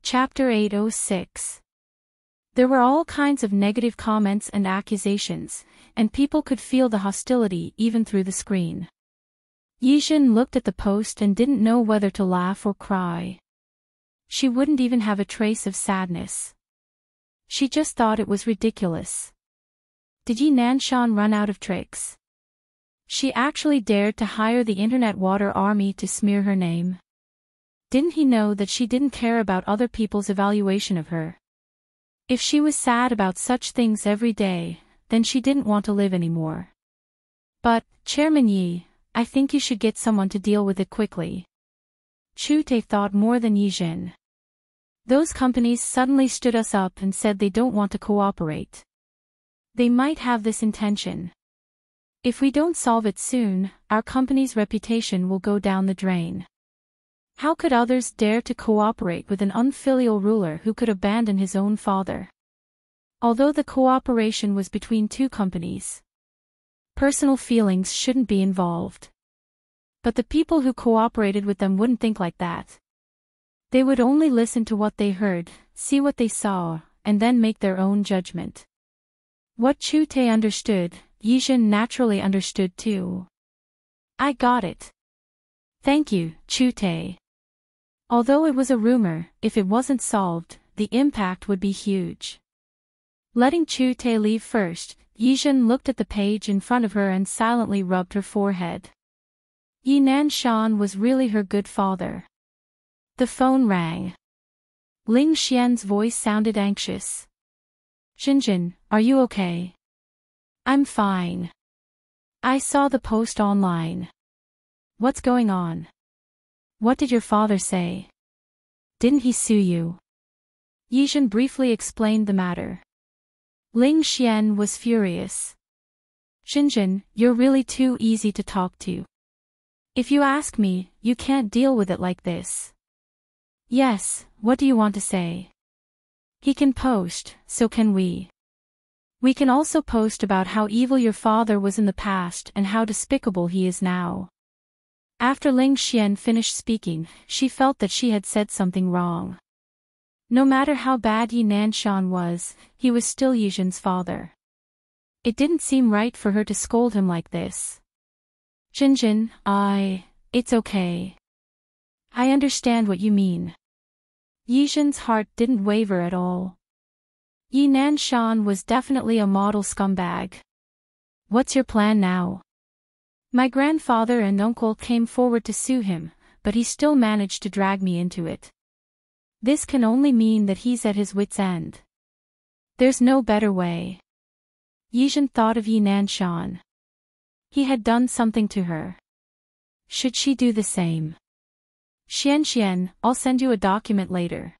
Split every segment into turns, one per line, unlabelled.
Chapter 806. There were all kinds of negative comments and accusations, and people could feel the hostility even through the screen. Yijin looked at the post and didn't know whether to laugh or cry. She wouldn't even have a trace of sadness. She just thought it was ridiculous. Did Yi Nanshan run out of tricks? She actually dared to hire the internet water army to smear her name. Didn't he know that she didn't care about other people's evaluation of her? If she was sad about such things every day, then she didn't want to live anymore. But, Chairman Yi, I think you should get someone to deal with it quickly. Chu Te thought more than Yijin. Those companies suddenly stood us up and said they don't want to cooperate. They might have this intention. If we don't solve it soon, our company's reputation will go down the drain. How could others dare to cooperate with an unfilial ruler who could abandon his own father? Although the cooperation was between two companies, personal feelings shouldn't be involved. But the people who cooperated with them wouldn't think like that. They would only listen to what they heard, see what they saw, and then make their own judgment. What Chu Te understood, Yijin naturally understood too. I got it. Thank you, Chu Te. Although it was a rumor, if it wasn't solved, the impact would be huge. Letting Chu Te leave first, Yijin looked at the page in front of her and silently rubbed her forehead. Yi Nanshan was really her good father. The phone rang. Ling Xian's voice sounded anxious. Xinjin, are you okay? I'm fine. I saw the post online. What's going on? What did your father say? Didn't he sue you? Yijin briefly explained the matter. Ling Xian was furious. Xinjin, you're really too easy to talk to. If you ask me, you can't deal with it like this. Yes, what do you want to say? He can post, so can we. We can also post about how evil your father was in the past and how despicable he is now. After Ling Xian finished speaking, she felt that she had said something wrong. No matter how bad Yi Nanshan was, he was still Yijin's father. It didn't seem right for her to scold him like this. Xinjin, it's okay. I understand what you mean. Yijin's heart didn't waver at all. Yi Nanshan was definitely a model scumbag. What's your plan now? My grandfather and uncle came forward to sue him, but he still managed to drag me into it. This can only mean that he's at his wit's end. There's no better way. Yijin thought of Yi Nanshan. He had done something to her. Should she do the same? Xian, I'll send you a document later.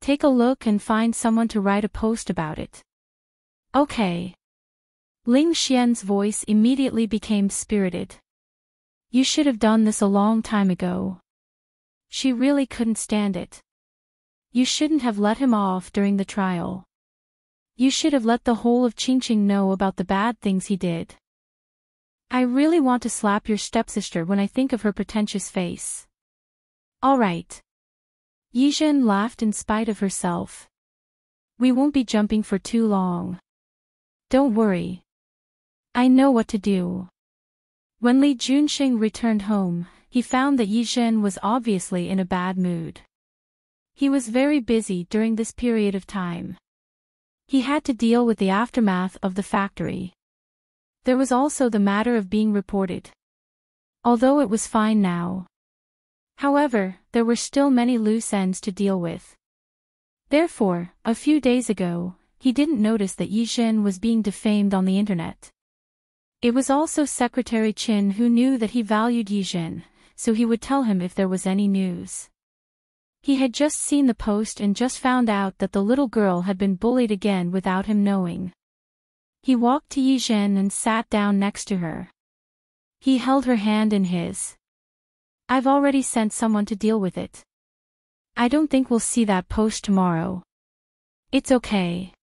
Take a look and find someone to write a post about it. Okay. Ling Xian's voice immediately became spirited. You should have done this a long time ago. She really couldn't stand it. You shouldn't have let him off during the trial. You should have let the whole of Qingqing know about the bad things he did. I really want to slap your stepsister when I think of her pretentious face. All right. Yijin laughed in spite of herself. We won't be jumping for too long. Don't worry. I know what to do. When Li Junxing returned home, he found that Yijin was obviously in a bad mood. He was very busy during this period of time. He had to deal with the aftermath of the factory. There was also the matter of being reported. Although it was fine now. However, there were still many loose ends to deal with. Therefore, a few days ago, he didn't notice that Yijin was being defamed on the internet. It was also Secretary Qin who knew that he valued Yijin, so he would tell him if there was any news. He had just seen the post and just found out that the little girl had been bullied again without him knowing. He walked to Yijin and sat down next to her. He held her hand in his. I've already sent someone to deal with it. I don't think we'll see that post tomorrow. It's okay.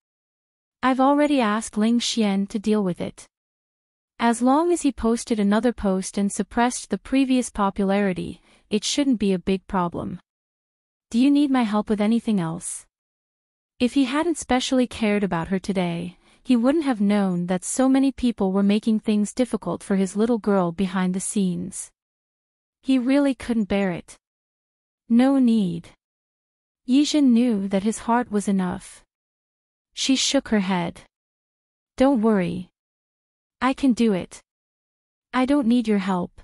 I've already asked Ling Xian to deal with it. As long as he posted another post and suppressed the previous popularity, it shouldn't be a big problem. Do you need my help with anything else? If he hadn't specially cared about her today, he wouldn't have known that so many people were making things difficult for his little girl behind the scenes. He really couldn't bear it. No need. Yijin knew that his heart was enough. She shook her head. Don't worry. I can do it. I don't need your help.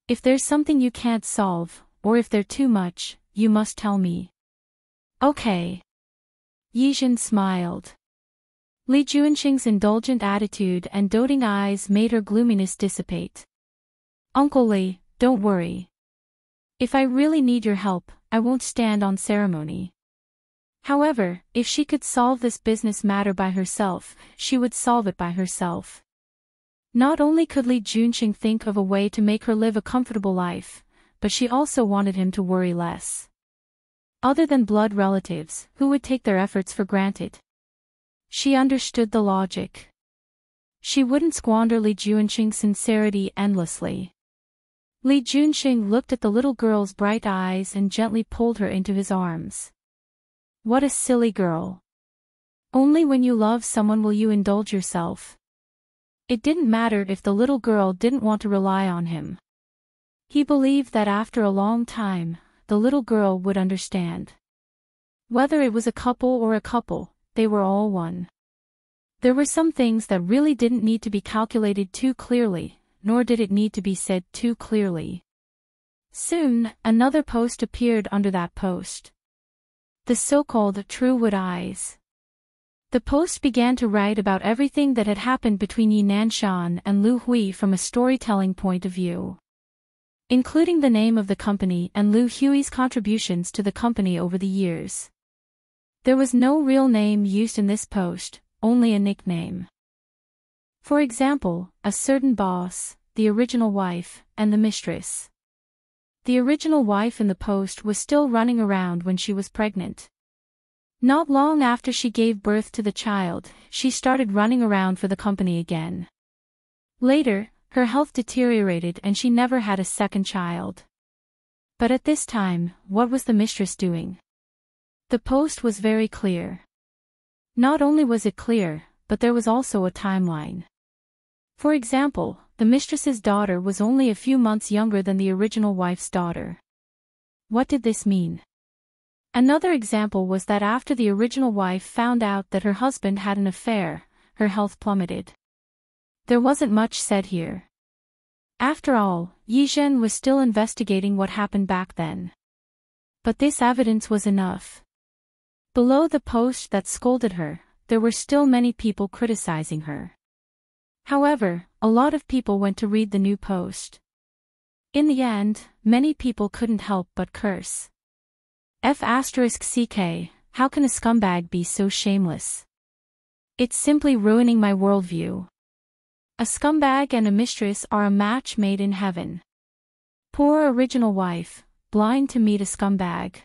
If there's something you can't solve, or if they're too much, you must tell me. Okay. Yijin smiled. Li Juanqing's indulgent attitude and doting eyes made her gloominess dissipate. Uncle Li, don't worry. If I really need your help, I won't stand on ceremony. However, if she could solve this business matter by herself, she would solve it by herself. Not only could Li Juanqing think of a way to make her live a comfortable life, but she also wanted him to worry less. Other than blood relatives, who would take their efforts for granted? She understood the logic. She wouldn't squander Li Juanqing's sincerity endlessly. Li Juanqing looked at the little girl's bright eyes and gently pulled her into his arms. What a silly girl. Only when you love someone will you indulge yourself. It didn't matter if the little girl didn't want to rely on him. He believed that after a long time, the little girl would understand. Whether it was a couple or a couple, they were all one. There were some things that really didn't need to be calculated too clearly, nor did it need to be said too clearly. Soon, another post appeared under that post. The so-called Truewood Eyes. The post began to write about everything that had happened between Yi Nanshan and Lu Hui from a storytelling point of view, including the name of the company and Lu Hui's contributions to the company over the years. There was no real name used in this post, only a nickname. For example, a certain boss, the original wife, and the mistress. The original wife in the post was still running around when she was pregnant. Not long after she gave birth to the child, she started running around for the company again. Later, her health deteriorated and she never had a second child. But at this time, what was the mistress doing? The post was very clear. Not only was it clear, but there was also a timeline. For example, the mistress's daughter was only a few months younger than the original wife's daughter. What did this mean? Another example was that after the original wife found out that her husband had an affair, her health plummeted. There wasn't much said here. After all, Yizhen was still investigating what happened back then. But this evidence was enough. Below the post that scolded her, there were still many people criticizing her. However, a lot of people went to read the new post. In the end, many people couldn't help but curse. F***ck, how can a scumbag be so shameless? It's simply ruining my worldview. A scumbag and a mistress are a match made in heaven. Poor original wife, blind to meet a scumbag.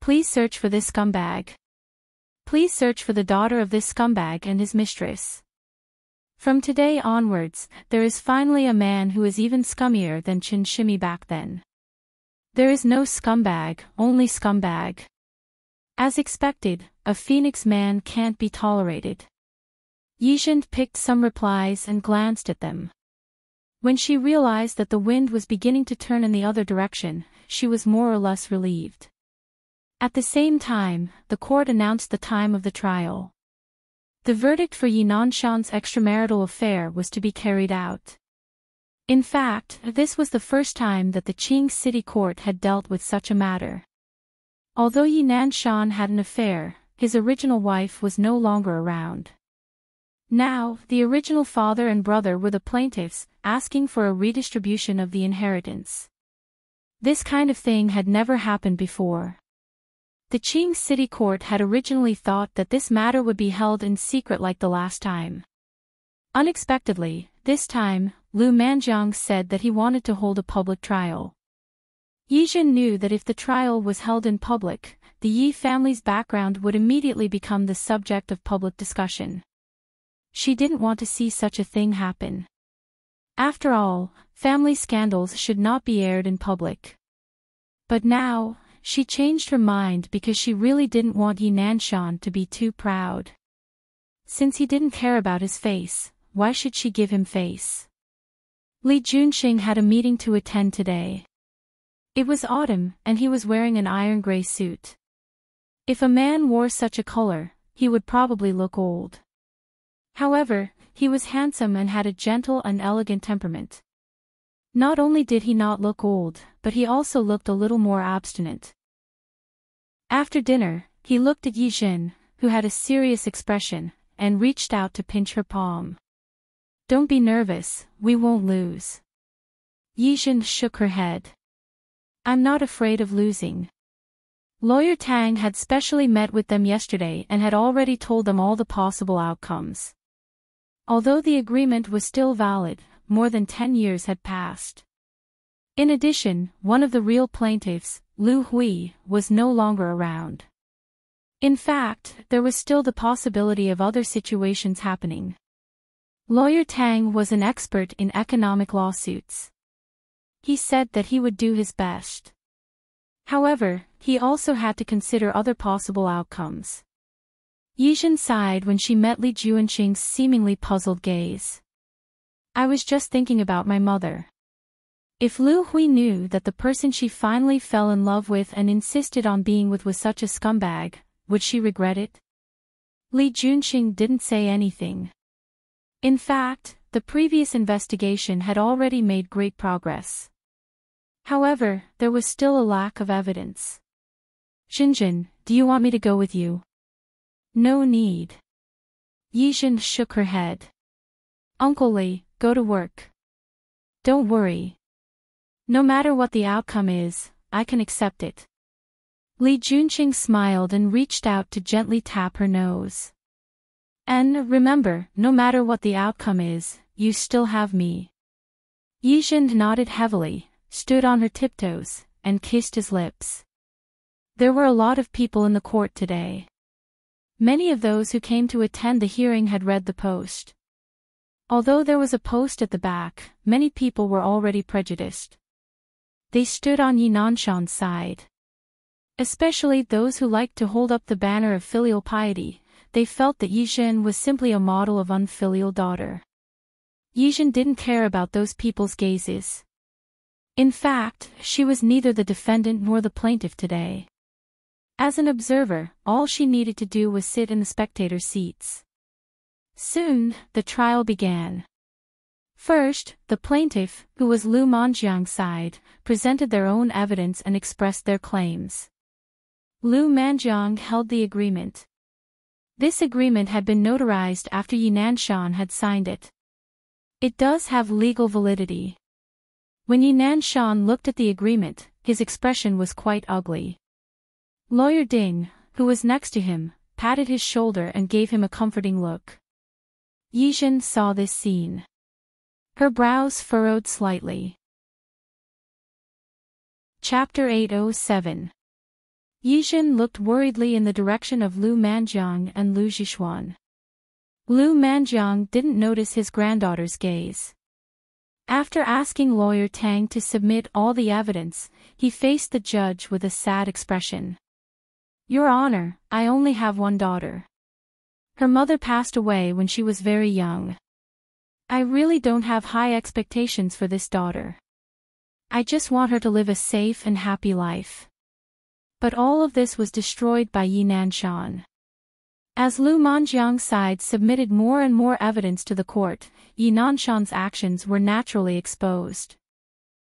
Please search for this scumbag. Please search for the daughter of this scumbag and his mistress. From today onwards, there is finally a man who is even scummier than Chin Shimmy back then. There is no scumbag, only scumbag. As expected, a Phoenix man can't be tolerated. Yizhen picked some replies and glanced at them. When she realized that the wind was beginning to turn in the other direction, she was more or less relieved. At the same time, the court announced the time of the trial. The verdict for Yi Nanshan's extramarital affair was to be carried out. In fact, this was the first time that the Qing City Court had dealt with such a matter. Although Yi Nanshan had an affair, his original wife was no longer around. Now, the original father and brother were the plaintiffs, asking for a redistribution of the inheritance. This kind of thing had never happened before. The Qing City Court had originally thought that this matter would be held in secret like the last time. Unexpectedly, this time, Lu Manjiang said that he wanted to hold a public trial. Yizhen knew that if the trial was held in public, the Yi family's background would immediately become the subject of public discussion. She didn't want to see such a thing happen. After all, family scandals should not be aired in public. But now, she changed her mind because she really didn't want Yi Nanshan to be too proud. Since he didn't care about his face, why should she give him face? Li Junxing had a meeting to attend today. It was autumn, and he was wearing an iron gray suit. If a man wore such a color, he would probably look old. However, he was handsome and had a gentle and elegant temperament. Not only did he not look old, but he also looked a little more obstinate. After dinner, he looked at Yi Jin, who had a serious expression, and reached out to pinch her palm. "Don't be nervous, we won't lose." Yi Jin shook her head. "I'm not afraid of losing." Lawyer Tang had specially met with them yesterday and had already told them all the possible outcomes. Although the agreement was still valid, more than 10 years had passed. In addition, one of the real plaintiffs, Lu Hui, was no longer around. In fact, there was still the possibility of other situations happening. Lawyer Tang was an expert in economic lawsuits. He said that he would do his best. However, he also had to consider other possible outcomes. Yi Jin sighed when she met Li Junxing's seemingly puzzled gaze. "I was just thinking about my mother. If Lu Hui knew that the person she finally fell in love with and insisted on being with was such a scumbag, would she regret it?" Li Junxing didn't say anything. In fact, the previous investigation had already made great progress. However, there was still a lack of evidence. "Xinjin, do you want me to go with you?" "No need." Yi Jin shook her head. "Uncle Li, go to work. Don't worry. No matter what the outcome is, I can accept it." Li Junxing smiled and reached out to gently tap her nose. "And remember, no matter what the outcome is, you still have me." Yi Jin nodded heavily, stood on her tiptoes, and kissed his lips. There were a lot of people in the court today. Many of those who came to attend the hearing had read the post. Although there was a post at the back, many people were already prejudiced. They stood on Yi Nanshan's side. Especially those who liked to hold up the banner of filial piety. They felt that Yi Jin was simply a model of unfilial daughter. Yi Jin didn't care about those people's gazes. In fact, she was neither the defendant nor the plaintiff today. As an observer, all she needed to do was sit in the spectator seats. Soon, the trial began. First, the plaintiff, who was Lu Manjiang's side, presented their own evidence and expressed their claims. Lu Manjiang held the agreement. This agreement had been notarized after Yi Nanshan had signed it. It does have legal validity. When Yi Nanshan looked at the agreement, his expression was quite ugly. Lawyer Ding, who was next to him, patted his shoulder and gave him a comforting look. Yi Jin saw this scene. Her brows furrowed slightly. Chapter 807. Yi Jin looked worriedly in the direction of Lu Manjiang and Lu Zhishuan. Lu Manjiang didn't notice his granddaughter's gaze. After asking Lawyer Tang to submit all the evidence, he faced the judge with a sad expression. "Your Honor, I only have one daughter. Her mother passed away when she was very young. I really don't have high expectations for this daughter. I just want her to live a safe and happy life." But all of this was destroyed by Yi Nanshan. As Lu Manjiang's side submitted more and more evidence to the court, Yi Nanshan's actions were naturally exposed.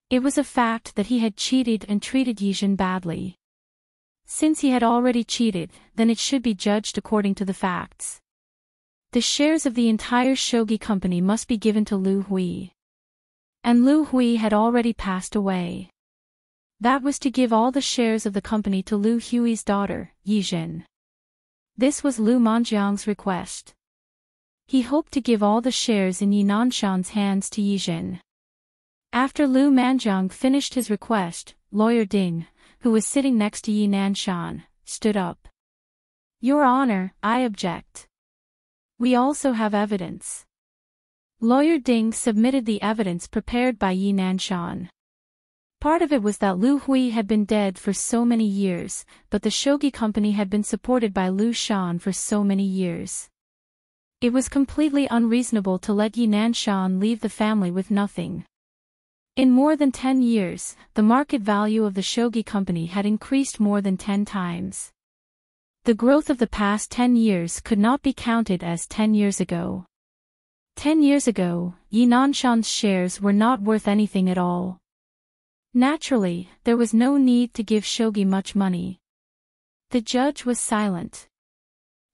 It was a fact that he had cheated and treated Yi Jin badly. Since he had already cheated, then it should be judged according to the facts. The shares of the entire shogi company must be given to Lu Hui. And Lu Hui had already passed away. That was to give all the shares of the company to Lu Hui's daughter, Yi Jin. This was Lu Manjiang's request. He hoped to give all the shares in Yi Nanshan's hands to Yi Jin. After Lu Manjiang finished his request, Lawyer Ding, who was sitting next to Yi Nanshan, stood up. "Your Honor, I object. We also have evidence." Lawyer Ding submitted the evidence prepared by Yi Nanshan. Part of it was that Lu Hui had been dead for so many years, but the shogi company had been supported by Lu Shan for so many years. It was completely unreasonable to let Yi Nanshan leave the family with nothing. In more than 10 years, the market value of the shogi company had increased more than 10 times. The growth of the past 10 years could not be counted as 10 years ago. 10 years ago, Yi Nanshan's shares were not worth anything at all. Naturally, there was no need to give shogi much money. The judge was silent.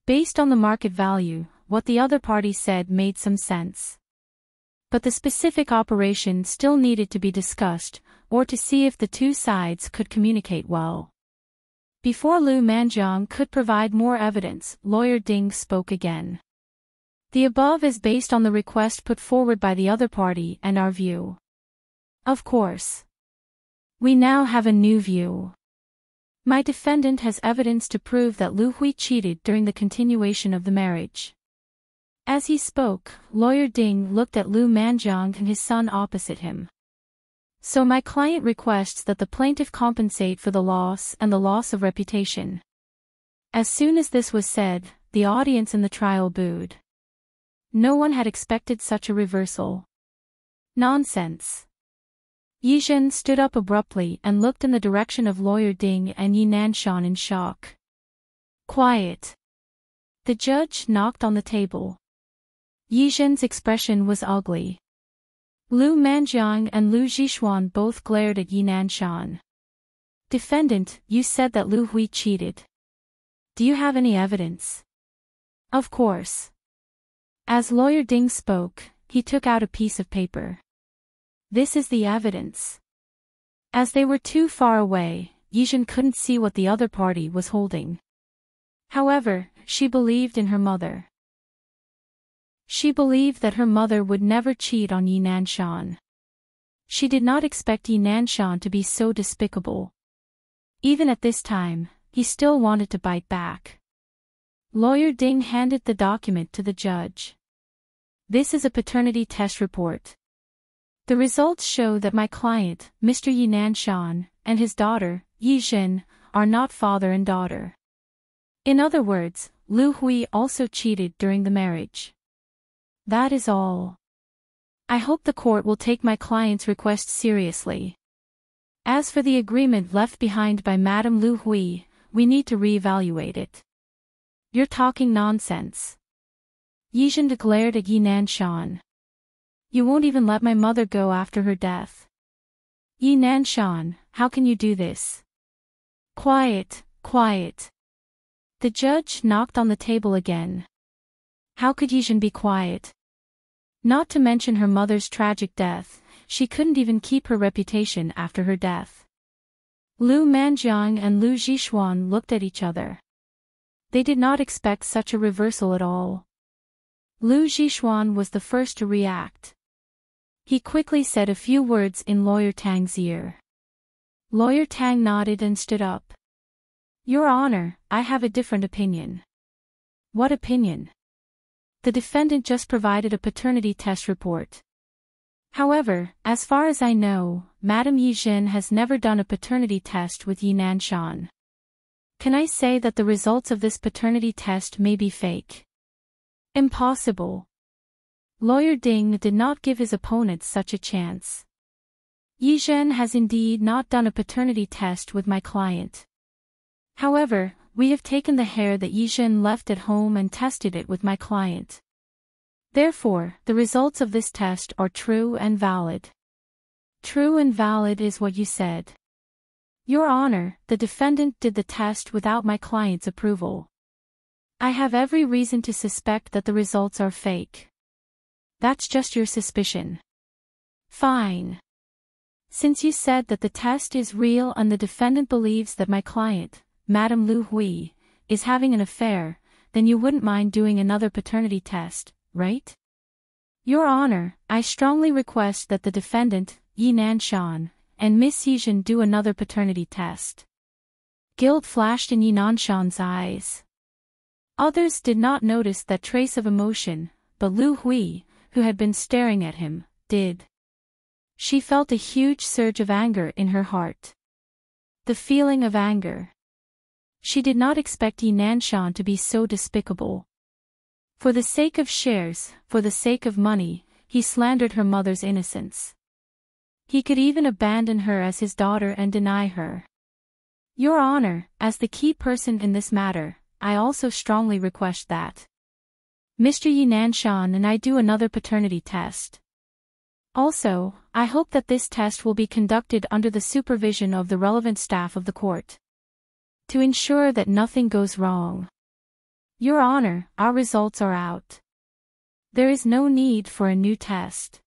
Based on the market value, what the other party said made some sense. But the specific operation still needed to be discussed, or to see if the two sides could communicate well. Before Lu Manjiang could provide more evidence, Lawyer Ding spoke again. The above is based on the request put forward by the other party and our view. Of course. We now have a new view. My defendant has evidence to prove that Lu Hui cheated during the continuation of the marriage. As he spoke, Lawyer Ding looked at Lu Manjiang and his son opposite him. So my client requests that the plaintiff compensate for the loss and the loss of reputation. As soon as this was said, the audience in the trial booed. No one had expected such a reversal. Nonsense. Yi Zhen stood up abruptly and looked in the direction of Lawyer Ding and Yi Nanshan in shock. Quiet. The judge knocked on the table. Yi Zhen's expression was ugly. Lu Manjiang and Lu Zhishuan both glared at Yi Nanshan. Defendant, you said that Lu Hui cheated. Do you have any evidence? Of course. As Lawyer Ding spoke, he took out a piece of paper. This is the evidence. As they were too far away, Yi Zhen couldn't see what the other party was holding. However, she believed in her mother. She believed that her mother would never cheat on Yi Nanshan. She did not expect Yi Nanshan to be so despicable. Even at this time, he still wanted to bite back. Lawyer Ding handed the document to the judge. This is a paternity test report. The results show that my client, Mr. Yi Nanshan, and his daughter, Yi Zhen, are not father and daughter. In other words, Lu Hui also cheated during the marriage. That is all. I hope the court will take my client's request seriously. As for the agreement left behind by Madame Lu Hui, we need to re-evaluate it. You're talking nonsense. Yi Zhen glared at Yi Nanshan. You won't even let my mother go after her death. Yi Nanshan, how can you do this? Quiet, quiet. The judge knocked on the table again. How could Yi Zhen be quiet? Not to mention her mother's tragic death, she couldn't even keep her reputation after her death. Lu Manjiang and Lu Zhishuan looked at each other. They did not expect such a reversal at all. Lu Zhishuan was the first to react. He quickly said a few words in Lawyer Tang's ear. Lawyer Tang nodded and stood up. Your Honor, I have a different opinion. What opinion? The defendant just provided a paternity test report. However, as far as I know, Madame Yi Zhen has never done a paternity test with Yi Nanshan. Can I say that the results of this paternity test may be fake? Impossible. Lawyer Ding did not give his opponent such a chance. Yi Zhen has indeed not done a paternity test with my client. However, we have taken the hair that Yi Zhen left at home and tested it with my client. Therefore, the results of this test are true and valid. True and valid is what you said. Your Honor, the defendant did the test without my client's approval. I have every reason to suspect that the results are fake. That's just your suspicion. Fine. Since you said that the test is real and the defendant believes that my client, Madame Lu Hui, is having an affair, then you wouldn't mind doing another paternity test, right? Your Honor, I strongly request that the defendant, Yi Nanshan, and Miss Yi Zhen do another paternity test. Guilt flashed in Yi Nanshan's eyes. Others did not notice that trace of emotion, but Lu Hui, who had been staring at him, did. She felt a huge surge of anger in her heart. The feeling of anger. She did not expect Yi Nanshan to be so despicable. For the sake of shares, for the sake of money, he slandered her mother's innocence. He could even abandon her as his daughter and deny her. Your Honor, as the key person in this matter, I also strongly request that Mr. Yi Nanshan and I do another paternity test. Also, I hope that this test will be conducted under the supervision of the relevant staff of the court, to ensure that nothing goes wrong. Your Honor, our results are out. There is no need for a new test.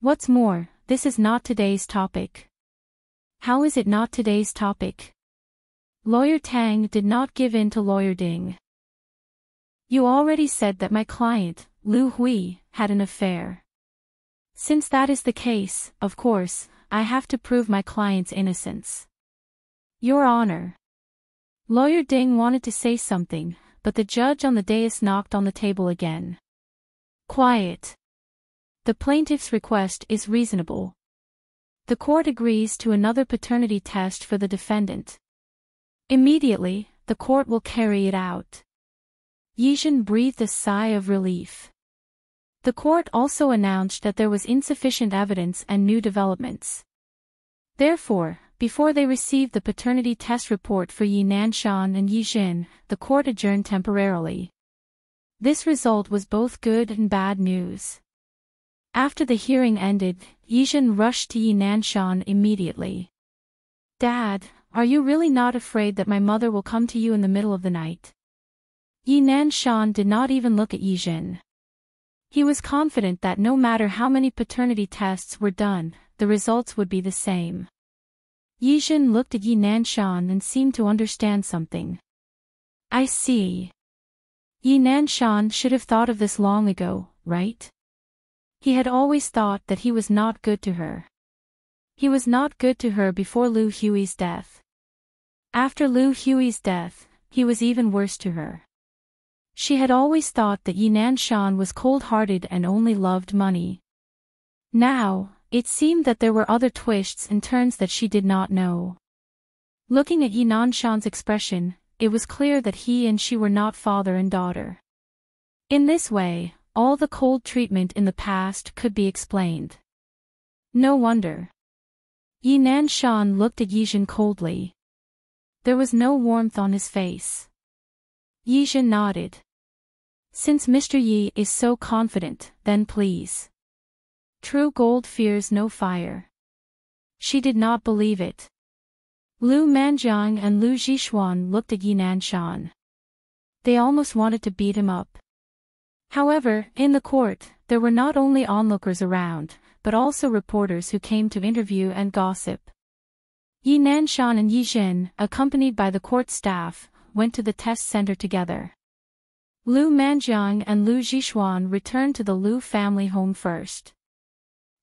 What's more, this is not today's topic. How is it not today's topic? Lawyer Tang did not give in to Lawyer Ding. You already said that my client, Lu Hui, had an affair. Since that is the case, of course, I have to prove my client's innocence. Your Honor. Lawyer Ding wanted to say something, but the judge on the dais knocked on the table again. Quiet. The plaintiff's request is reasonable. The court agrees to another paternity test for the defendant. Immediately, the court will carry it out. Yijin breathed a sigh of relief. The court also announced that there was insufficient evidence and new developments. Therefore, before they received the paternity test report for Yi Nanshan and Yijin, the court adjourned temporarily. This result was both good and bad news. After the hearing ended, Yijin rushed to Yi Nanshan immediately. Dad, are you really not afraid that my mother will come to you in the middle of the night? Yi Nanshan did not even look at Yijin. He was confident that no matter how many paternity tests were done, the results would be the same. Yijin looked at Yi Nanshan and seemed to understand something. I see. Yi Nanshan should have thought of this long ago, right? He had always thought that he was not good to her. He was not good to her before Lu Hui's death. After Lu Hui's death, he was even worse to her. She had always thought that Yi Nanshan was cold-hearted and only loved money. Now, it seemed that there were other twists and turns that she did not know. Looking at Yi Nanshan's expression, it was clear that he and she were not father and daughter. In this way, all the cold treatment in the past could be explained. No wonder. Yi Nanshan looked at Yijin coldly. There was no warmth on his face. Yijin nodded. Since Mr. Yi is so confident, then please. True gold fears no fire. She did not believe it. Lu Manjiang and Lu Zhishuan looked at Yi Nanshan. They almost wanted to beat him up. However, in the court, there were not only onlookers around, but also reporters who came to interview and gossip. Yi Nanshan and Yijin, accompanied by the court staff, went to the test center together. Lu Manjiang and Lu Zhishuan returned to the Lu family home first.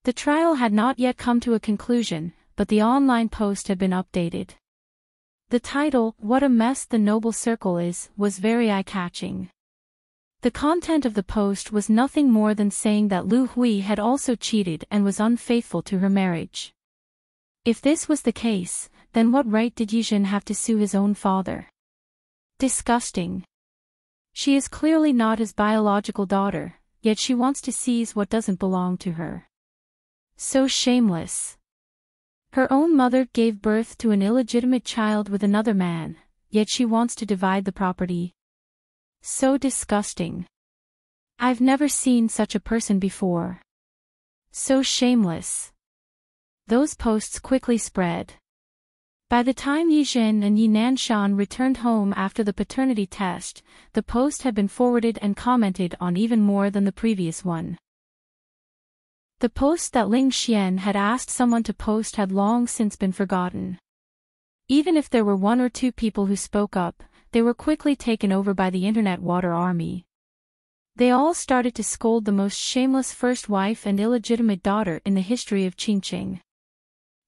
The trial had not yet come to a conclusion, but the online post had been updated. The title, What a Mess the Noble Circle Is, was very eye-catching. The content of the post was nothing more than saying that Lu Hui had also cheated and was unfaithful to her marriage. If this was the case, then what right did Yijin have to sue his own father? Disgusting. She is clearly not his biological daughter, yet she wants to seize what doesn't belong to her. So shameless. Her own mother gave birth to an illegitimate child with another man, yet she wants to divide the property. So disgusting. I've never seen such a person before. So shameless. Those posts quickly spread. By the time Yijin and Yi Nanshan returned home after the paternity test, the post had been forwarded and commented on even more than the previous one. The post that Ling Xian had asked someone to post had long since been forgotten. Even if there were one or two people who spoke up, they were quickly taken over by the internet water army. They all started to scold the most shameless first wife and illegitimate daughter in the history of Qingqing.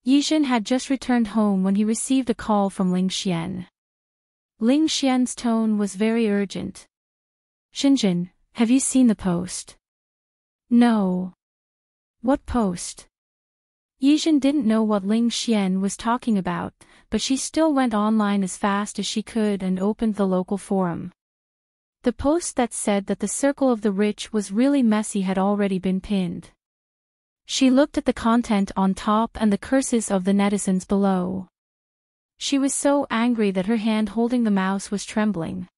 Yijin had just returned home when he received a call from Ling Xian. Ling Xian's tone was very urgent. Xinjin, have you seen the post? No. What post? Yijin didn't know what Ling Xian was talking about, but she still went online as fast as she could and opened the local forum. The post that said that the circle of the rich was really messy had already been pinned. She looked at the content on top and the curses of the netizens below. She was so angry that her hand holding the mouse was trembling.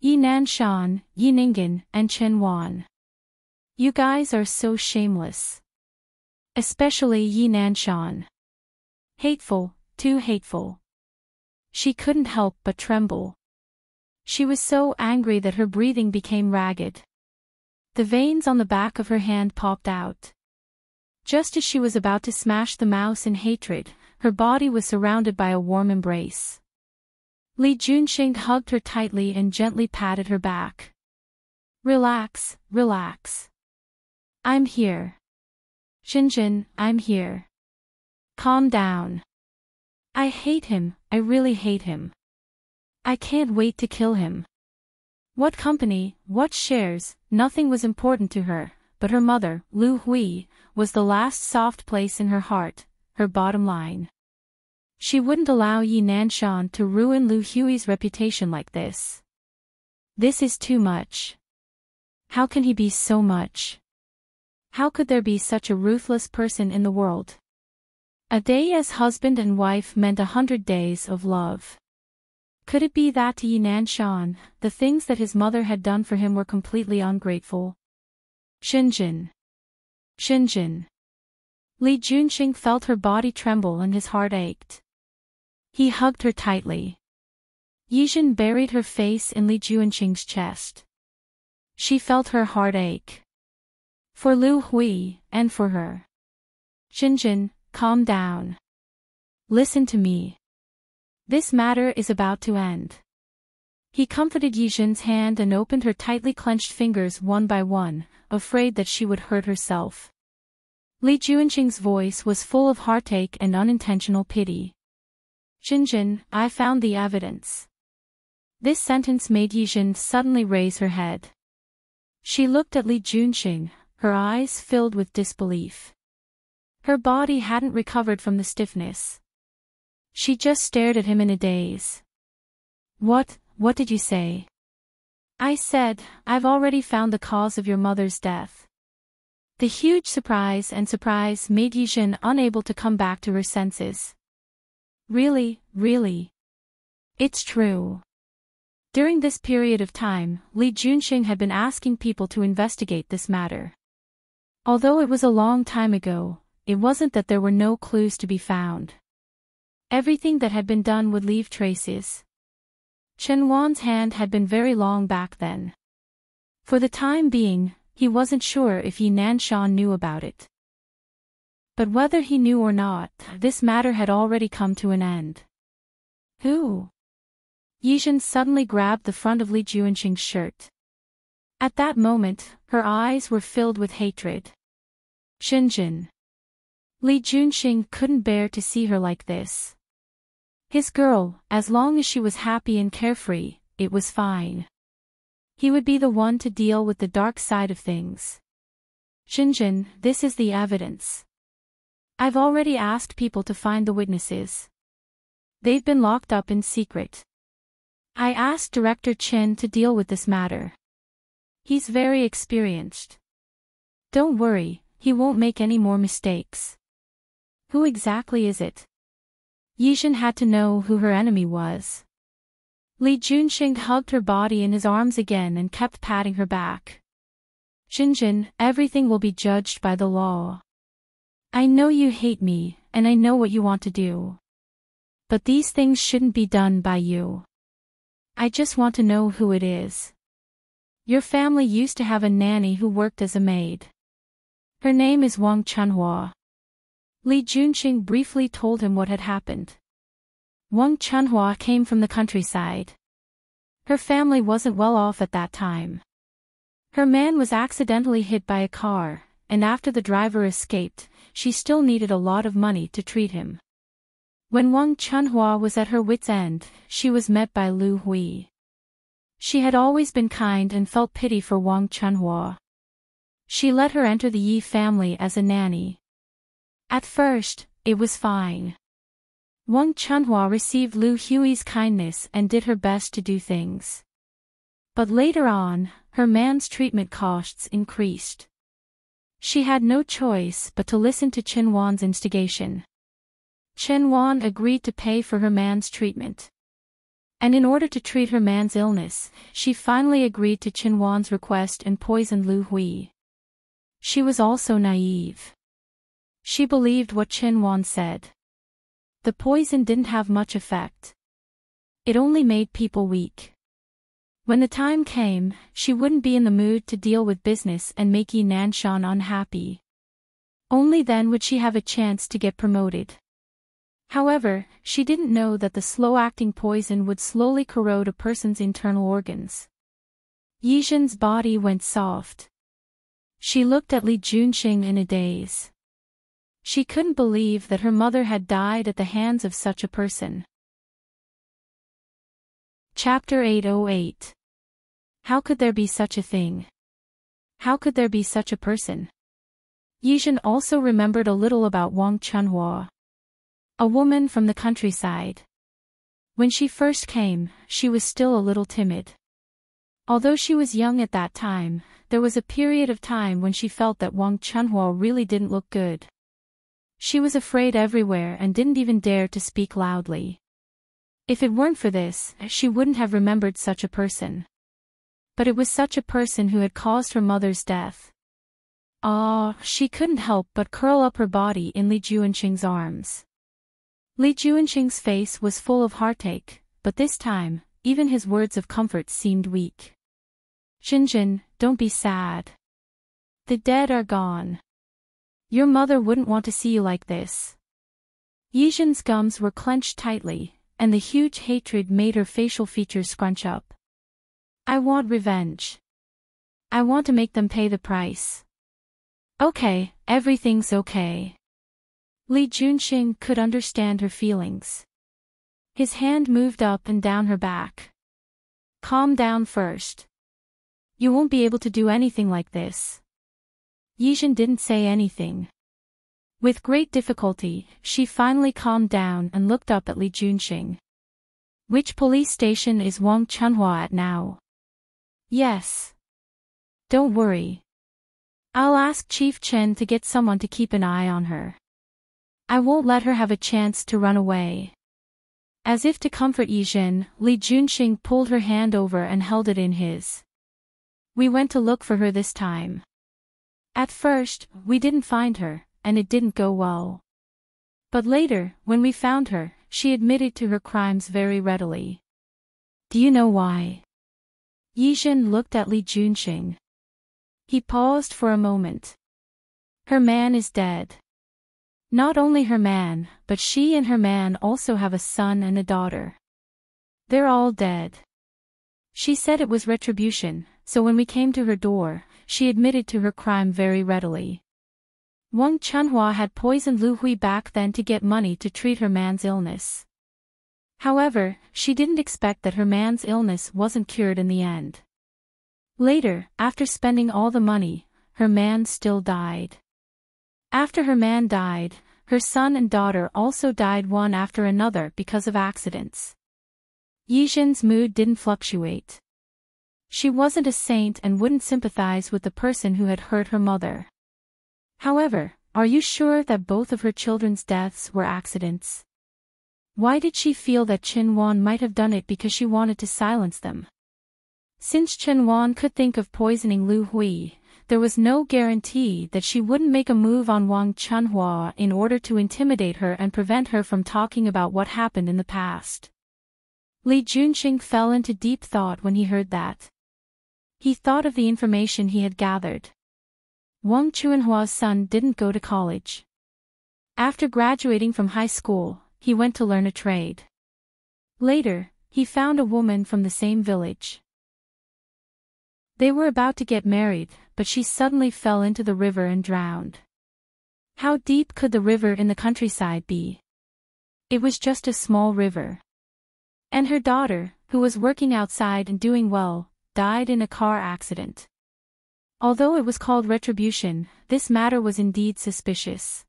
Yi Nanshan, Yi Ningen, and Chen Wan. You guys are so shameless. Especially Yi Nanshan. Hateful, too hateful. She couldn't help but tremble. She was so angry that her breathing became ragged. The veins on the back of her hand popped out. Just as she was about to smash the mouse in hatred, her body was surrounded by a warm embrace. Li Junxing hugged her tightly and gently patted her back. Relax, relax. I'm here. Xinjin, I'm here. Calm down. I hate him, I really hate him. I can't wait to kill him. What company, what shares, nothing was important to her, but her mother, Lu Hui, was the last soft place in her heart, her bottom line. She wouldn't allow Yi Nanshan to ruin Lu Hui's reputation like this. This is too much. How can he be so much? How could there be such a ruthless person in the world? A day as husband and wife meant 100 days of love. Could it be that to Yi Nanshan, the things that his mother had done for him were completely ungrateful? Xinjin. Xinjin. Li Junxing felt her body tremble and his heart ached. He hugged her tightly. Yijin buried her face in Li Junxing's chest. She felt her heart ache. For Lu Hui, and for her. Xinjin, calm down. Listen to me. This matter is about to end. He comforted Yijin's hand and opened her tightly clenched fingers one by one, afraid that she would hurt herself. Li Junxing's voice was full of heartache and unintentional pity. Xinjin, I found the evidence. This sentence made Yijin suddenly raise her head. She looked at Li Junxing, her eyes filled with disbelief. Her body hadn't recovered from the stiffness. She just stared at him in a daze. What did you say? I said, I've already found the cause of your mother's death. The huge surprise made Yijin unable to come back to her senses. Really, really? It's true. During this period of time, Li Junxing had been asking people to investigate this matter. Although it was a long time ago, it wasn't that there were no clues to be found. Everything that had been done would leave traces. Chen Wan's hand had been very long back then. For the time being, he wasn't sure if Yi Nanshan knew about it. But whether he knew or not, this matter had already come to an end. Who? Yijin suddenly grabbed the front of Li Junxing's shirt. At that moment, her eyes were filled with hatred. Xinjin. Li Junxing couldn't bear to see her like this. His girl, as long as she was happy and carefree, it was fine. He would be the one to deal with the dark side of things. Xinjin, this is the evidence. I've already asked people to find the witnesses. They've been locked up in secret. I asked Director Chen to deal with this matter. He's very experienced. Don't worry, he won't make any more mistakes. Who exactly is it? Yijin had to know who her enemy was. Li Junxing hugged her body in his arms again and kept patting her back. Xinjin, everything will be judged by the law. I know you hate me, and I know what you want to do. But these things shouldn't be done by you. I just want to know who it is. Your family used to have a nanny who worked as a maid. Her name is Wang Chunhua. Li Junxing briefly told him what had happened. Wang Chunhua came from the countryside. Her family wasn't well off at that time. Her man was accidentally hit by a car, and after the driver escaped, she still needed a lot of money to treat him. When Wang Chunhua was at her wit's end, she was met by Lu Hui. She had always been kind and felt pity for Wang Chunhua. She let her enter the Yi family as a nanny. At first, it was fine. Wang Chunhua received Lu Hui's kindness and did her best to do things. But later on, her man's treatment costs increased. She had no choice but to listen to Chen Wan's instigation. Chen Wan agreed to pay for her man's treatment. And in order to treat her man's illness, she finally agreed to Chen Wan's request and poisoned Lu Hui. She was also naive. She believed what Chen Wan said. The poison didn't have much effect. It only made people weak. When the time came, she wouldn't be in the mood to deal with business and make Yi Nanshan unhappy. Only then would she have a chance to get promoted. However, she didn't know that the slow-acting poison would slowly corrode a person's internal organs. Yizhen's body went soft. She looked at Li Junxing in a daze. She couldn't believe that her mother had died at the hands of such a person. Chapter 808. How could there be such a thing? How could there be such a person? Yizhen also remembered a little about Wang Chunhua. A woman from the countryside. When she first came, she was still a little timid. Although she was young at that time, there was a period of time when she felt that Wang Chunhua really didn't look good. She was afraid everywhere and didn't even dare to speak loudly. If it weren't for this, she wouldn't have remembered such a person. But it was such a person who had caused her mother's death. She couldn't help but curl up her body in Li Junxing's arms. Li Junxing's face was full of heartache, but this time, even his words of comfort seemed weak. Xinjin, don't be sad. The dead are gone. Your mother wouldn't want to see you like this. Yizhen's gums were clenched tightly, and the huge hatred made her facial features scrunch up. I want revenge. I want to make them pay the price. Okay, everything's okay. Li Junxing could understand her feelings. His hand moved up and down her back. Calm down first. You won't be able to do anything like this. Yizhen didn't say anything. With great difficulty, she finally calmed down and looked up at Li Junxing. Which police station is Wang Chunhua at now? Yes. Don't worry. I'll ask Chief Chen to get someone to keep an eye on her. I won't let her have a chance to run away. As if to comfort Yizhen, Li Junxing pulled her hand over and held it in his. We went to look for her this time. At first, we didn't find her, and it didn't go well. But later, when we found her, she admitted to her crimes very readily. Do you know why? Yizhen looked at Li Junxing. He paused for a moment. Her man is dead. Not only her man, but she and her man also have a son and a daughter. They're all dead. She said it was retribution, so when we came to her door, she admitted to her crime very readily. Wang Chunhua had poisoned Lu Hui back then to get money to treat her man's illness. However, she didn't expect that her man's illness wasn't cured in the end. Later, after spending all the money, her man still died. After her man died, her son and daughter also died one after another because of accidents. Yizhen's mood didn't fluctuate. She wasn't a saint and wouldn't sympathize with the person who had hurt her mother. However, are you sure that both of her children's deaths were accidents? Why did she feel that Chen Wan might have done it because she wanted to silence them? Since Chen Wan could think of poisoning Lu Hui, there was no guarantee that she wouldn't make a move on Wang Chunhua in order to intimidate her and prevent her from talking about what happened in the past. Li Junxing fell into deep thought when he heard that. He thought of the information he had gathered. Wang Chunhua's son didn't go to college. After graduating from high school, he went to learn a trade. Later, he found a woman from the same village. They were about to get married, but she suddenly fell into the river and drowned. How deep could the river in the countryside be? It was just a small river. And her daughter, who was working outside and doing well, died in a car accident. Although it was called retribution, this matter was indeed suspicious.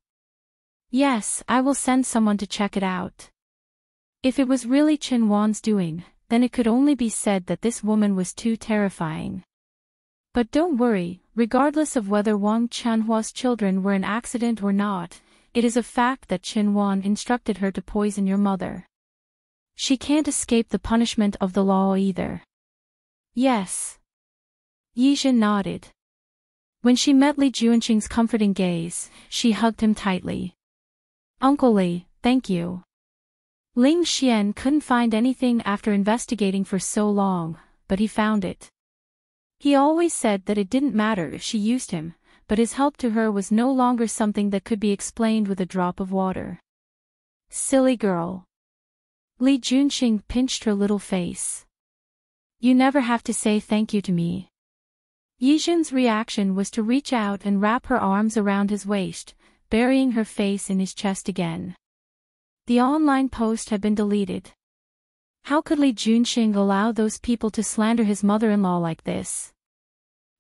Yes, I will send someone to check it out. If it was really Chen Wan's doing, then it could only be said that this woman was too terrifying. But don't worry, regardless of whether Wang Chanhua's children were an accident or not, it is a fact that Chen Wan instructed her to poison your mother. She can't escape the punishment of the law either. Yes. Yijin nodded. When she met Li Juanqing's comforting gaze, she hugged him tightly. Uncle Li, thank you. Ling Xian couldn't find anything after investigating for so long, but he found it. He always said that it didn't matter if she used him, but his help to her was no longer something that could be explained with a drop of water. Silly girl. Li Juanqing pinched her little face. You never have to say thank you to me. Yijin's reaction was to reach out and wrap her arms around his waist, burying her face in his chest again. The online post had been deleted. How could Li Juanqing allow those people to slander his mother-in-law like this?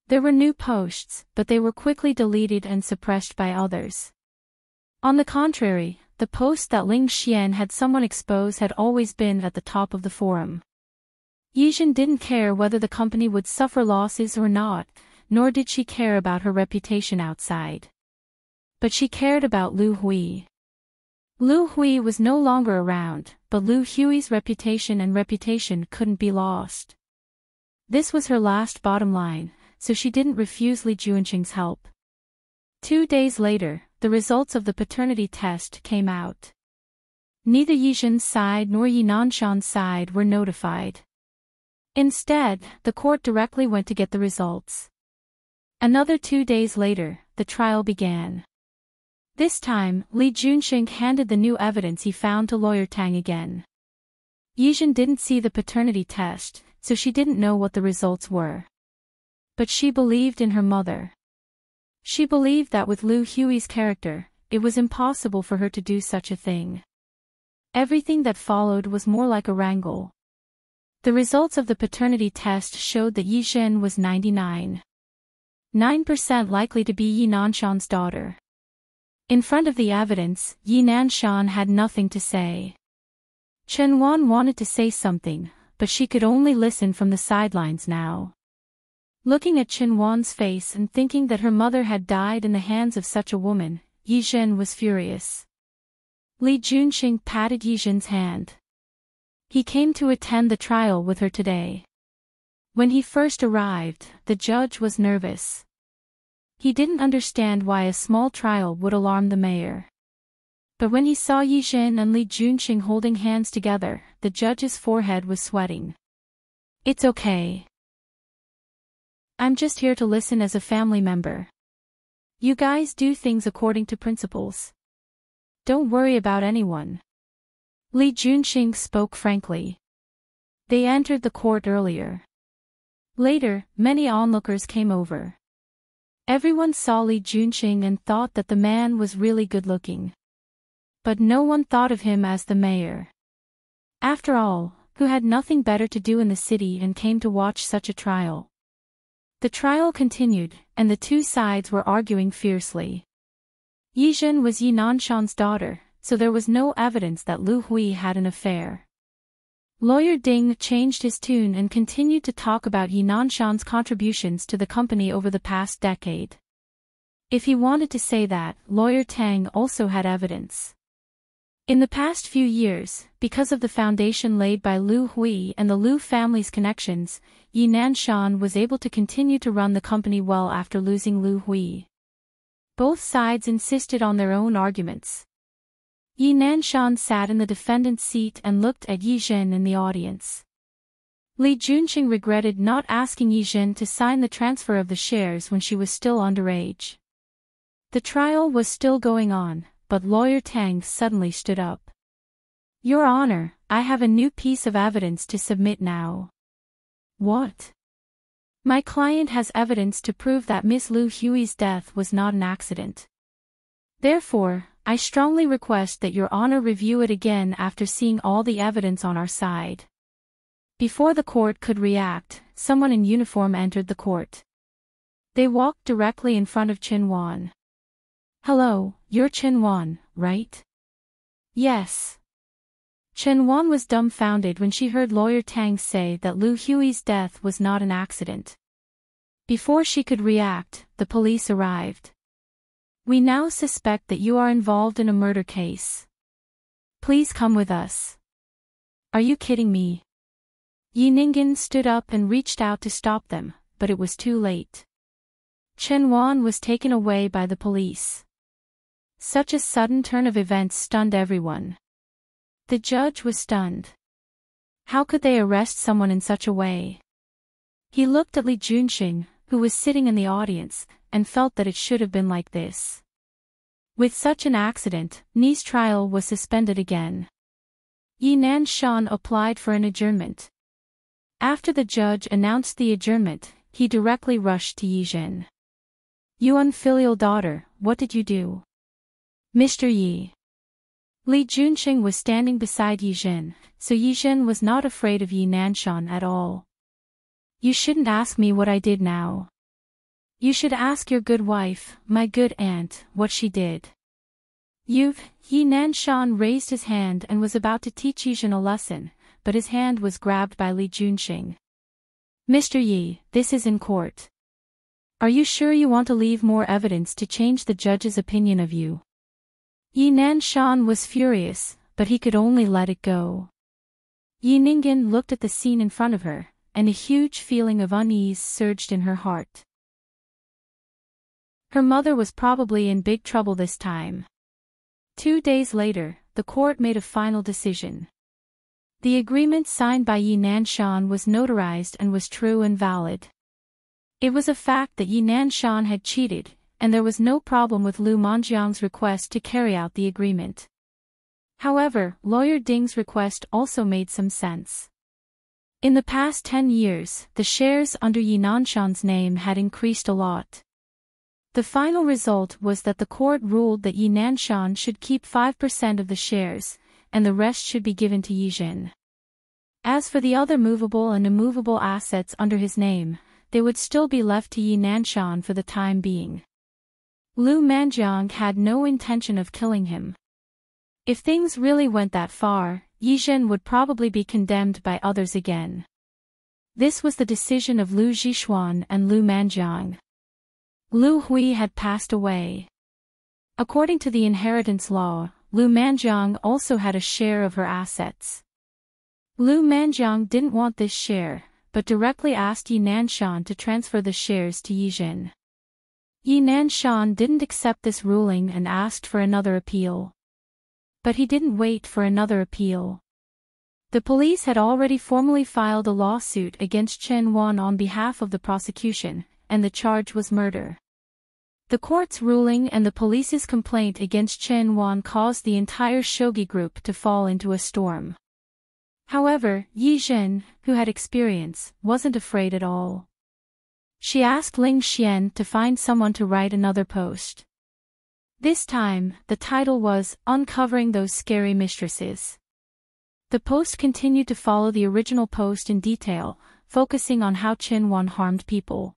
There were new posts, but they were quickly deleted and suppressed by others. On the contrary, the post that Ling Xian had someone expose had always been at the top of the forum. Yijin didn't care whether the company would suffer losses or not, nor did she care about her reputation outside. But she cared about Lu Hui. Lu Hui was no longer around, but Lu Hui's reputation couldn't be lost. This was her last bottom line, so she didn't refuse Li Juanqing's help. 2 days later, the results of the paternity test came out. Neither Yijin's side nor Yi Nanshan's side were notified. Instead, the court directly went to get the results. Another 2 days later, the trial began. This time, Li Juanqing handed the new evidence he found to Lawyer Tang again. Yijin didn't see the paternity test, so she didn't know what the results were. But she believed in her mother. She believed that with Lu Hui's character, it was impossible for her to do such a thing. Everything that followed was more like a wrangle. The results of the paternity test showed that Yijin was 99.9% likely to be Yi Nanshan's daughter. In front of the evidence, Yi Nanshan had nothing to say. Chen Wan wanted to say something, but she could only listen from the sidelines now. Looking at Chen Wan's face and thinking that her mother had died in the hands of such a woman, Yijin was furious. Li Juanqing patted Yijin's hand. He came to attend the trial with her today. When he first arrived, the judge was nervous. He didn't understand why a small trial would alarm the mayor. But when he saw Yijin and Li Juanqing holding hands together, the judge's forehead was sweating. It's okay. I'm just here to listen as a family member. You guys do things according to principles. Don't worry about anyone. Li Juanqing spoke frankly. They entered the court earlier. Later, many onlookers came over. Everyone saw Li Juanqing and thought that the man was really good-looking. But no one thought of him as the mayor. After all, who had nothing better to do in the city and came to watch such a trial? The trial continued, and the two sides were arguing fiercely. Yijin was Yi Nanshan's daughter, so there was no evidence that Lu Hui had an affair. Lawyer Ding changed his tune and continued to talk about Yi Nanshan's contributions to the company over the past decade. If he wanted to say that, Lawyer Tang also had evidence. In the past few years, because of the foundation laid by Lu Hui and the Lu family's connections, Yi Nanshan was able to continue to run the company well after losing Lu Hui. Both sides insisted on their own arguments. Yi Nanshan sat in the defendant's seat and looked at Yijin in the audience. Li Juanqing regretted not asking Yijin to sign the transfer of the shares when she was still underage. The trial was still going on, but Lawyer Tang suddenly stood up. Your Honor, I have a new piece of evidence to submit now. What? My client has evidence to prove that Miss Lu Hui's death was not an accident. Therefore, I strongly request that Your Honor review it again after seeing all the evidence on our side. Before the court could react, someone in uniform entered the court. They walked directly in front of Chen Wan. Hello, you're Chen Wan, right? Yes. Chen Wan was dumbfounded when she heard Lawyer Tang say that Lu Hui's death was not an accident. Before she could react, the police arrived. We now suspect that you are involved in a murder case. Please come with us. Are you kidding me? Yi Ningen stood up and reached out to stop them, but it was too late. Chen Wan was taken away by the police. Such a sudden turn of events stunned everyone. The judge was stunned. How could they arrest someone in such a way? He looked at Li Junxing, who was sitting in the audience, and felt that it should have been like this. With such an accident, Ni's trial was suspended again. Yi Nanshan applied for an adjournment. After the judge announced the adjournment, he directly rushed to Yi Zhen. You unfilial daughter, what did you do? Mr. Yi. Li Junxing was standing beside Yi Zhen, so Yi Zhen was not afraid of Yi Nanshan at all. You shouldn't ask me what I did now. You should ask your good wife, my good aunt, what she did. Yi Nanshan raised his hand and was about to teach Yi Zhen a lesson, but his hand was grabbed by Li Junxing. Mr. Yi, this is in court. Are you sure you want to leave more evidence to change the judge's opinion of you? Yi Nanshan was furious, but he could only let it go. Yi Ningen looked at the scene in front of her, and a huge feeling of unease surged in her heart. Her mother was probably in big trouble this time. 2 days later, the court made a final decision. The agreement signed by Yi Nanshan was notarized and was true and valid. It was a fact that Yi Nanshan had cheated, and there was no problem with Lu Manjiang's request to carry out the agreement. However, Lawyer Ding's request also made some sense. In the past 10 years, the shares under Yi Nanshan's name had increased a lot. The final result was that the court ruled that Yi Nanshan should keep 5% of the shares, and the rest should be given to Yi Zhen. As for the other movable and immovable assets under his name, they would still be left to Yi Nanshan for the time being. Lu Manjiang had no intention of killing him. If things really went that far, Yi Zhen would probably be condemned by others again. This was the decision of Lu Zhishuan and Lu Manjiang. Lu Hui had passed away. According to the inheritance law, Lu Manjiang also had a share of her assets. Lu Manjiang didn't want this share, but directly asked Yi Nanshan to transfer the shares to Yi Zhen. Yi Nanshan didn't accept this ruling and asked for another appeal. But he didn't wait for another appeal. The police had already formally filed a lawsuit against Chen Wan on behalf of the prosecution, and the charge was murder. The court's ruling and the police's complaint against Chen Wan caused the entire shogi group to fall into a storm. However, Yi Zhen, who had experience, wasn't afraid at all. She asked Ling Xian to find someone to write another post. This time, the title was Uncovering Those Scary Mistresses. The post continued to follow the original post in detail, focusing on how Chen Wan harmed people.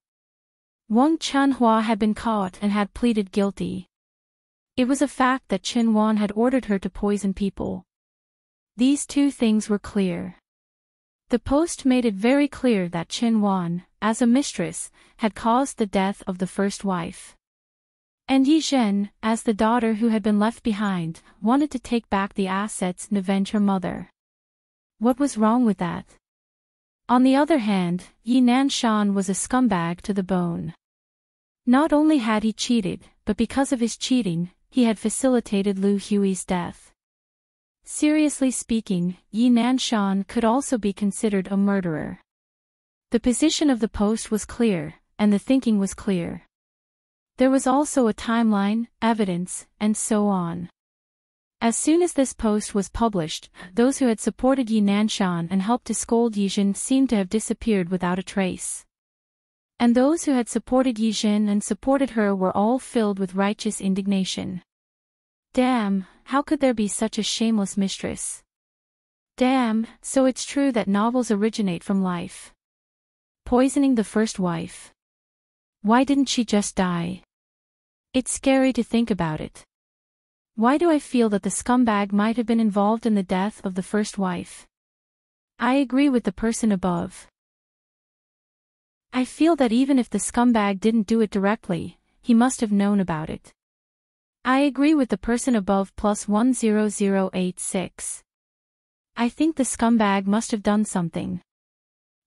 Wang Chunhua had been caught and had pleaded guilty. It was a fact that Chen Wan had ordered her to poison people. These two things were clear. The post made it very clear that Chen Wan, as a mistress, had caused the death of the first wife. And Yi Zhen, as the daughter who had been left behind, wanted to take back the assets and avenge her mother. What was wrong with that? On the other hand, Yi Nanshan was a scumbag to the bone. Not only had he cheated, but because of his cheating, he had facilitated Lu Hui's death. Seriously speaking, Yi Nanshan could also be considered a murderer. The position of the post was clear, and the thinking was clear. There was also a timeline, evidence, and so on. As soon as this post was published, those who had supported Yi Nanshan and helped to scold Yi Zhen seemed to have disappeared without a trace. And those who had supported Yi Zhen and supported her were all filled with righteous indignation. Damn, how could there be such a shameless mistress? Damn, so it's true that novels originate from life. Poisoning the first wife. Why didn't she just die? It's scary to think about it. Why do I feel that the scumbag might have been involved in the death of the first wife? I agree with the person above. I feel that even if the scumbag didn't do it directly, he must have known about it. I agree with the person above plus 10086. I think the scumbag must have done something.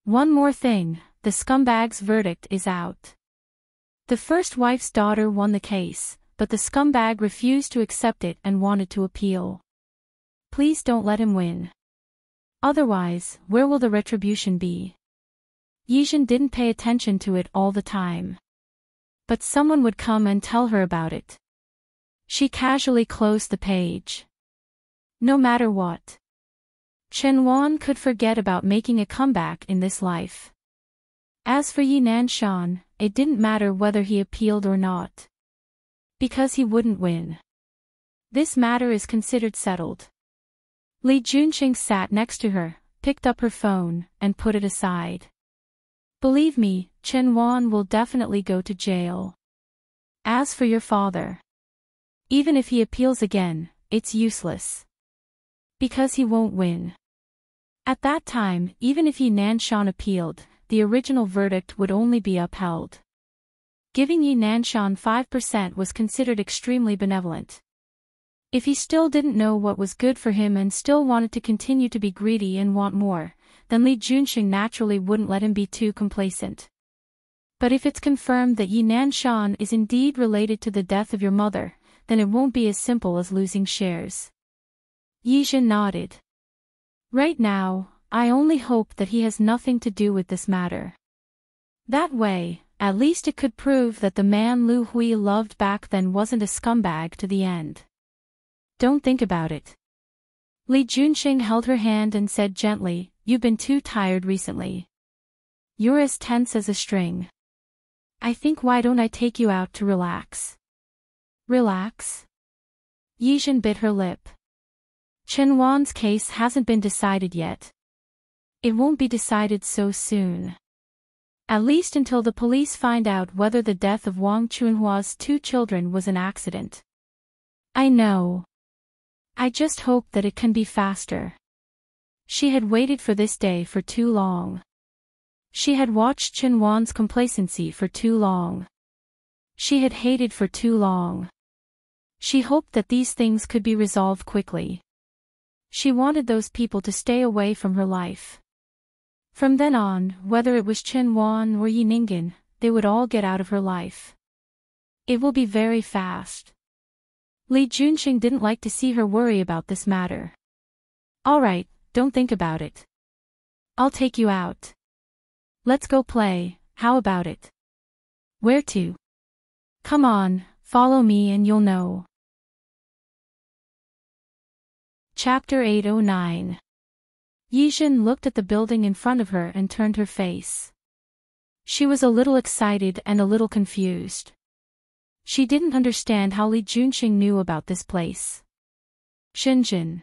One more thing, the scumbag's verdict is out. The first wife's daughter won the case, but the scumbag refused to accept it and wanted to appeal. Please don't let him win. Otherwise, where will the retribution be? Yijin didn't pay attention to it all the time. But someone would come and tell her about it. She casually closed the page. No matter what, Chen Wan could forget about making a comeback in this life. As for Yi Nanshan, it didn't matter whether he appealed or not. Because he wouldn't win. This matter is considered settled. Li Junqing sat next to her, picked up her phone, and put it aside. Believe me, Chen Wan will definitely go to jail. As for your father, even if he appeals again, it's useless. Because he won't win. At that time, even if Yi Nanshan appealed, the original verdict would only be upheld. Giving Yi Nanshan 5% was considered extremely benevolent. If he still didn't know what was good for him and still wanted to continue to be greedy and want more, then Li Junqing naturally wouldn't let him be too complacent. But if it's confirmed that Yi Nanshan is indeed related to the death of your mother, then it won't be as simple as losing shares. Yijin nodded. Right now, I only hope that he has nothing to do with this matter. That way, at least it could prove that the man Lu Hui loved back then wasn't a scumbag to the end. Don't think about it. Li Junqing held her hand and said gently, you've been too tired recently. You're as tense as a string. I think why don't I take you out to relax? Relax? Yijin bit her lip. Chen Wan's case hasn't been decided yet. It won't be decided so soon. At least until the police find out whether the death of Wang Chunhua's 2 children was an accident. I know. I just hope that it can be faster. She had waited for this day for too long. She had watched Chen Wan's complacency for too long. She had hated for too long. She hoped that these things could be resolved quickly. She wanted those people to stay away from her life. From then on, whether it was Chen Wan or Yi Ningen, they would all get out of her life. It will be very fast. Li Junqing didn't like to see her worry about this matter. Alright, don't think about it. I'll take you out. Let's go play, how about it? Where to? Come on, follow me and you'll know. Chapter 809. Yijin looked at the building in front of her and turned her face. She was a little excited and a little confused. She didn't understand how Li Junqing knew about this place. Shenzhen.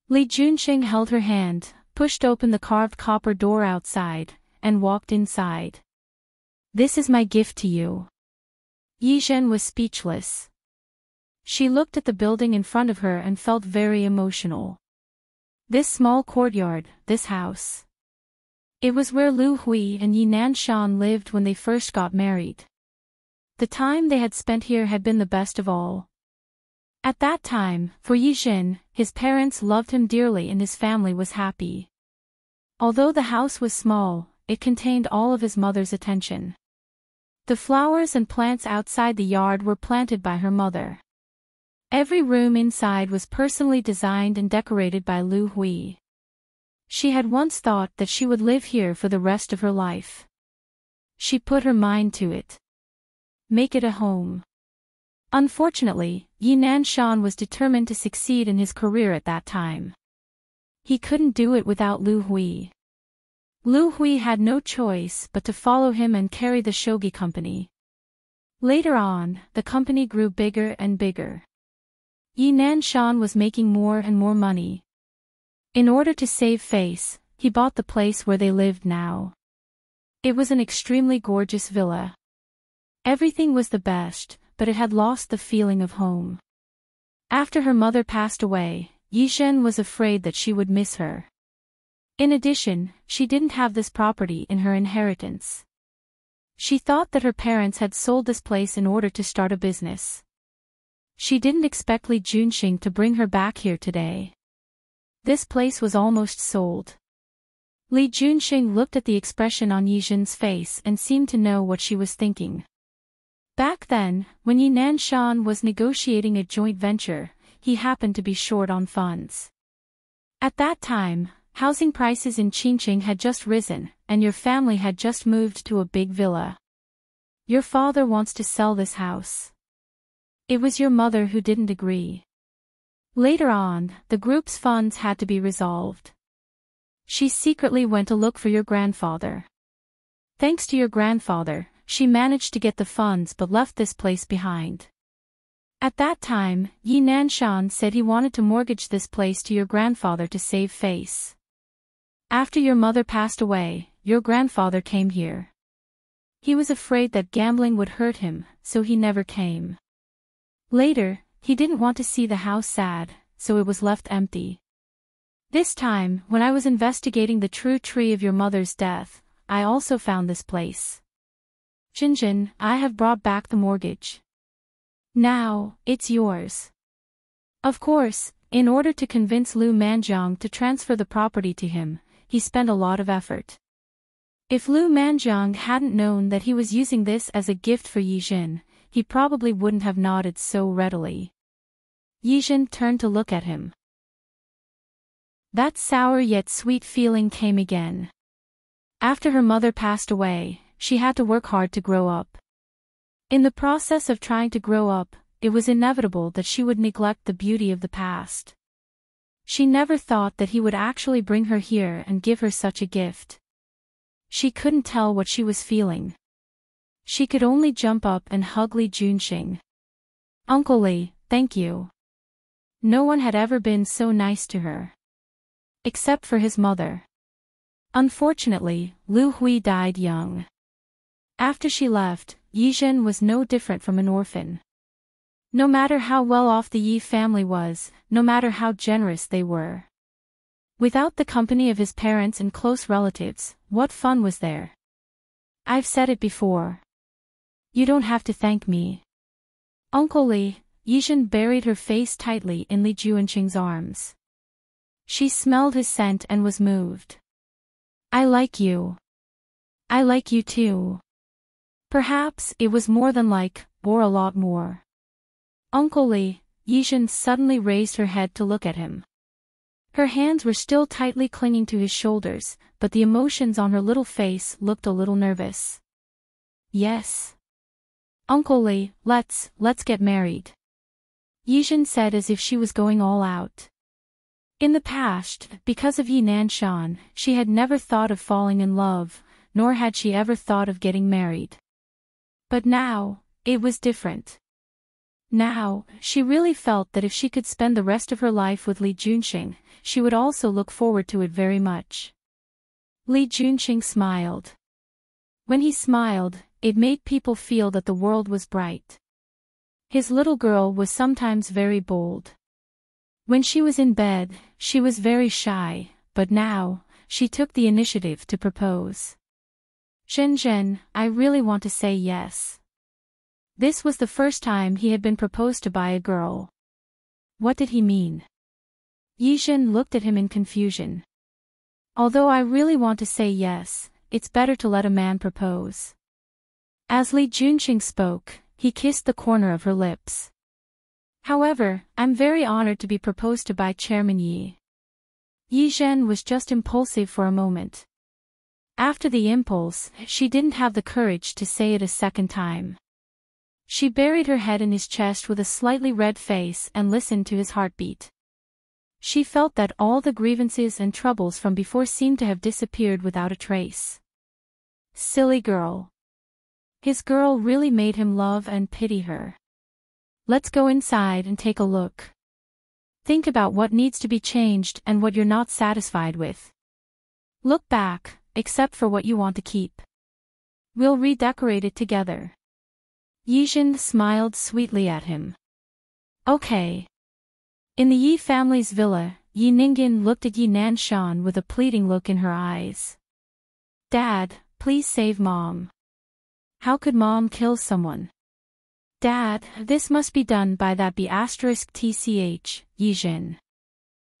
Li Junqing held her hand, pushed open the carved copper door outside, and walked inside. This is my gift to you. Yizhen was speechless. She looked at the building in front of her and felt very emotional. This small courtyard, this house. It was where Lu Hui and Yi Nanshan lived when they first got married. The time they had spent here had been the best of all. At that time, for Yijin, his parents loved him dearly and his family was happy. Although the house was small, it contained all of his mother's attention. The flowers and plants outside the yard were planted by her mother. Every room inside was personally designed and decorated by Lu Hui. She had once thought that she would live here for the rest of her life. She put her mind to it. Make it a home. Unfortunately, Yi Nanshan was determined to succeed in his career at that time. He couldn't do it without Lu Hui. Lu Hui had no choice but to follow him and carry the shogi company. Later on, the company grew bigger and bigger. Yi Nanshan was making more and more money. In order to save face, he bought the place where they lived now. It was an extremely gorgeous villa. Everything was the best, but it had lost the feeling of home. After her mother passed away, Yizhen was afraid that she would miss her. In addition, she didn't have this property in her inheritance. She thought that her parents had sold this place in order to start a business. She didn't expect Li Junxing to bring her back here today. This place was almost sold. Li Junxing looked at the expression on Yizhen's face and seemed to know what she was thinking. Back then, when Yi Nanshan was negotiating a joint venture, he happened to be short on funds. At that time, housing prices in Qingqing had just risen, and your family had just moved to a big villa. Your father wants to sell this house. It was your mother who didn't agree. Later on, the group's funds had to be resolved. She secretly went to look for your grandfather. Thanks to your grandfather, she managed to get the funds but left this place behind. At that time, Yi Nanshan said he wanted to mortgage this place to your grandfather to save face. After your mother passed away, your grandfather came here. He was afraid that gambling would hurt him, so he never came. Later, he didn't want to see the house sad, so it was left empty. This time, when I was investigating the true tree of your mother's death, I also found this place. Jinjin, I have brought back the mortgage. Now, it's yours. Of course, in order to convince Lu Manjiang to transfer the property to him, he spent a lot of effort. If Lu Manjiang hadn't known that he was using this as a gift for Yizhen, he probably wouldn't have nodded so readily. Yizhen turned to look at him. That sour yet sweet feeling came again. After her mother passed away, she had to work hard to grow up. In the process of trying to grow up, it was inevitable that she would neglect the beauty of the past. She never thought that he would actually bring her here and give her such a gift. She couldn't tell what she was feeling. She could only jump up and hug Li Junxing. Uncle Li, thank you. No one had ever been so nice to her. Except for his mother. Unfortunately, Lu Hui died young. After she left, Yizhen was no different from an orphan. No matter how well off the Yi family was, no matter how generous they were. Without the company of his parents and close relatives, what fun was there? I've said it before. You don't have to thank me. Uncle Li, Yizhen buried her face tightly in Li Junxing's arms. She smelled his scent and was moved. I like you. I like you too. Perhaps it was more than like, or a lot more. Uncle Li, Yizhen suddenly raised her head to look at him. Her hands were still tightly clinging to his shoulders, but the emotions on her little face looked a little nervous. Yes. Uncle Li, let's get married. Yizhen said as if she was going all out. In the past, because of Yi Nanshan, she had never thought of falling in love, nor had she ever thought of getting married. But now, it was different. Now, she really felt that if she could spend the rest of her life with Li Junxing, she would also look forward to it very much. Li Junxing smiled. When he smiled, it made people feel that the world was bright. His little girl was sometimes very bold. When she was in bed, she was very shy, but now, she took the initiative to propose. Zhen, I really want to say yes. This was the first time he had been proposed to by a girl. What did he mean? Yizhen looked at him in confusion. Although I really want to say yes, it's better to let a man propose. As Li Junxing spoke, he kissed the corner of her lips. However, I'm very honored to be proposed to by Chairman Yi. Yizhen was just impulsive for a moment. After the impulse, she didn't have the courage to say it a second time. She buried her head in his chest with a slightly red face and listened to his heartbeat. She felt that all the grievances and troubles from before seemed to have disappeared without a trace. Silly girl. His girl really made him love and pity her. Let's go inside and take a look. Think about what needs to be changed and what you're not satisfied with. Look back, except for what you want to keep. We'll redecorate it together. Yizhen smiled sweetly at him. Okay. In the Yi family's villa, Yi Ningyan looked at Yi Nanshan with a pleading look in her eyes. Dad, please save Mom. How could Mom kill someone? Dad, this must be done by that B*TCH, Yijin.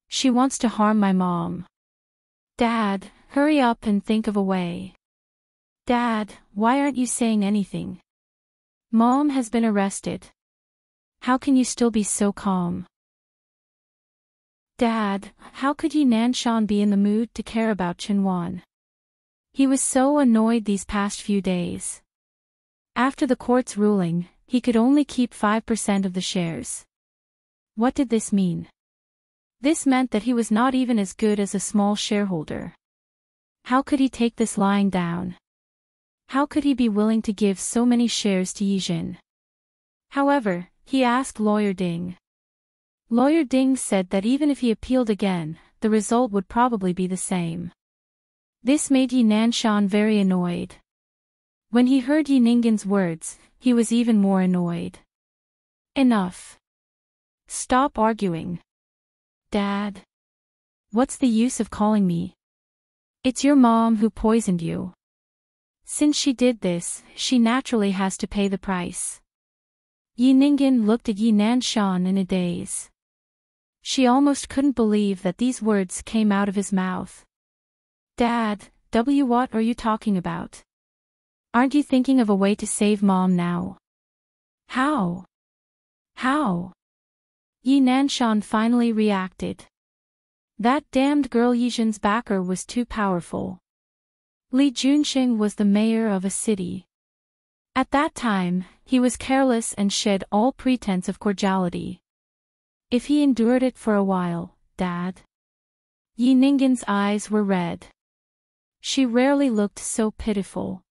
She wants to harm my mom. Dad, hurry up and think of a way. Dad, why aren't you saying anything? Mom has been arrested. How can you still be so calm? Dad, how could Yi Nanshan be in the mood to care about Chenwan? He was so annoyed these past few days. After the court's ruling, he could only keep 5% of the shares. What did this mean? This meant that he was not even as good as a small shareholder. How could he take this lying down? How could he be willing to give so many shares to Yijin? However, he asked Lawyer Ding. Lawyer Ding said that even if he appealed again, the result would probably be the same. This made Yi Nanshan very annoyed. When he heard Yi Ningyan's words, he was even more annoyed. Enough. Stop arguing. Dad. What's the use of calling me? It's your mom who poisoned you. Since she did this, she naturally has to pay the price. Yi Ningyan looked at Yi Nanshan in a daze. She almost couldn't believe that these words came out of his mouth. Dad, what are you talking about? Aren't you thinking of a way to save Mom now? How? How? Yi Nanshan finally reacted. That damned girl Yijin's backer was too powerful. Li Junxing was the mayor of a city. At that time, he was careless and shed all pretense of cordiality. If he endured it for a while, Dad. Yi Ningyan's eyes were red. She rarely looked so pitiful.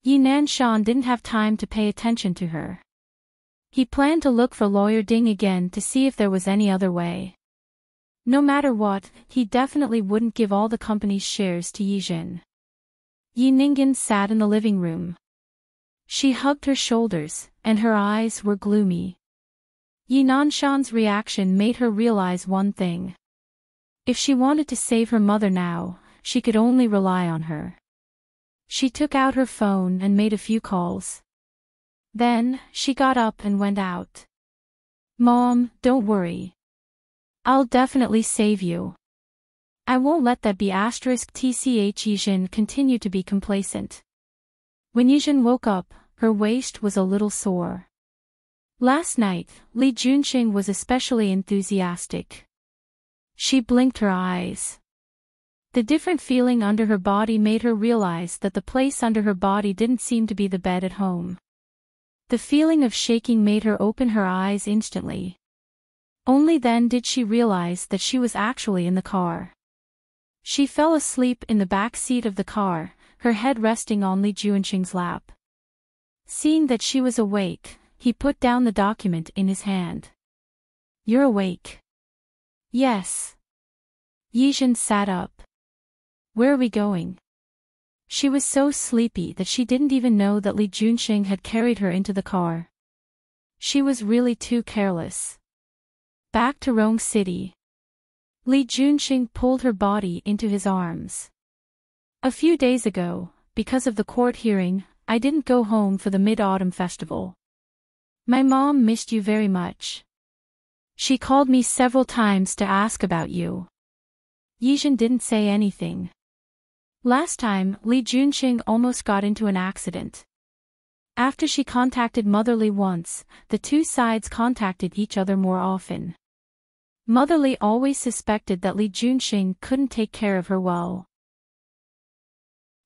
Yi Nanshan didn't have time to pay attention to her. He planned to look for Lawyer Ding again to see if there was any other way. No matter what, he definitely wouldn't give all the company's shares to Yijin. Yi Ningyan sat in the living room. She hugged her shoulders, and her eyes were gloomy. Yi Nanshan's reaction made her realize one thing. If she wanted to save her mother now, she could only rely on her. She took out her phone and made a few calls. Then, she got up and went out. Mom, don't worry. I'll definitely save you. I won't let that B*TCH Yijin continue to be complacent. When Yijin woke up, her waist was a little sore. Last night, Li Junxing was especially enthusiastic. She blinked her eyes. The different feeling under her body made her realize that the place under her body didn't seem to be the bed at home. The feeling of shaking made her open her eyes instantly. Only then did she realize that she was actually in the car. She fell asleep in the back seat of the car, her head resting on Li Junxing's lap. Seeing that she was awake, he put down the document in his hand. You're awake. Yes. Yijin sat up. Where are we going? She was so sleepy that she didn't even know that Li Junxing had carried her into the car. She was really too careless. Back to Rong City. Li Junxing pulled her body into his arms. A few days ago, because of the court hearing, I didn't go home for the Mid-Autumn Festival. My mom missed you very much. She called me several times to ask about you. Yijin didn't say anything. Last time, Li Junxing almost got into an accident. After she contacted Mother Li once, the two sides contacted each other more often. Mother Li always suspected that Li Junxing couldn't take care of her well.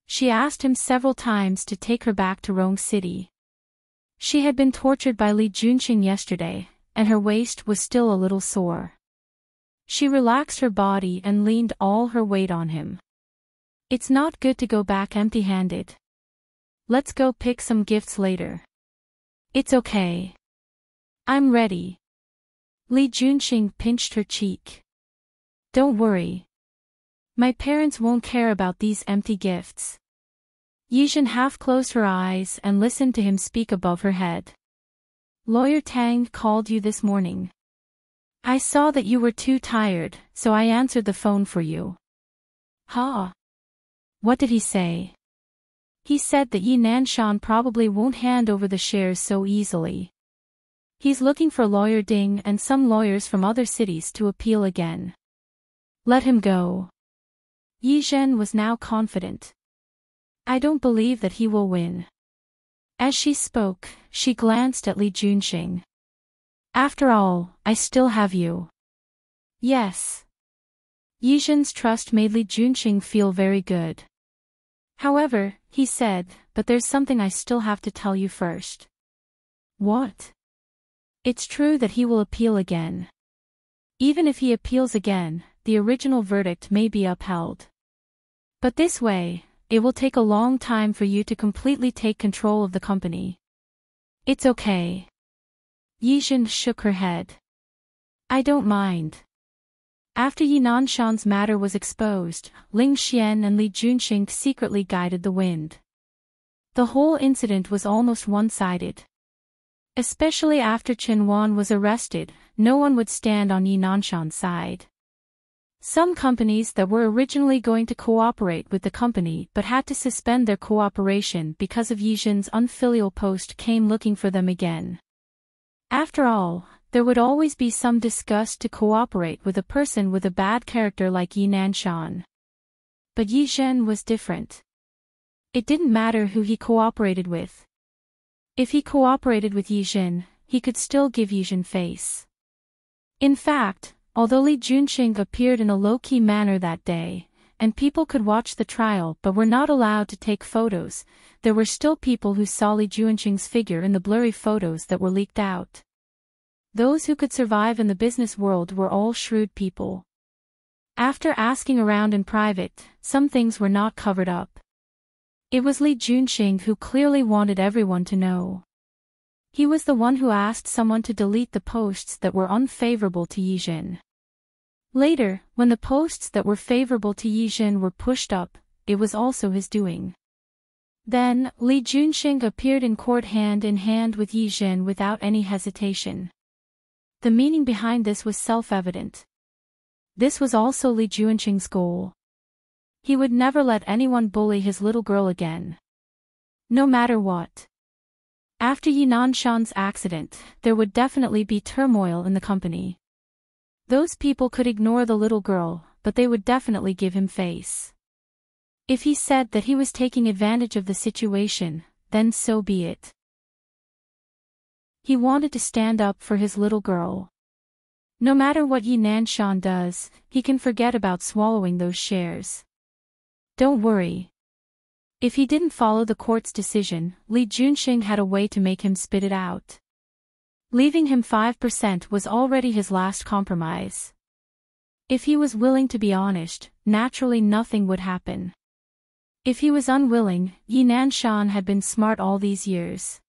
She asked him several times to take her back to Rong City. She had been tortured by Li Junxing yesterday, and her waist was still a little sore. She relaxed her body and leaned all her weight on him. It's not good to go back empty-handed. Let's go pick some gifts later. It's okay. I'm ready. Li Junxing pinched her cheek. Don't worry. My parents won't care about these empty gifts. Yijin half closed her eyes and listened to him speak above her head. Lawyer Tang called you this morning. I saw that you were too tired, so I answered the phone for you. Ha! What did he say? He said that Yi Nanshan probably won't hand over the shares so easily. He's looking for lawyer Ding and some lawyers from other cities to appeal again. Let him go. Yi Zhen was now confident. I don't believe that he will win. As she spoke, she glanced at Li Junxing. After all, I still have you. Yes. Yi Zhen's trust made Li Junxing feel very good. However, he said, but there's something I still have to tell you first. What? It's true that he will appeal again. Even if he appeals again, the original verdict may be upheld. But this way, it will take a long time for you to completely take control of the company. It's okay. Yi Zhen shook her head. I don't mind. After Yi Nanshan's matter was exposed, Ling Xian and Li Junxing secretly guided the wind. The whole incident was almost one-sided. Especially after Chen Wan was arrested, no one would stand on Yi Nanshan's side. Some companies that were originally going to cooperate with the company but had to suspend their cooperation because of Yi Zhen's unfilial post came looking for them again. After all, there would always be some disgust to cooperate with a person with a bad character like Yi Nanshan. But Yi Zhen was different. It didn't matter who he cooperated with. If he cooperated with Yi Zhen, he could still give Yi Zhen face. In fact, although Li Junxing appeared in a low-key manner that day, and people could watch the trial but were not allowed to take photos, there were still people who saw Li Junxing's figure in the blurry photos that were leaked out. Those who could survive in the business world were all shrewd people. After asking around in private, some things were not covered up. It was Li Junxing who clearly wanted everyone to know. He was the one who asked someone to delete the posts that were unfavorable to Yi Zhen. Later, when the posts that were favorable to Yi Zhen were pushed up, it was also his doing. Then, Li Junxing appeared in court hand in hand with Yi Zhen without any hesitation. The meaning behind this was self-evident. This was also Li Junxing's goal. He would never let anyone bully his little girl again. No matter what. After Yi Nanshan's accident, there would definitely be turmoil in the company. Those people could ignore the little girl, but they would definitely give him face. If he said that he was taking advantage of the situation, then so be it. He wanted to stand up for his little girl. No matter what Yi Nanshan does, he can forget about swallowing those shares. Don't worry. If he didn't follow the court's decision, Li Junxing had a way to make him spit it out. Leaving him 5% was already his last compromise. If he was willing to be honest, naturally nothing would happen. If he was unwilling, Yi Nanshan had been smart all these years.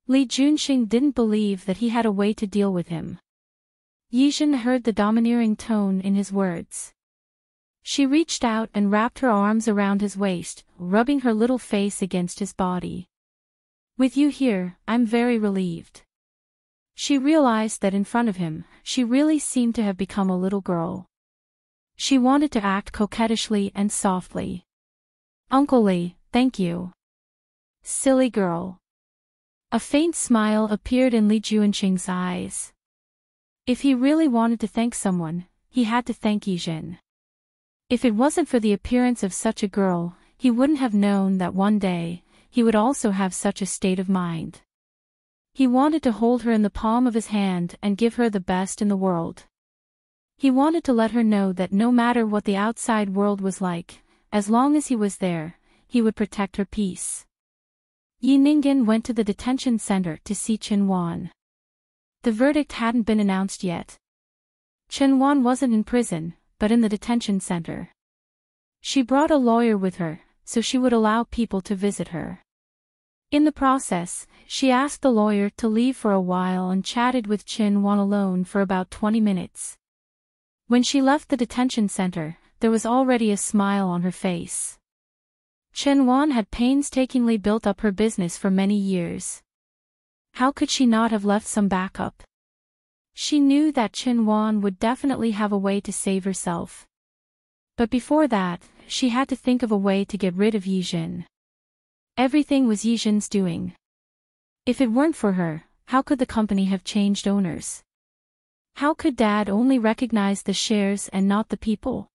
Li Junxing didn't believe that he had a way to deal with him. Yi Zhen heard the domineering tone in his words. She reached out and wrapped her arms around his waist, rubbing her little face against his body. With you here, I'm very relieved. She realized that in front of him, she really seemed to have become a little girl. She wanted to act coquettishly and softly. Uncle Li, thank you. Silly girl. A faint smile appeared in Li Junxing's eyes. If he really wanted to thank someone, he had to thank Yi Zhen. If it wasn't for the appearance of such a girl, he wouldn't have known that one day, he would also have such a state of mind. He wanted to hold her in the palm of his hand and give her the best in the world. He wanted to let her know that no matter what the outside world was like, as long as he was there, he would protect her peace. Yi Ningen went to the detention center to see Chen Wan. The verdict hadn't been announced yet. Chen Wan wasn't in prison, but in the detention center. She brought a lawyer with her, so she would allow people to visit her. In the process, she asked the lawyer to leave for a while and chatted with Chen Wan alone for about 20 minutes. When she left the detention center, there was already a smile on her face. Chen Wan had painstakingly built up her business for many years. How could she not have left some backup? She knew that Chen Wan would definitely have a way to save herself. But before that, she had to think of a way to get rid of Yijin. Everything was Yijin's doing. If it weren't for her, how could the company have changed owners? How could Dad only recognize the shares and not the people?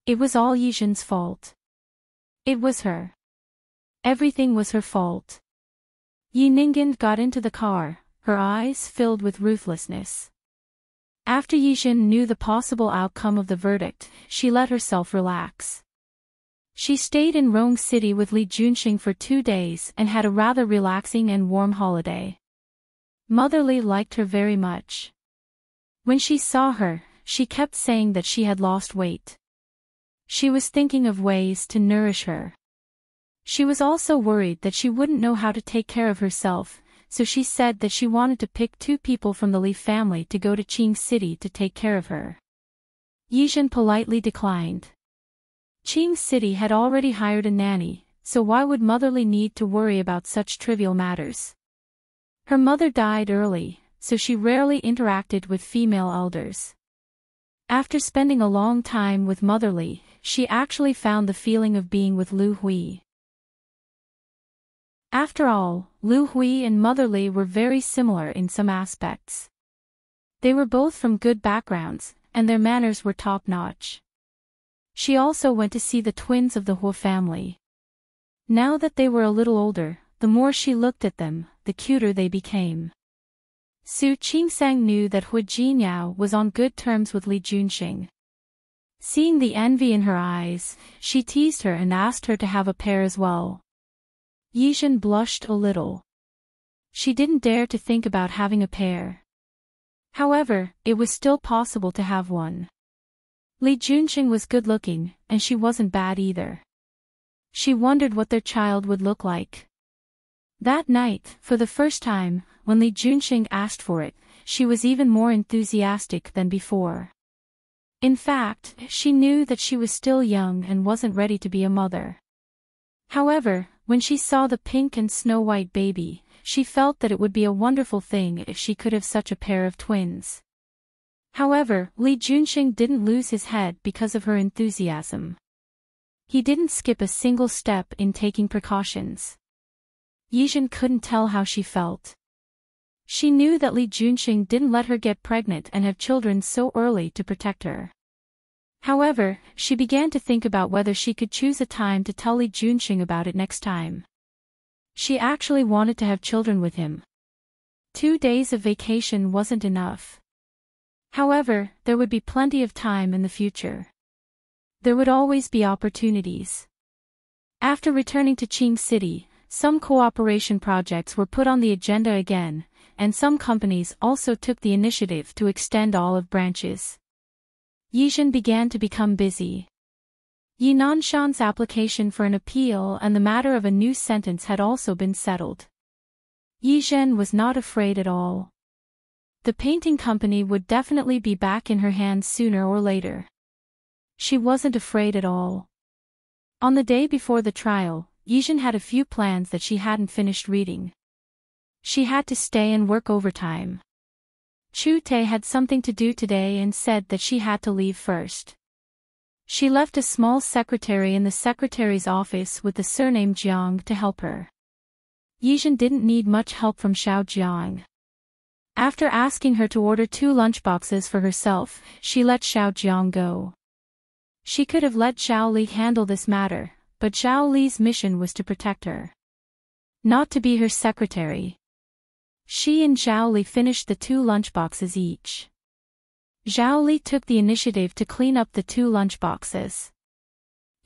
It was all Yijin's fault. It was her. Everything was her fault. Yi Ningguan got into the car, her eyes filled with ruthlessness. After Yijin knew the possible outcome of the verdict, she let herself relax. She stayed in Rong City with Li Junxing for 2 days and had a rather relaxing and warm holiday. Mother Li liked her very much. When she saw her, she kept saying that she had lost weight. She was thinking of ways to nourish her. She was also worried that she wouldn't know how to take care of herself, so she said that she wanted to pick 2 people from the Li family to go to Qing City to take care of her. Yijin politely declined. Qing City had already hired a nanny, so why would Mother Li need to worry about such trivial matters? Her mother died early, so she rarely interacted with female elders. After spending a long time with Mother Li, she actually found the feeling of being with Lu Hui. After all, Lu Hui and Mother Li were very similar in some aspects. They were both from good backgrounds, and their manners were top-notch. She also went to see the twins of the Huo family. Now that they were a little older, the more she looked at them, the cuter they became. Su Qingsang knew that Hu Jinyao was on good terms with Li Junxing. Seeing the envy in her eyes, she teased her and asked her to have a pair as well. Yijin blushed a little. She didn't dare to think about having a pair. However, it was still possible to have one. Li Junxing was good-looking, and she wasn't bad either. She wondered what their child would look like. That night, for the first time, when Li Junxing asked for it, she was even more enthusiastic than before. In fact, she knew that she was still young and wasn't ready to be a mother. However, when she saw the pink and snow-white baby, she felt that it would be a wonderful thing if she could have such a pair of twins. However, Li Junxing didn't lose his head because of her enthusiasm. He didn't skip a single step in taking precautions. Yijin couldn't tell how she felt. She knew that Li Junxing didn't let her get pregnant and have children so early to protect her. However, she began to think about whether she could choose a time to tell Li Junxing about it next time. She actually wanted to have children with him. 2 days of vacation wasn't enough. However, there would be plenty of time in the future. There would always be opportunities. After returning to Qing City, some cooperation projects were put on the agenda again, and some companies also took the initiative to extend olive branches. Yijin began to become busy. Yi Nanshan's application for an appeal and the matter of a new sentence had also been settled. Yijin was not afraid at all. The painting company would definitely be back in her hands sooner or later. She wasn't afraid at all. On the day before the trial, Yijin had a few plans that she hadn't finished reading. She had to stay and work overtime. Chu Te had something to do today and said that she had to leave first. She left a small secretary in the secretary's office with the surname Jiang to help her. Yijin didn't need much help from Xiao Jiang. After asking her to order 2 lunchboxes for herself, she let Xiao Jiang go. She could have let Xiao Li handle this matter, but Xiao Li's mission was to protect her. Not to be her secretary. She and Xiao Li finished the 2 lunchboxes each. Xiao Li took the initiative to clean up the 2 lunchboxes.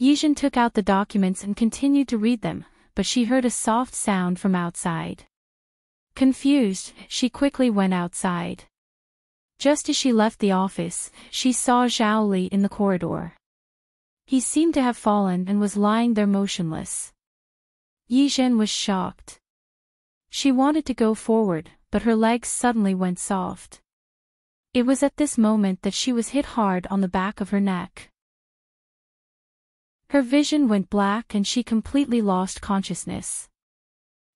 Yijin took out the documents and continued to read them, but she heard a soft sound from outside. Confused, she quickly went outside. Just as she left the office, she saw Xiao Li in the corridor. He seemed to have fallen and was lying there motionless. Yijin was shocked. She wanted to go forward, but her legs suddenly went soft. It was at this moment that she was hit hard on the back of her neck. Her vision went black and she completely lost consciousness.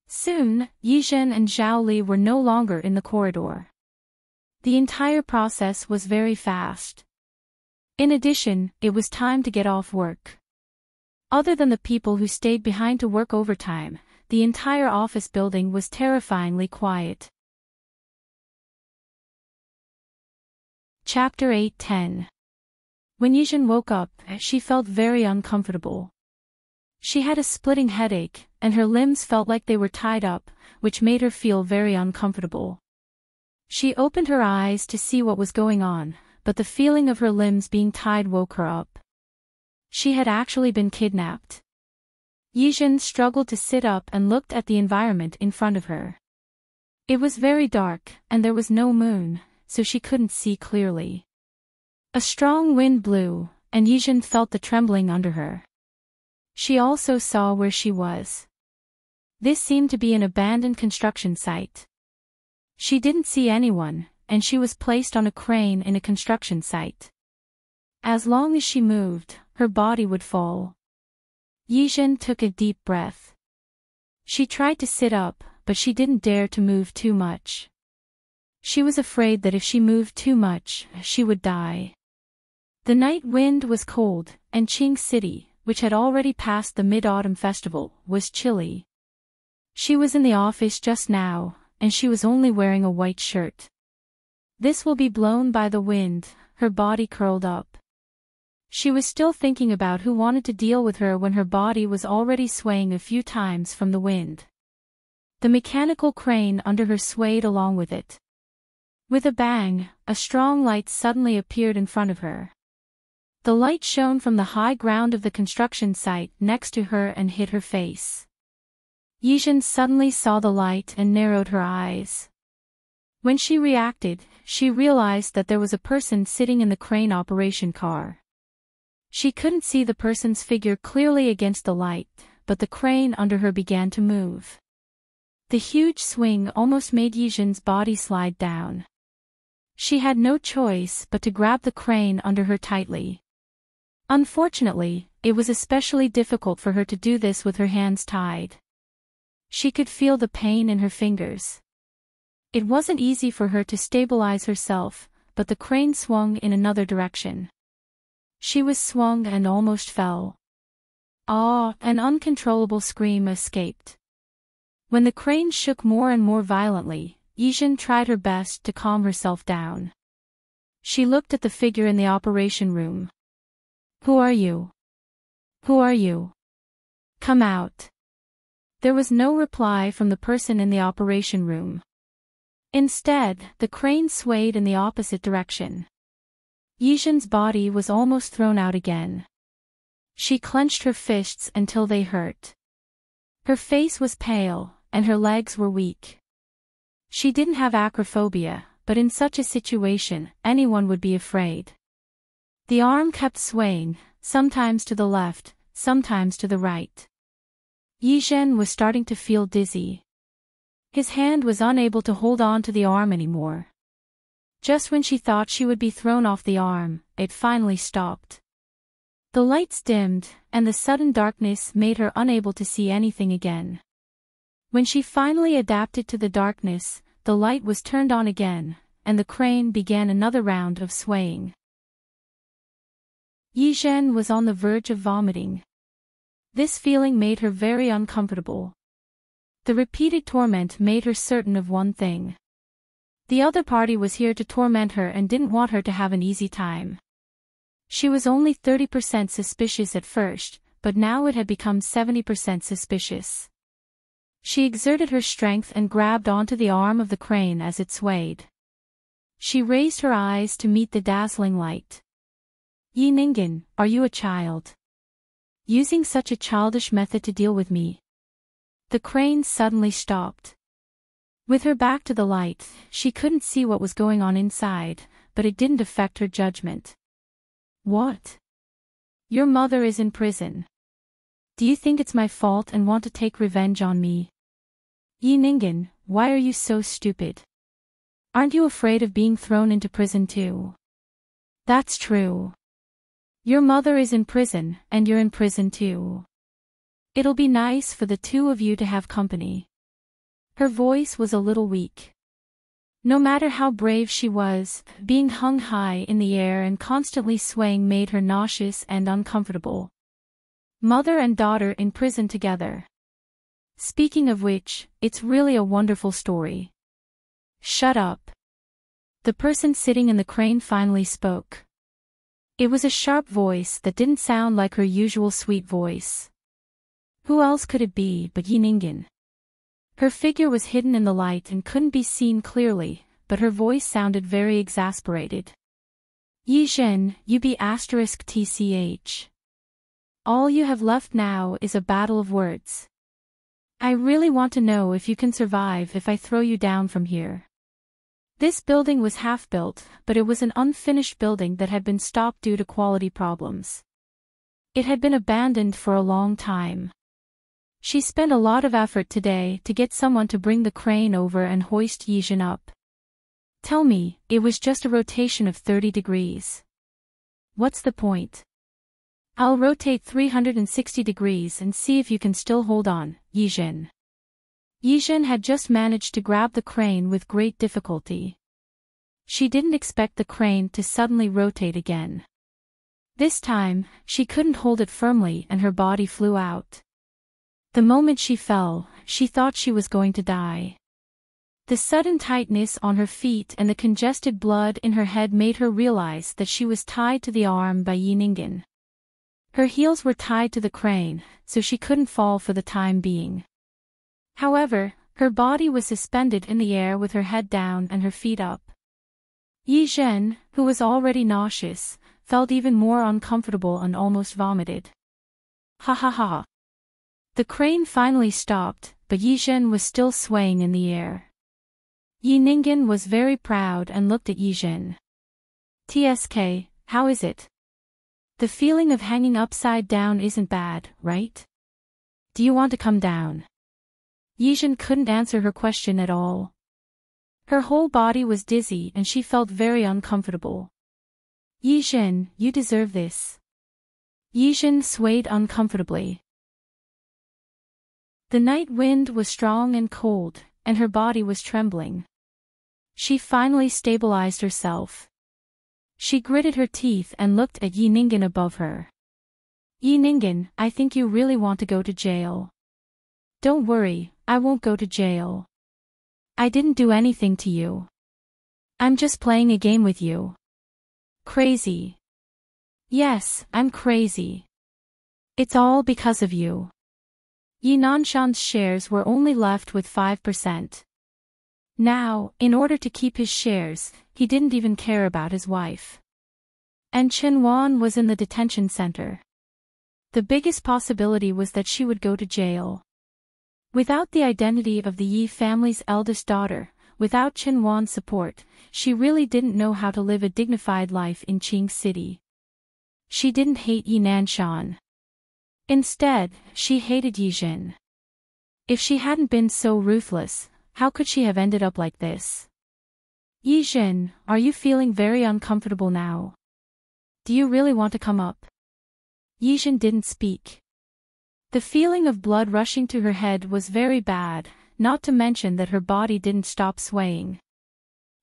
Soon, Yijin and Xiao Li were no longer in the corridor. The entire process was very fast. In addition, it was time to get off work. Other than the people who stayed behind to work overtime, the entire office building was terrifyingly quiet. Chapter 8:10. When Yijin woke up, she felt very uncomfortable. She had a splitting headache, and her limbs felt like they were tied up, which made her feel very uncomfortable. She opened her eyes to see what was going on, but the feeling of her limbs being tied woke her up. She had actually been kidnapped. Yijin struggled to sit up and looked at the environment in front of her. It was very dark, and there was no moon, so she couldn't see clearly. A strong wind blew, and Yijin felt the trembling under her. She also saw where she was. This seemed to be an abandoned construction site. She didn't see anyone, and she was placed on a crane in a construction site. As long as she moved, her body would fall. Yijin took a deep breath. She tried to sit up, but she didn't dare to move too much. She was afraid that if she moved too much, she would die. The night wind was cold, and Qing City, which had already passed the Mid-Autumn Festival, was chilly. She was in the office just now, and she was only wearing a white shirt. This will be blown by the wind, her body curled up. She was still thinking about who wanted to deal with her when her body was already swaying a few times from the wind. The mechanical crane under her swayed along with it. With a bang, a strong light suddenly appeared in front of her. The light shone from the high ground of the construction site next to her and hit her face. Yijin suddenly saw the light and narrowed her eyes. When she reacted, she realized that there was a person sitting in the crane operation car. She couldn't see the person's figure clearly against the light, but the crane under her began to move. The huge swing almost made Yijin's body slide down. She had no choice but to grab the crane under her tightly. Unfortunately, it was especially difficult for her to do this with her hands tied. She could feel the pain in her fingers. It wasn't easy for her to stabilize herself, but the crane swung in another direction. She was swung and almost fell. An uncontrollable scream escaped. When the crane shook more and more violently, Yijin tried her best to calm herself down. She looked at the figure in the operation room. "Who are you? Who are you? Come out." There was no reply from the person in the operation room. Instead, the crane swayed in the opposite direction. Yijin's body was almost thrown out again. She clenched her fists until they hurt. Her face was pale, and her legs were weak. She didn't have acrophobia, but in such a situation, anyone would be afraid. The arm kept swaying, sometimes to the left, sometimes to the right. Yijin was starting to feel dizzy. His hand was unable to hold on to the arm anymore. Just when she thought she would be thrown off the arm, it finally stopped. The lights dimmed, and the sudden darkness made her unable to see anything again. When she finally adapted to the darkness, the light was turned on again, and the crane began another round of swaying. Yijin was on the verge of vomiting. This feeling made her very uncomfortable. The repeated torment made her certain of one thing. The other party was here to torment her and didn't want her to have an easy time. She was only 30% suspicious at first, but now it had become 70% suspicious. She exerted her strength and grabbed onto the arm of the crane as it swayed. She raised her eyes to meet the dazzling light. "Yi Ningen, are you a child? Using such a childish method to deal with me?" The crane suddenly stopped. With her back to the light, she couldn't see what was going on inside, but it didn't affect her judgment. "What? Your mother is in prison. Do you think it's my fault and want to take revenge on me? Yi Ningen, why are you so stupid? Aren't you afraid of being thrown into prison too?" "That's true. Your mother is in prison, and you're in prison too. It'll be nice for the two of you to have company." Her voice was a little weak. No matter how brave she was, being hung high in the air and constantly swaying made her nauseous and uncomfortable. Mother and daughter in prison together. Speaking of which, it's really a wonderful story. Shut up. The person sitting in the crane finally spoke. It was a sharp voice that didn't sound like her usual sweet voice. Who else could it be but Yiningen? Her figure was hidden in the light and couldn't be seen clearly, but her voice sounded very exasperated. Yizhen, you be *tch. All you have left now is a battle of words. I really want to know if you can survive if I throw you down from here. This building was half built, but it was an unfinished building that had been stopped due to quality problems. It had been abandoned for a long time. She spent a lot of effort today to get someone to bring the crane over and hoist Yizhen up. Tell me, it was just a rotation of 30 degrees. What's the point? I'll rotate 360 degrees and see if you can still hold on, Yizhen. Yizhen had just managed to grab the crane with great difficulty. She didn't expect the crane to suddenly rotate again. This time, she couldn't hold it firmly and her body flew out. The moment she fell, she thought she was going to die. The sudden tightness on her feet and the congested blood in her head made her realize that she was tied to the arm by Yiningen. Her heels were tied to the crane, so she couldn't fall for the time being. However, her body was suspended in the air with her head down and her feet up. Yizhen, who was already nauseous, felt even more uncomfortable and almost vomited. Ha ha ha. The crane finally stopped, but Yizhen was still swaying in the air. Yiningen was very proud and looked at Yizhen. TSK, how is it? The feeling of hanging upside down isn't bad, right? Do you want to come down? Yizhen couldn't answer her question at all. Her whole body was dizzy and she felt very uncomfortable. Yizhen, you deserve this. Yizhen swayed uncomfortably. The night wind was strong and cold, and her body was trembling. She finally stabilized herself. She gritted her teeth and looked at Yiningen above her. Yiningen, I think you really want to go to jail. Don't worry, I won't go to jail. I didn't do anything to you. I'm just playing a game with you. Crazy. Yes, I'm crazy. It's all because of you. Yinanshan's shares were only left with 5%. Now, in order to keep his shares, he didn't even care about his wife. And Chenwan was in the detention center. The biggest possibility was that she would go to jail. Without the identity of the Yi family's eldest daughter, without Chenwan's support, she really didn't know how to live a dignified life in Qing City. She didn't hate Yinanshan. Instead, she hated Yizhen. If she hadn't been so ruthless, how could she have ended up like this? Yizhen, are you feeling very uncomfortable now? Do you really want to come up? Yizhen didn't speak. The feeling of blood rushing to her head was very bad, not to mention that her body didn't stop swaying.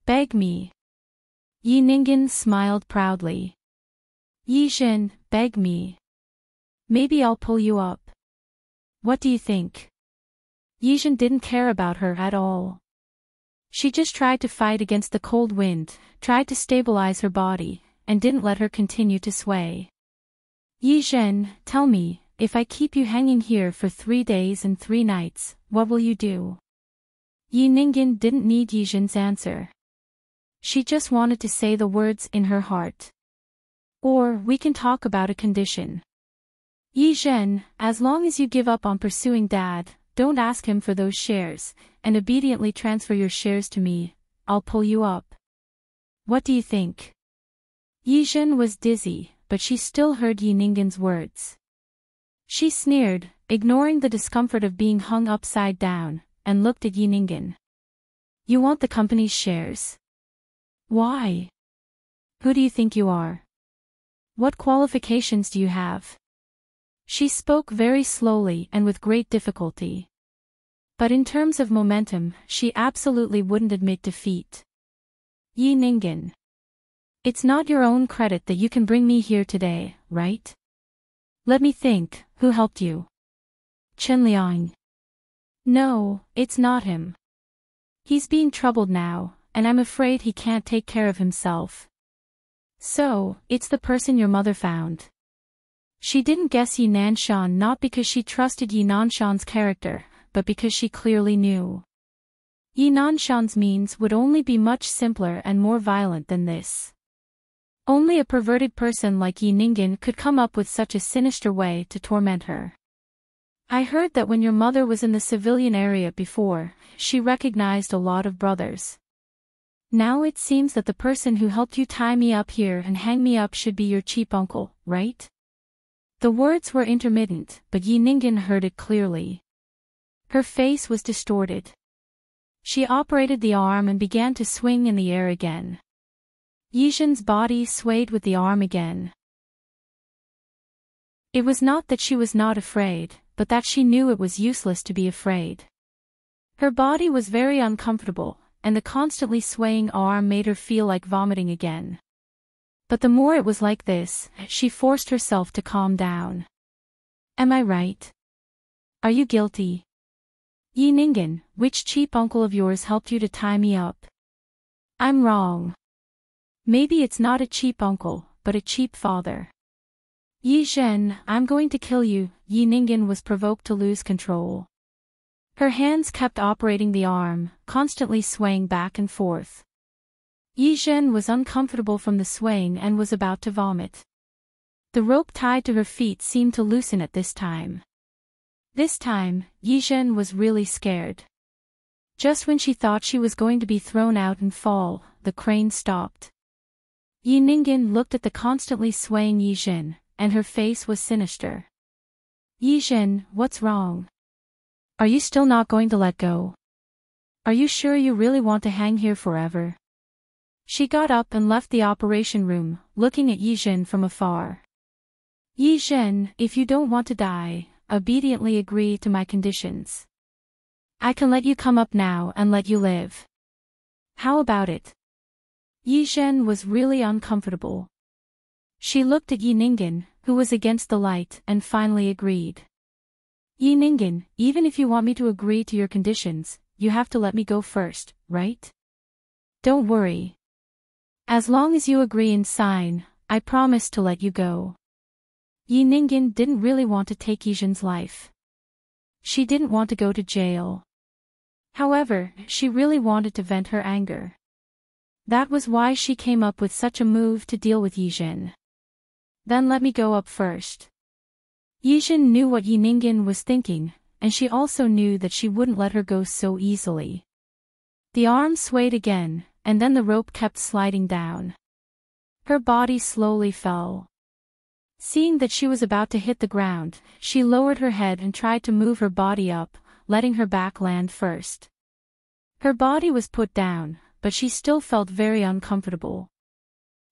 Beg me. Yiningen smiled proudly. Yizhen, beg me. Maybe I'll pull you up. What do you think? Yizhen didn't care about her at all. She just tried to fight against the cold wind, tried to stabilize her body, and didn't let her continue to sway. Yizhen, tell me, if I keep you hanging here for 3 days and 3 nights, what will you do? Yiningen didn't need Yizhen's answer. She just wanted to say the words in her heart. Or we can talk about a condition. Yizhen, as long as you give up on pursuing Dad, don't ask him for those shares, and obediently transfer your shares to me, I'll pull you up. What do you think? Yizhen was dizzy, but she still heard Yiningen's words. She sneered, ignoring the discomfort of being hung upside down, and looked at Yiningen. You want the company's shares? Why? Who do you think you are? What qualifications do you have? She spoke very slowly and with great difficulty. But in terms of momentum, she absolutely wouldn't admit defeat. Yi Ningen. It's not your own credit that you can bring me here today, right? Let me think, who helped you? Chen Liang. No, it's not him. He's being troubled now, and I'm afraid he can't take care of himself. So, it's the person your mother found. She didn't guess Yi Nanshan not because she trusted Yi Nanshan's character, but because she clearly knew. Yi Nanshan's means would only be much simpler and more violent than this. Only a perverted person like Yi Ningen could come up with such a sinister way to torment her. I heard that when your mother was in the civilian area before, she recognized a lot of brothers. Now it seems that the person who helped you tie me up here and hang me up should be your cheap uncle, right? The words were intermittent, but Yi Ningen heard it clearly. Her face was distorted. She operated the arm and began to swing in the air again. Yizhen's body swayed with the arm again. It was not that she was not afraid, but that she knew it was useless to be afraid. Her body was very uncomfortable, and the constantly swaying arm made her feel like vomiting again. But the more it was like this, she forced herself to calm down. Am I right? Are you guilty? Yi Ningen, which cheap uncle of yours helped you to tie me up? I'm wrong. Maybe it's not a cheap uncle, but a cheap father. Yi Zhen, I'm going to kill you. Yi Ningen was provoked to lose control. Her hands kept operating the arm, constantly swaying back and forth. Yi Zhen was uncomfortable from the swaying and was about to vomit. The rope tied to her feet seemed to loosen at this time. This time, Yi Zhen was really scared. Just when she thought she was going to be thrown out and fall, the crane stopped. Yi Ningen looked at the constantly swaying Yi Zhen, and her face was sinister. Yi Zhen, what's wrong? Are you still not going to let go? Are you sure you really want to hang here forever? She got up and left the operation room, looking at Yi Zhen from afar. Yi Zhen, if you don't want to die, obediently agree to my conditions. I can let you come up now and let you live. How about it? Yi Zhen was really uncomfortable. She looked at Yi Ningen, who was against the light, and finally agreed. Yi Ningen, even if you want me to agree to your conditions, you have to let me go first, right? Don't worry. As long as you agree and sign, I promise to let you go. Yi Ningen didn't really want to take Yi Zhen's life. She didn't want to go to jail. However, she really wanted to vent her anger. That was why she came up with such a move to deal with Yi Zhen. Then let me go up first. Yi Zhen knew what Yi Ningen was thinking, and she also knew that she wouldn't let her go so easily. The arm swayed again, and then the rope kept sliding down. Her body slowly fell. Seeing that she was about to hit the ground, she lowered her head and tried to move her body up, letting her back land first. Her body was put down, but she still felt very uncomfortable.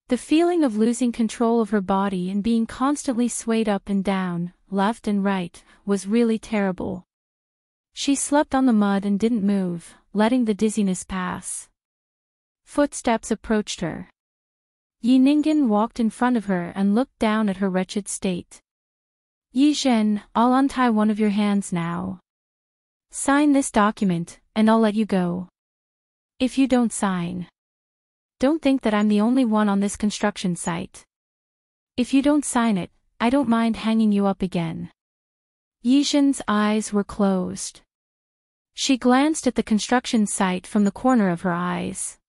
The feeling of losing control of her body and being constantly swayed up and down, left and right, was really terrible. She slept on the mud and didn't move, letting the dizziness pass. Footsteps approached her. Yi Ningen walked in front of her and looked down at her wretched state. Yi Zhen, I'll untie one of your hands now. Sign this document, and I'll let you go. If you don't sign, don't think that I'm the only one on this construction site. If you don't sign it, I don't mind hanging you up again. Yi Zhen's eyes were closed. She glanced at the construction site from the corner of her eyes.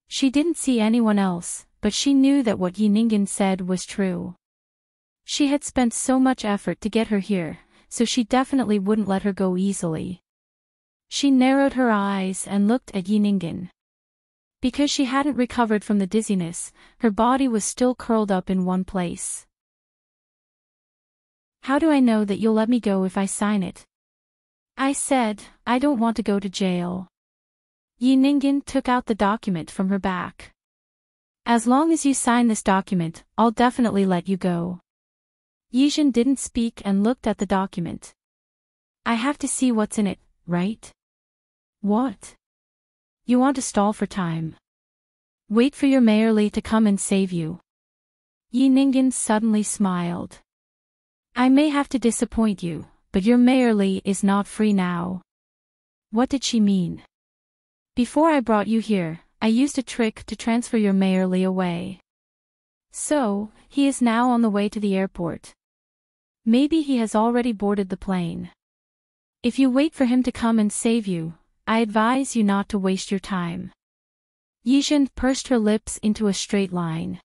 She didn't see anyone else, but she knew that what Yi Ningen said was true. She had spent so much effort to get her here, so she definitely wouldn't let her go easily. She narrowed her eyes and looked at Yi Ningen. Because she hadn't recovered from the dizziness, her body was still curled up in one place. How do I know that you'll let me go if I sign it? I said, I don't want to go to jail. Yi Ningen took out the document from her back. As long as you sign this document, I'll definitely let you go. Yi Zhen didn't speak and looked at the document. I have to see what's in it, right? What? You want to stall for time? Wait for your Mayerly to come and save you. Yi Ningen suddenly smiled. I may have to disappoint you, but your Mayerly is not free now. What did she mean? Before I brought you here, I used a trick to transfer your Mayerly away. So, he is now on the way to the airport. Maybe he has already boarded the plane. If you wait for him to come and save you, I advise you not to waste your time. Yijin pursed her lips into a straight line.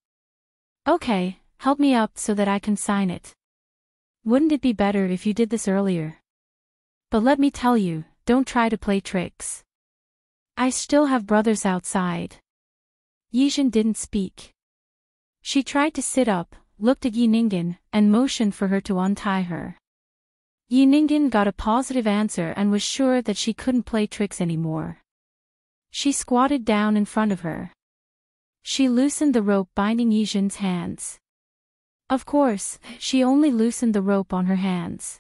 Okay, help me up so that I can sign it. Wouldn't it be better if you did this earlier? But let me tell you, don't try to play tricks. I still have brothers outside. Yijin didn't speak. She tried to sit up, looked at Yi Ningen, and motioned for her to untie her. Yi Ningen got a positive answer and was sure that she couldn't play tricks anymore. She squatted down in front of her. She loosened the rope binding Yijin's hands. Of course, she only loosened the rope on her hands.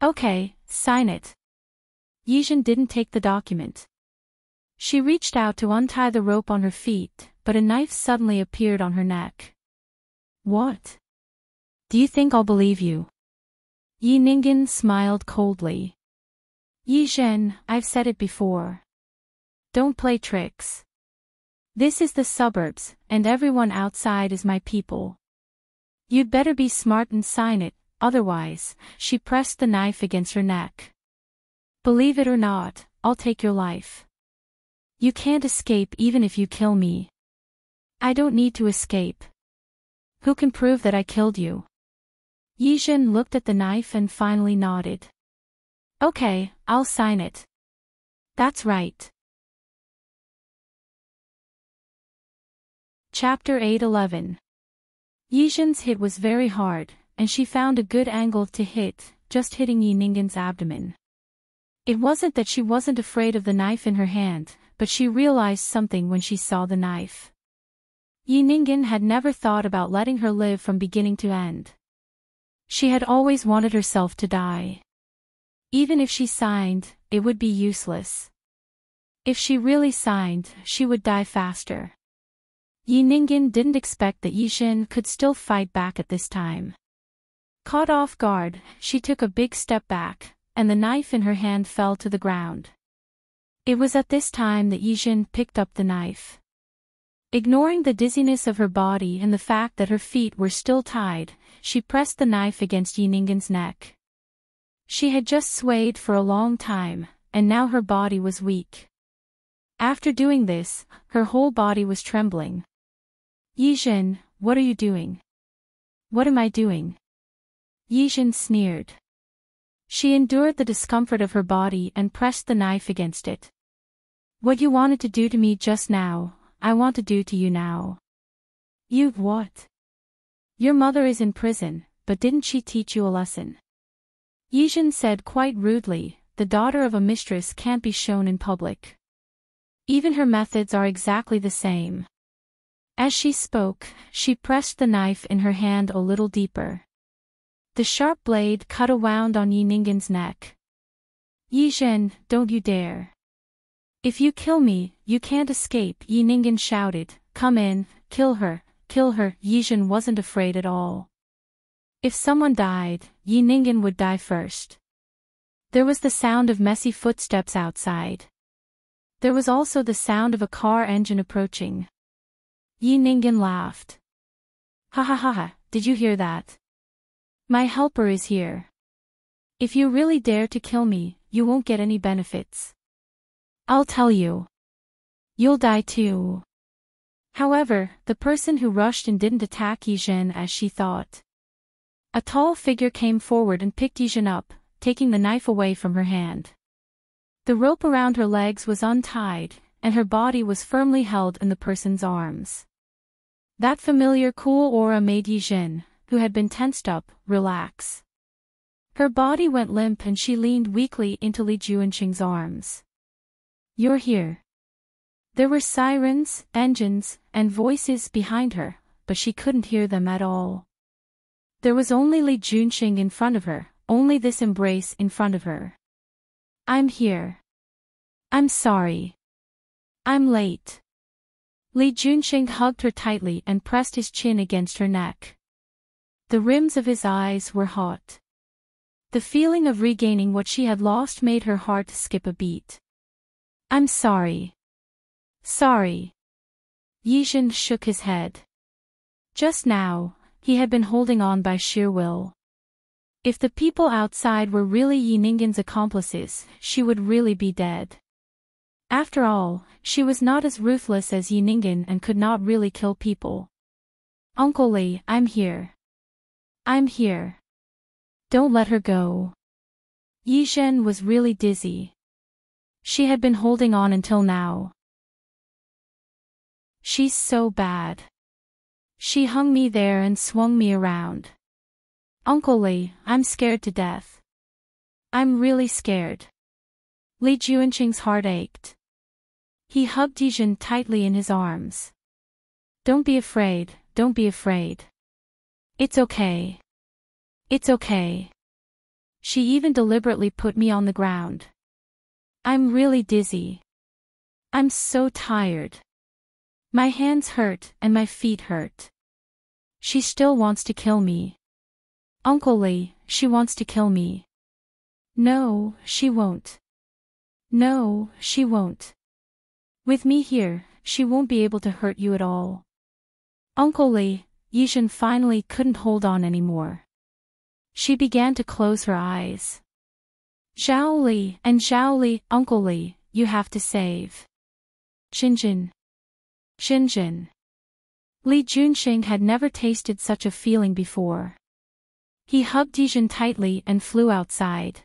Okay, sign it. Yijin didn't take the document. She reached out to untie the rope on her feet, but a knife suddenly appeared on her neck. What? Do you think I'll believe you? Yi Ningen smiled coldly. Yijin, I've said it before. Don't play tricks. This is the suburbs, and everyone outside is my people. You'd better be smart and sign it, otherwise, she pressed the knife against her neck. Believe it or not, I'll take your life. You can't escape even if you kill me. I don't need to escape. Who can prove that I killed you? Yijin looked at the knife and finally nodded. Okay, I'll sign it. That's right. Chapter 8:11. Yijin's hit was very hard, and she found a good angle to hit, just hitting Yi Ningen's abdomen. It wasn't that she wasn't afraid of the knife in her hand, but she realized something when she saw the knife. Yi Ningen had never thought about letting her live from beginning to end. She had always wanted herself to die. Even if she signed, it would be useless. If she really signed, she would die faster. Yi Ningen didn't expect that Yijin could still fight back at this time. Caught off guard, she took a big step back, and the knife in her hand fell to the ground. It was at this time that Yijin picked up the knife. Ignoring the dizziness of her body and the fact that her feet were still tied, she pressed the knife against Yi Ningen's neck. She had just swayed for a long time, and now her body was weak. After doing this, her whole body was trembling. Yijin, what are you doing? What am I doing? Yijin sneered. She endured the discomfort of her body and pressed the knife against it. What you wanted to do to me just now, I want to do to you now. You what? Your mother is in prison, but didn't she teach you a lesson? Yijin said quite rudely, the daughter of a mistress can't be shown in public. Even her methods are exactly the same. As she spoke, she pressed the knife in her hand a little deeper. The sharp blade cut a wound on Yi Ningen's neck. Yijin, don't you dare. If you kill me, you can't escape, Yi Ningen shouted, come in, kill her, kill her. Yijin wasn't afraid at all. If someone died, Yi Ningen would die first. There was the sound of messy footsteps outside. There was also the sound of a car engine approaching. Yi Ningen laughed. Ha ha ha ha, did you hear that? My helper is here. If you really dare to kill me, you won't get any benefits. I'll tell you. You'll die too. However, the person who rushed in didn't attack Yijin as she thought. A tall figure came forward and picked Yijin up, taking the knife away from her hand. The rope around her legs was untied, and her body was firmly held in the person's arms. That familiar cool aura made Yijin, who had been tensed up, relax. Her body went limp and she leaned weakly into Li Juanqing's arms. You're here. There were sirens, engines, and voices behind her, but she couldn't hear them at all. There was only Li Juanqing in front of her, only this embrace in front of her. I'm here. I'm sorry. I'm late. Li Junxing hugged her tightly and pressed his chin against her neck. The rims of his eyes were hot. The feeling of regaining what she had lost made her heart skip a beat. I'm sorry. Sorry. Yizhen shook his head. Just now, he had been holding on by sheer will. If the people outside were really Yiningen's accomplices, she would really be dead. After all, she was not as ruthless as Yiningen and could not really kill people. Uncle Li, I'm here. I'm here. Don't let her go. Yizhen was really dizzy. She had been holding on until now. She's so bad. She hung me there and swung me around. Uncle Li, I'm scared to death. I'm really scared. Li Junxing's heart ached. He hugged Yizhen tightly in his arms. Don't be afraid, don't be afraid. It's okay. It's okay. She even deliberately put me on the ground. I'm really dizzy. I'm so tired. My hands hurt and my feet hurt. She still wants to kill me. Uncle Li, she wants to kill me. No, she won't. No, she won't. With me here, she won't be able to hurt you at all. Uncle Li, Yizhen finally couldn't hold on anymore. She began to close her eyes. Zhao Li and Zhao Li, Uncle Li, you have to save. Xinjin. Xinjin. Li Junxing had never tasted such a feeling before. He hugged Yizhen tightly and flew outside.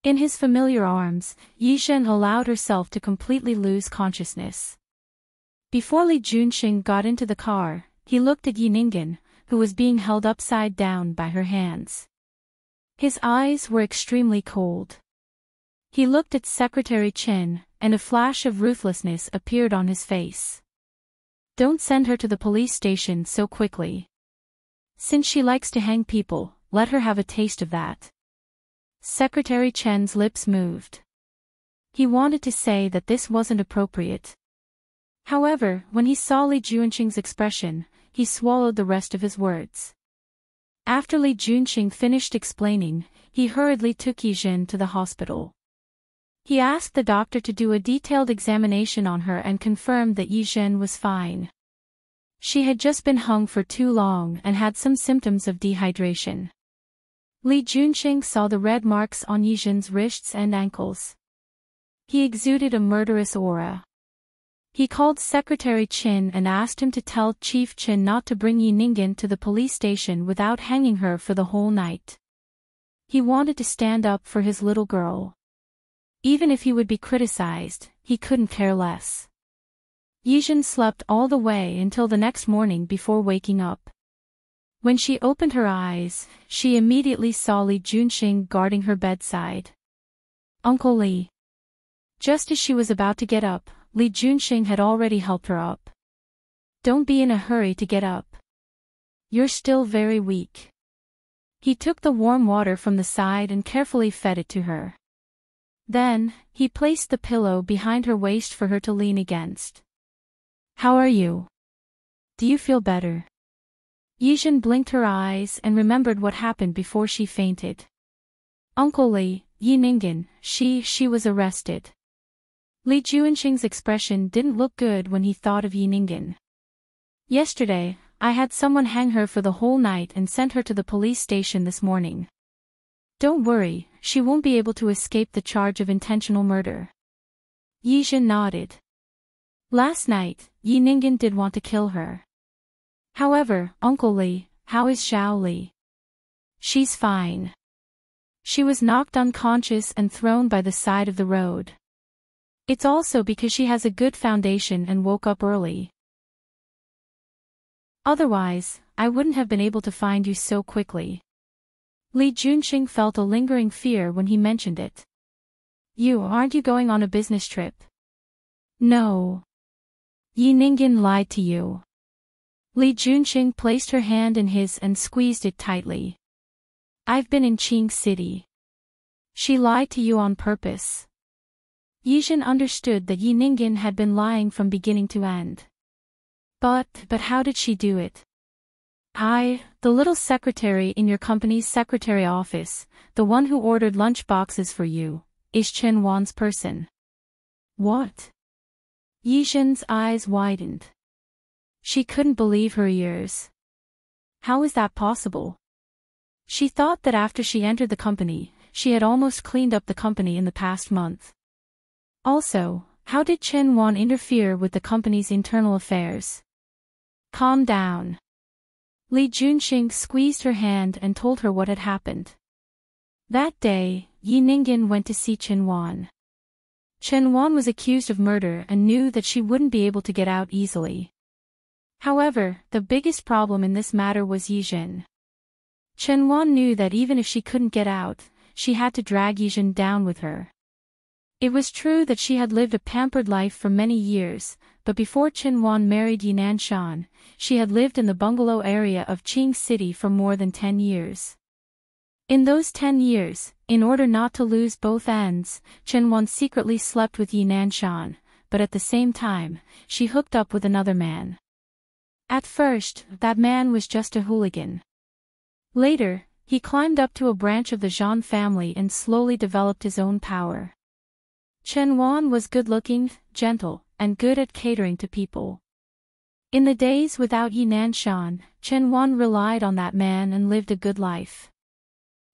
In his familiar arms, Yizhen allowed herself to completely lose consciousness. Before Li Junxing got into the car, he looked at Yiningen, who was being held upside down by her hands. His eyes were extremely cold. He looked at Secretary Chen, and a flash of ruthlessness appeared on his face. Don't send her to the police station so quickly. Since she likes to hang people, let her have a taste of that. Secretary Chen's lips moved. He wanted to say that this wasn't appropriate. However, when he saw Li Junxing's expression, he swallowed the rest of his words. After Li Junxing finished explaining, he hurriedly took Yizhen to the hospital. He asked the doctor to do a detailed examination on her and confirmed that Yizhen was fine. She had just been hung for too long and had some symptoms of dehydration. Li Junxing saw the red marks on Yizhen's wrists and ankles. He exuded a murderous aura. He called Secretary Qin and asked him to tell Chief Qin not to bring Yiningen to the police station without hanging her for the whole night. He wanted to stand up for his little girl. Even if he would be criticized, he couldn't care less. Yizhen slept all the way until the next morning before waking up. When she opened her eyes, she immediately saw Li Junxing guarding her bedside. Uncle Li. Just as she was about to get up, Li Junxing had already helped her up. Don't be in a hurry to get up. You're still very weak. He took the warm water from the side and carefully fed it to her. Then, he placed the pillow behind her waist for her to lean against. How are you? Do you feel better? Yizhen blinked her eyes and remembered what happened before she fainted. Uncle Li, Yiningen, she was arrested. Li Junxing's expression didn't look good when he thought of Yiningen. Yesterday, I had someone hang her for the whole night and sent her to the police station this morning. Don't worry, she won't be able to escape the charge of intentional murder. Yizhen nodded. Last night, Yiningen did want to kill her. However, Uncle Li, how is Zhao Li? She's fine. She was knocked unconscious and thrown by the side of the road. It's also because she has a good foundation and woke up early. Otherwise, I wouldn't have been able to find you so quickly. Li Junxing felt a lingering fear when he mentioned it. Aren't you going on a business trip? No. Yiningen lied to you. Li Junxing placed her hand in his and squeezed it tightly. I've been in Qing City. She lied to you on purpose. Yizhen understood that Yiningen had been lying from beginning to end. But how did she do it? The little secretary in your company's secretary office, the one who ordered lunch boxes for you, is Chen Wan's person. What? Yizhen's eyes widened. She couldn't believe her ears. How is that possible? She thought that after she entered the company, she had almost cleaned up the company in the past month. Also, how did Chen Wan interfere with the company's internal affairs? Calm down. Li Junxing squeezed her hand and told her what had happened. That day, Yi Ningyan went to see Chen Wan. Chen Wan was accused of murder and knew that she wouldn't be able to get out easily. However, the biggest problem in this matter was Yizhen. Chen Wan knew that even if she couldn't get out, she had to drag Yizhen down with her. It was true that she had lived a pampered life for many years, but before Chen Wan married Yinan Shan, she had lived in the bungalow area of Qing City for more than 10 years. In those 10 years, in order not to lose both ends, Chen Wan secretly slept with Yinan Shan, but at the same time, she hooked up with another man. At first, that man was just a hooligan. Later, he climbed up to a branch of the Zhan family and slowly developed his own power. Chen Wan was good-looking, gentle, and good at catering to people. In the days without Yinan Shan, Chen Wan relied on that man and lived a good life.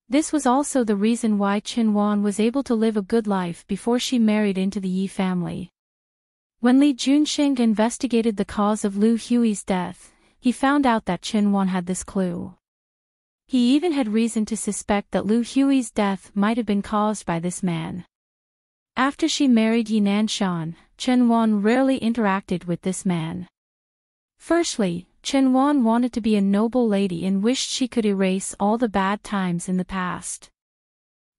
This was also the reason why Chen Wan was able to live a good life before she married into the Yi family. When Li Junxing investigated the cause of Lu Hui's death, he found out that Chen Wan had this clue. He even had reason to suspect that Lu Hui's death might have been caused by this man. After she married Yinan Shan, Chen Wan rarely interacted with this man. Firstly, Chen Wan wanted to be a noble lady and wished she could erase all the bad times in the past.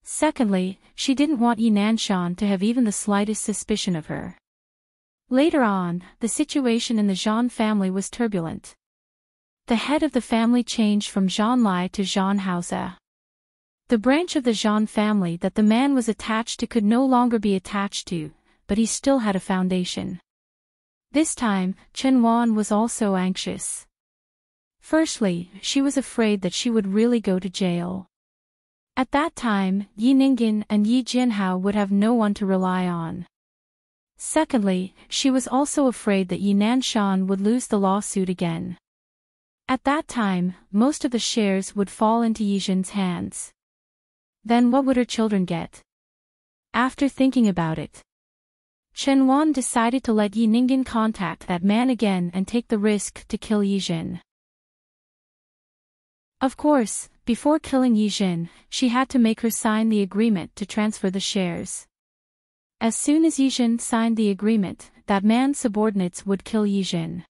Secondly, she didn't want Yinan Shan to have even the slightest suspicion of her. Later on, the situation in the Zhan family was turbulent. The head of the family changed from Zhan Lai to Zhan Haoze. The branch of the Zhan family that the man was attached to could no longer be attached to, but he still had a foundation. This time, Chen Wan was also anxious. Firstly, she was afraid that she would really go to jail. At that time, Yi Ningyan and Yi Jianhao would have no one to rely on. Secondly, she was also afraid that Yinan Shan would lose the lawsuit again. At that time, most of the shares would fall into Yizhen's hands. Then what would her children get? After thinking about it, Chen Wan decided to let Yi Ningyan contact that man again and take the risk to kill Yizhen. Of course, before killing Yizhen, she had to make her sign the agreement to transfer the shares. As soon as Yizhen signed the agreement, that man's subordinates would kill Yizhen.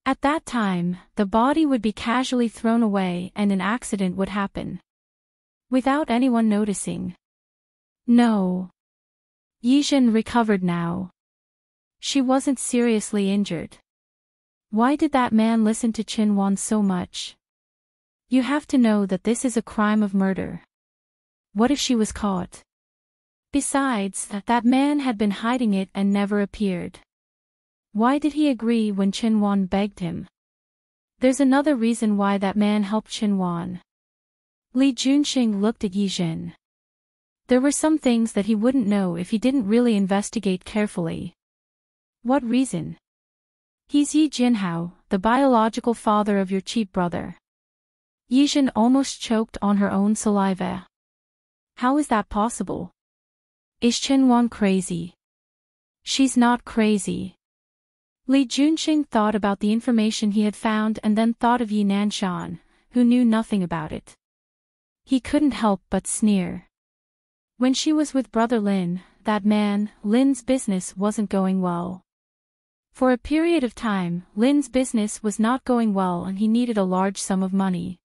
At that time, the body would be casually thrown away and an accident would happen. Without anyone noticing. No. Yizhen recovered now. She wasn't seriously injured. Why did that man listen to Chen Wan so much? You have to know that this is a crime of murder. What if she was caught? Besides, that man had been hiding it and never appeared. Why did he agree when Chen Wan begged him? There's another reason why that man helped Chen Wan. Li Junxing looked at Yizhen. There were some things that he wouldn't know if he didn't really investigate carefully. What reason? He's Yi Jianhao, the biological father of your cheap brother. Yizhen almost choked on her own saliva. How is that possible? Is Chen Wan crazy? She's not crazy. Li Junxing thought about the information he had found and then thought of Yinan Shan, who knew nothing about it. He couldn't help but sneer. When she was with brother Lin, that man, Lin's business wasn't going well. For a period of time, Lin's business was not going well and he needed a large sum of money.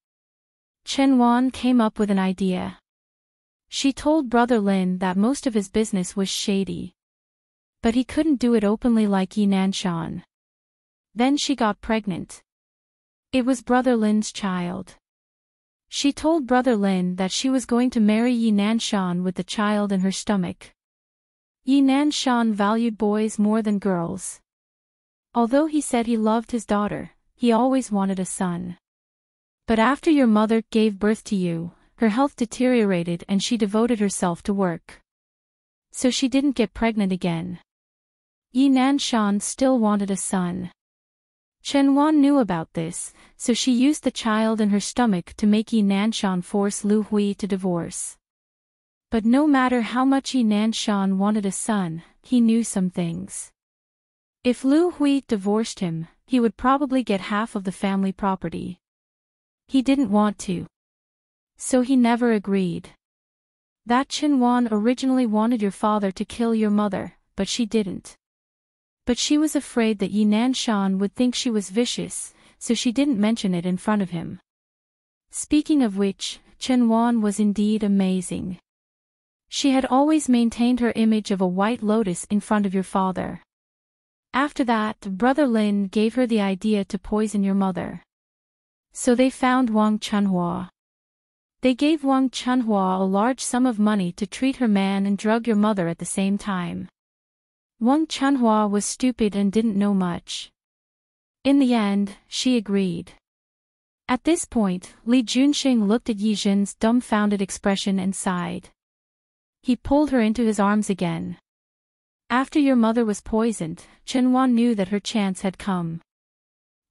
Chen Wan came up with an idea. She told brother Lin that most of his business was shady. But he couldn't do it openly like Yinan Shan. Then she got pregnant. It was brother Lin's child. She told brother Lin that she was going to marry Yinan Shan with the child in her stomach. Yinan Shan valued boys more than girls. Although he said he loved his daughter, he always wanted a son. But after your mother gave birth to you, her health deteriorated and she devoted herself to work. So she didn't get pregnant again. Yi Nanshan still wanted a son. Chen Wan knew about this, so she used the child in her stomach to make Yi Nanshan force Lu Hui to divorce. But no matter how much Yi Nanshan wanted a son, he knew some things. If Lu Hui divorced him, he would probably get half of the family property. He didn't want to. So he never agreed. That Chen Wan originally wanted your father to kill your mother, but she didn't. But she was afraid that Yi Nanshan would think she was vicious, so she didn't mention it in front of him. Speaking of which, Chen Wan was indeed amazing. She had always maintained her image of a white lotus in front of your father. After that, Brother Lin gave her the idea to poison your mother. So they found Wang Chunhua. They gave Wang Chunhua a large sum of money to treat her man and drug your mother at the same time. Wang Chunhua was stupid and didn't know much. In the end, she agreed. At this point, Li Junxing looked at Yi Zhen's dumbfounded expression and sighed. He pulled her into his arms again. After your mother was poisoned, Chen Wan knew that her chance had come.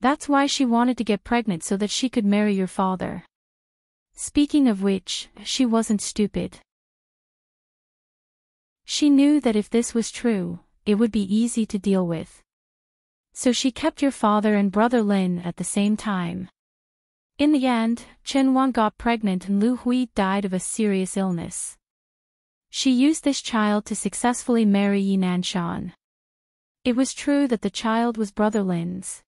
That's why she wanted to get pregnant so that she could marry your father. Speaking of which, she wasn't stupid. She knew that if this was true, it would be easy to deal with. So she kept your father and Brother Lin at the same time. In the end, Chen Wan got pregnant and Lu Hui died of a serious illness. She used this child to successfully marry Yi Nanshan. It was true that the child was Brother Lin's.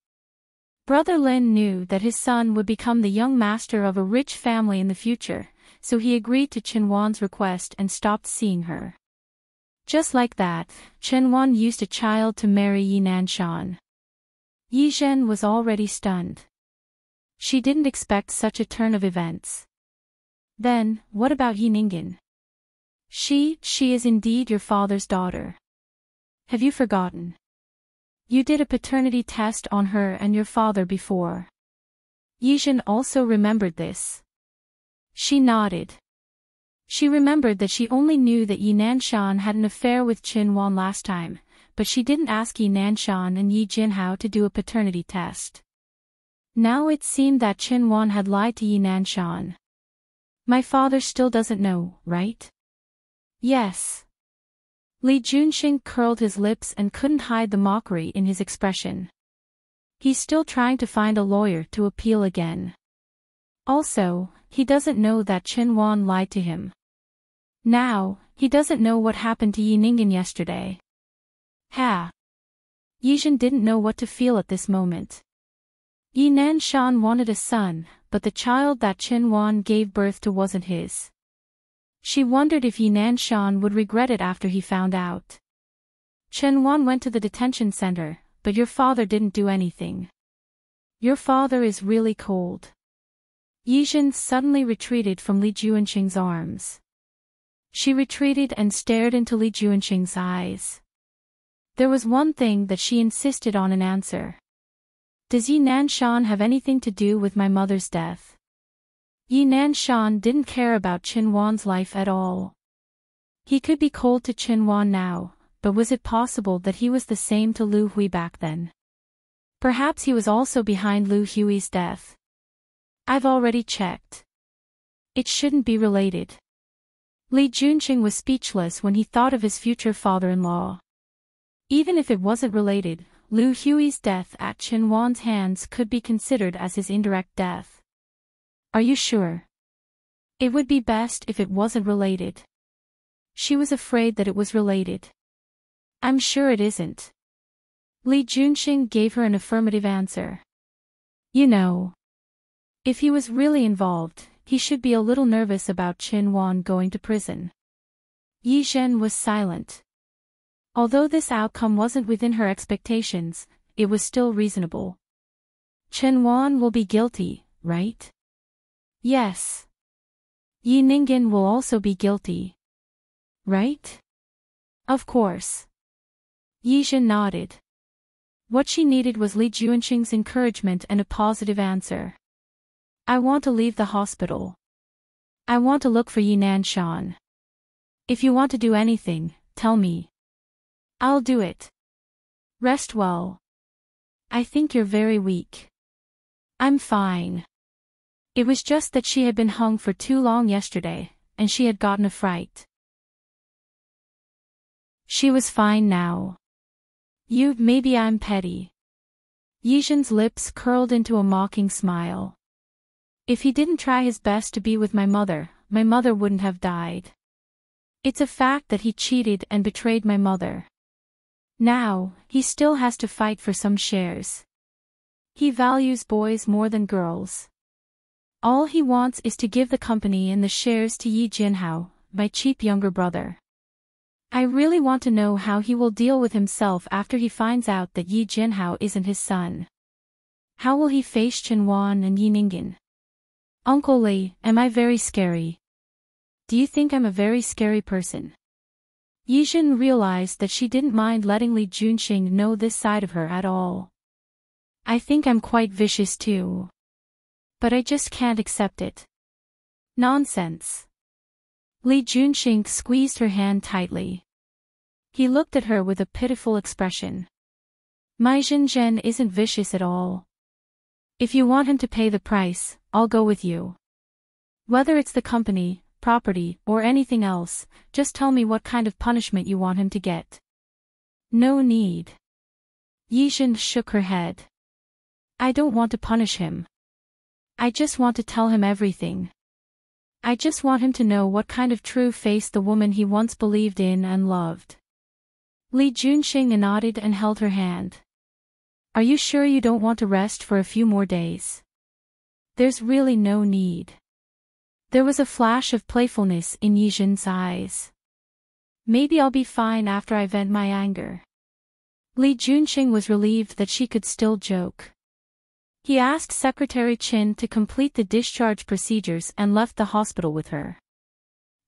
Brother Lin knew that his son would become the young master of a rich family in the future, so he agreed to Chen Wan's request and stopped seeing her. Just like that, Chen Wan used a child to marry Yi Nanshan. Yi Zhen was already stunned. She didn't expect such a turn of events. Then, what about Yi Ningen? She is indeed your father's daughter. Have you forgotten? You did a paternity test on her and your father before. Yi Zhen also remembered this. She nodded. She remembered that she only knew that Yi Nanshan had an affair with Chen Wan last time, but she didn't ask Yi Nanshan and Yi Jinhao to do a paternity test. Now it seemed that Chen Wan had lied to Yi Nanshan. My father still doesn't know, right? Yes. Li Junxing curled his lips and couldn't hide the mockery in his expression. He's still trying to find a lawyer to appeal again. Also, he doesn't know that Chen Wan lied to him. Now, he doesn't know what happened to Yi Ningen yesterday. Ha! Yi Zhen didn't know what to feel at this moment. Yi Nanshan wanted a son, but the child that Chen Wan gave birth to wasn't his. She wondered if Yi Nanshan would regret it after he found out. Chen Wan went to the detention center, but your father didn't do anything. Your father is really cold. Yi Zhen suddenly retreated from Li Junxing's arms. She retreated and stared into Li Junxing's eyes. There was one thing that she insisted on an answer. Does Yi Nanshan have anything to do with my mother's death? Yi Nanshan didn't care about Chen Wan's life at all. He could be cold to Chen Wan now, but was it possible that he was the same to Lu Hui back then? Perhaps he was also behind Lu Hui's death. I've already checked. It shouldn't be related. Li Junxing was speechless when he thought of his future father-in-law. Even if it wasn't related, Lu Hui's death at Chen Wan's hands could be considered as his indirect death. Are you sure? It would be best if it wasn't related. She was afraid that it was related. I'm sure it isn't. Li Junxing gave her an affirmative answer. You know, if he was really involved, he should be a little nervous about Chen Wan going to prison. Yi Zhen was silent. Although this outcome wasn't within her expectations, it was still reasonable. Chen Wan will be guilty, right? Yes. Yi Ningen will also be guilty. Right? Of course. Yi Zhen nodded. What she needed was Li Junxing's encouragement and a positive answer. I want to leave the hospital. I want to look for Yi Nanshan. If you want to do anything, tell me. I'll do it. Rest well. I think you're very weak. I'm fine. It was just that she had been hung for too long yesterday, and she had gotten a fright. She was fine now. Maybe I'm petty. Yizhen's lips curled into a mocking smile. If he didn't try his best to be with my mother wouldn't have died. It's a fact that he cheated and betrayed my mother. Now, he still has to fight for some shares. He values boys more than girls. All he wants is to give the company and the shares to Yi Jinhao, my cheap younger brother. I really want to know how he will deal with himself after he finds out that Yi Jinhao isn't his son. How will he face Chen Wan and Yi Ningyan? Uncle Li, am I very scary? Do you think I'm a very scary person? Yizhen realized that she didn't mind letting Li Junxing know this side of her at all. I think I'm quite vicious too. But I just can't accept it. Nonsense. Li Junxing squeezed her hand tightly. He looked at her with a pitiful expression. My Zhenzhen isn't vicious at all. If you want him to pay the price, I'll go with you. Whether it's the company, property, or anything else, just tell me what kind of punishment you want him to get. No need. Yizhen shook her head. I don't want to punish him. I just want to tell him everything. I just want him to know what kind of true face the woman he once believed in and loved. Li Junxing nodded and held her hand. Are you sure you don't want to rest for a few more days? There's really no need. There was a flash of playfulness in Yizhen's eyes. Maybe I'll be fine after I vent my anger. Li Junxing was relieved that she could still joke. He asked Secretary Qin to complete the discharge procedures and left the hospital with her.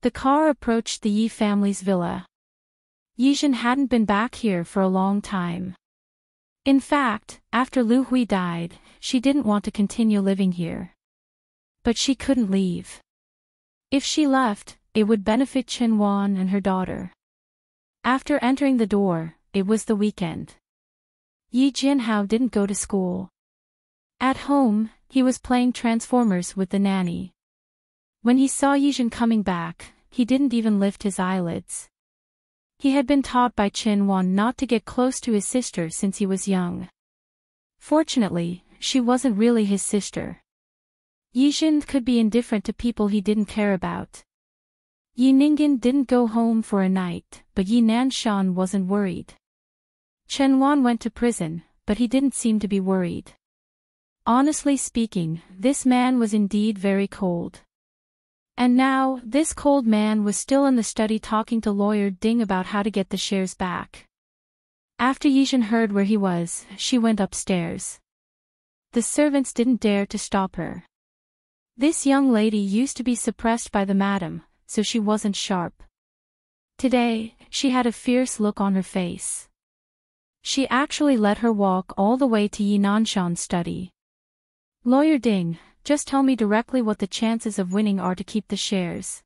The car approached the Yi family's villa. Yizhen hadn't been back here for a long time. In fact, after Lu Hui died, she didn't want to continue living here. But she couldn't leave. If she left, it would benefit Chen Wan and her daughter. After entering the door, it was the weekend. Yi Jinhao didn't go to school. At home, he was playing Transformers with the nanny. When he saw Yizhen coming back, he didn't even lift his eyelids. He had been taught by Chen Wan not to get close to his sister since he was young. Fortunately, she wasn't really his sister. Yizhen could be indifferent to people he didn't care about. Yi Ningyan didn't go home for a night, but Yi Nanshan wasn't worried. Chen Wan went to prison, but he didn't seem to be worried. Honestly speaking, this man was indeed very cold. And now, this cold man was still in the study talking to Lawyer Ding about how to get the shares back. After Yizhen heard where he was, she went upstairs. The servants didn't dare to stop her. This young lady used to be suppressed by the madam, so she wasn't sharp. Today, she had a fierce look on her face. She actually let her walk all the way to Yi Nanshan's study. Lawyer Ding, just tell me directly what the chances of winning are to keep the shares.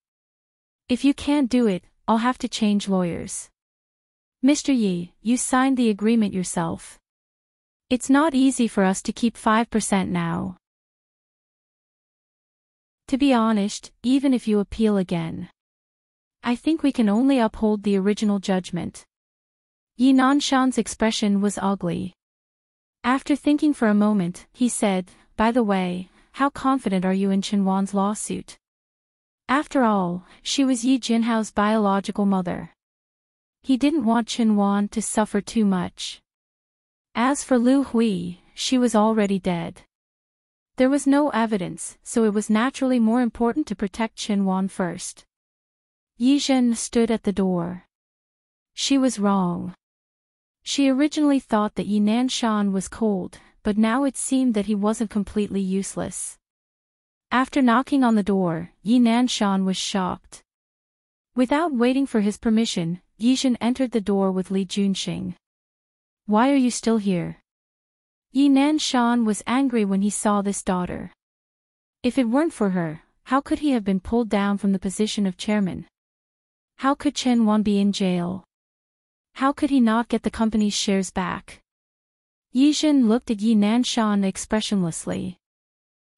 If you can't do it, I'll have to change lawyers. Mr. Yi, you signed the agreement yourself. It's not easy for us to keep 5% now. To be honest, even if you appeal again, I think we can only uphold the original judgment. Yi Nanshan's expression was ugly. After thinking for a moment, he said, by the way, how confident are you in Chen Wan's lawsuit? After all, she was Yi Jinhao's biological mother. He didn't want Chen Wan to suffer too much. As for Lu Hui, she was already dead. There was no evidence, so it was naturally more important to protect Chen Wan first. Yizhen stood at the door. She was wrong. She originally thought that Yi Nanshan was cold, but now it seemed that he wasn't completely useless. After knocking on the door, Yi Nanshan was shocked. Without waiting for his permission, Yizhen entered the door with Li Junxing. Why are you still here? Yi Nanshan was angry when he saw this daughter. If it weren't for her, how could he have been pulled down from the position of chairman? How could Chen Wan be in jail? How could he not get the company's shares back? Yi Jin looked at Yi Nanshan expressionlessly.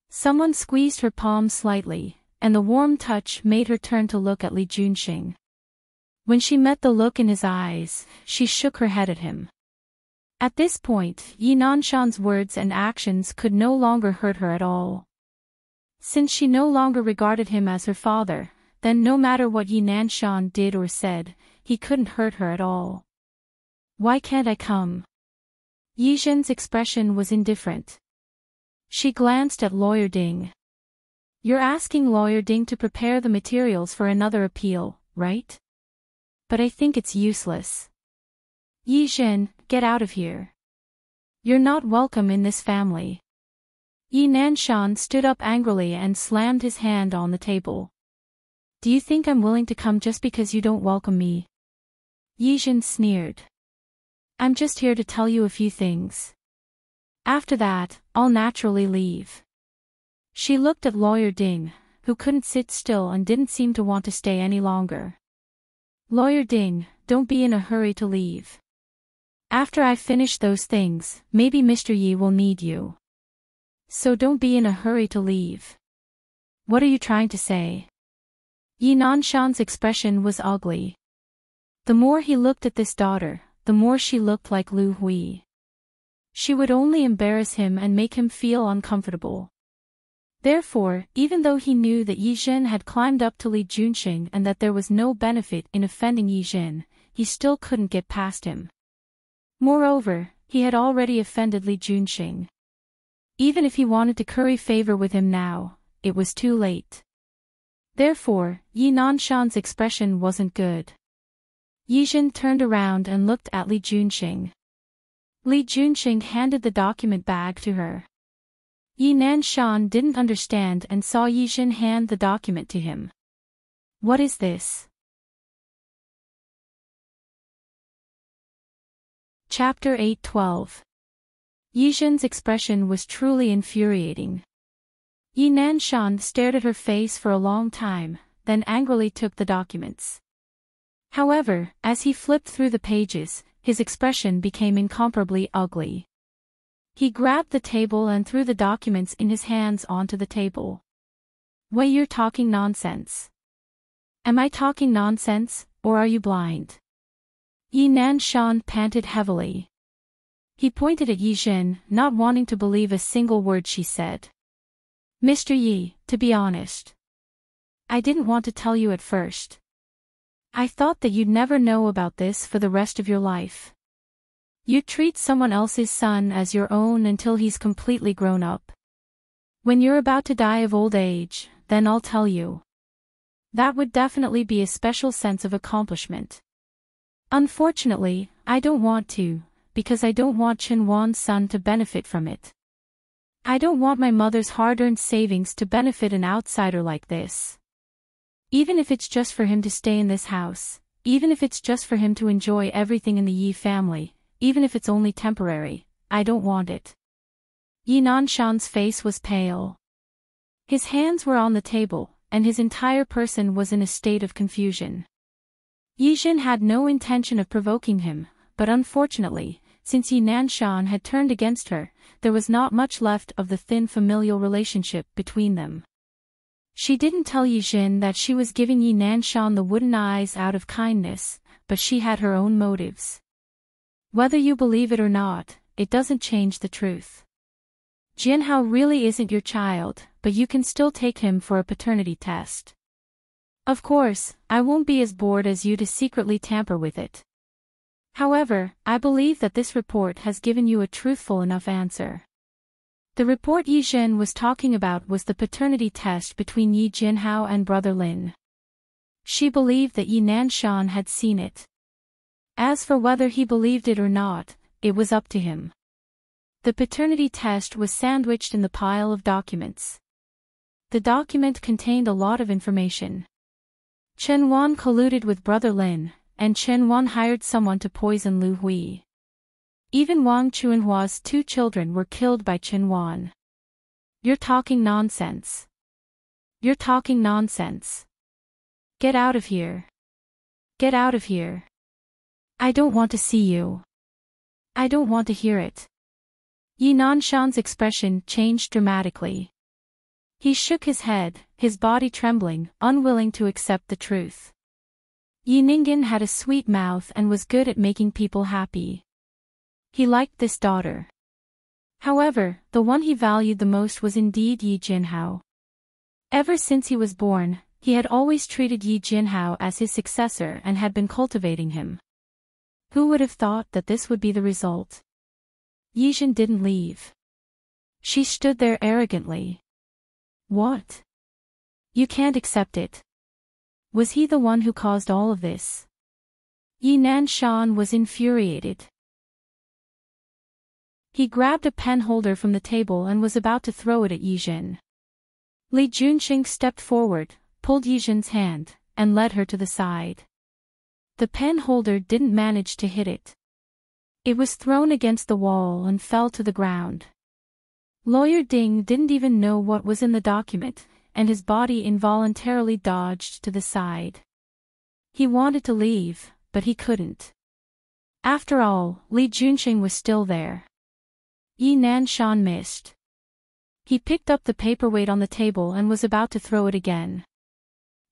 Someone squeezed her palm slightly, and the warm touch made her turn to look at Li Junxing. When she met the look in his eyes, she shook her head at him. At this point, Yi Nanshan's words and actions could no longer hurt her at all. Since she no longer regarded him as her father, then no matter what Yi Nanshan did or said, he couldn't hurt her at all. Why can't I come? Yi Jin's expression was indifferent. She glanced at Lawyer Ding. You're asking Lawyer Ding to prepare the materials for another appeal, right? But I think it's useless. Yi Jin, get out of here. You're not welcome in this family. Yi Nanshan stood up angrily and slammed his hand on the table. Do you think I'm willing to come just because you don't welcome me? Yi Jin sneered. I'm just here to tell you a few things. After that, I'll naturally leave. She looked at Lawyer Ding, who couldn't sit still and didn't seem to want to stay any longer. Lawyer Ding, don't be in a hurry to leave. After I finish those things, maybe Mr. Yi will need you. So don't be in a hurry to leave. What are you trying to say? Yi Nanshan's expression was ugly. The more he looked at this daughter, the more she looked like Lu Hui. She would only embarrass him and make him feel uncomfortable. Therefore, even though he knew that Yi Jin had climbed up to Li Junxing and that there was no benefit in offending Yi Jin, he still couldn't get past him. Moreover, he had already offended Li Junxing. Even if he wanted to curry favor with him now, it was too late. Therefore, Yi Nanshan's expression wasn't good. Yi Jin turned around and looked at Li Junxing. Li Junxing handed the document bag to her. Yi Nanshan didn't understand and saw Yi Jin hand the document to him. What is this? Chapter 8:12. Yi Jin's expression was truly infuriating. Yi Nanshan stared at her face for a long time, then angrily took the documents. However, as he flipped through the pages, his expression became incomparably ugly. He grabbed the table and threw the documents in his hands onto the table. Wait, you're talking nonsense. Am I talking nonsense, or are you blind? Yi Nanshan panted heavily. He pointed at Yi Jin, not wanting to believe a single word she said. Mr. Yi, to be honest, I didn't want to tell you at first. I thought that you'd never know about this for the rest of your life. You'd treat someone else's son as your own until he's completely grown up. When you're about to die of old age, then I'll tell you. That would definitely be a special sense of accomplishment. Unfortunately, I don't want to, because I don't want Chen Wan's son to benefit from it. I don't want my mother's hard-earned savings to benefit an outsider like this. Even if it's just for him to stay in this house, even if it's just for him to enjoy everything in the Yi family, even if it's only temporary, I don't want it. Yi Nanshan's face was pale. His hands were on the table, and his entire person was in a state of confusion. Yi Jin had no intention of provoking him, but unfortunately, since Yi Nanshan had turned against her, there was not much left of the thin familial relationship between them. She didn't tell Yi Jin that she was giving Yi Nanshan the wooden eyes out of kindness, but she had her own motives. Whether you believe it or not, it doesn't change the truth. Jianhao really isn't your child, but you can still take him for a paternity test. Of course, I won't be as bored as you to secretly tamper with it. However, I believe that this report has given you a truthful enough answer. The report Yi Jin was talking about was the paternity test between Yi Jianhao and Brother Lin. She believed that Yi Nanshan had seen it. As for whether he believed it or not, it was up to him. The paternity test was sandwiched in the pile of documents. The document contained a lot of information. Chen Wan colluded with Brother Lin, and Chen Wan hired someone to poison Lu Hui. Even Wang Chuanhua's 2 children were killed by Qin Wan. You're talking nonsense. You're talking nonsense. Get out of here. Get out of here. I don't want to see you. I don't want to hear it. Yi Nanshan's expression changed dramatically. He shook his head, his body trembling, unwilling to accept the truth. Yi Ningen had a sweet mouth and was good at making people happy. He liked this daughter. However, the one he valued the most was indeed Yi Jinhao. Ever since he was born, he had always treated Yi Jinhao as his successor and had been cultivating him. Who would have thought that this would be the result? Yijin didn't leave. She stood there arrogantly. What? You can't accept it. Was he the one who caused all of this? Yi Nanshan was infuriated. He grabbed a pen holder from the table and was about to throw it at Yijin. Li Junqing stepped forward, pulled Yijin's hand, and led her to the side. The pen holder didn't manage to hit it. It was thrown against the wall and fell to the ground. Lawyer Ding didn't even know what was in the document, and his body involuntarily dodged to the side. He wanted to leave, but he couldn't. After all, Li Junqing was still there. Yi Nanshan missed. He picked up the paperweight on the table and was about to throw it again.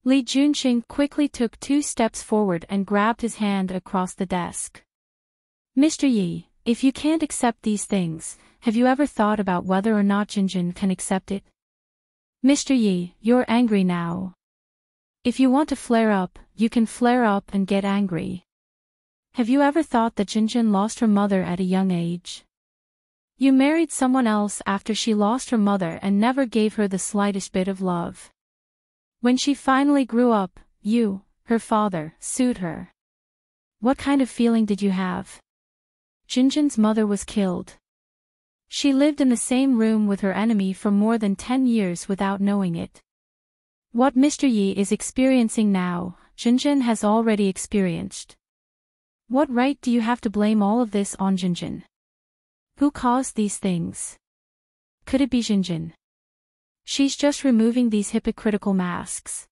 Li Junqing quickly took 2 steps forward and grabbed his hand across the desk. Mr. Yi, if you can't accept these things, have you ever thought about whether or not Jinjin can accept it? Mr. Yi, you're angry now. If you want to flare up, you can flare up and get angry. Have you ever thought that Jinjin lost her mother at a young age? You married someone else after she lost her mother and never gave her the slightest bit of love. When she finally grew up, you, her father, sued her. What kind of feeling did you have? Jinjin's mother was killed. She lived in the same room with her enemy for more than 10 years without knowing it. What Mr. Yi is experiencing now, Jinjin has already experienced. What right do you have to blame all of this on Jinjin? Who caused these things? Could it be Jinjin? She's just removing these hypocritical masks.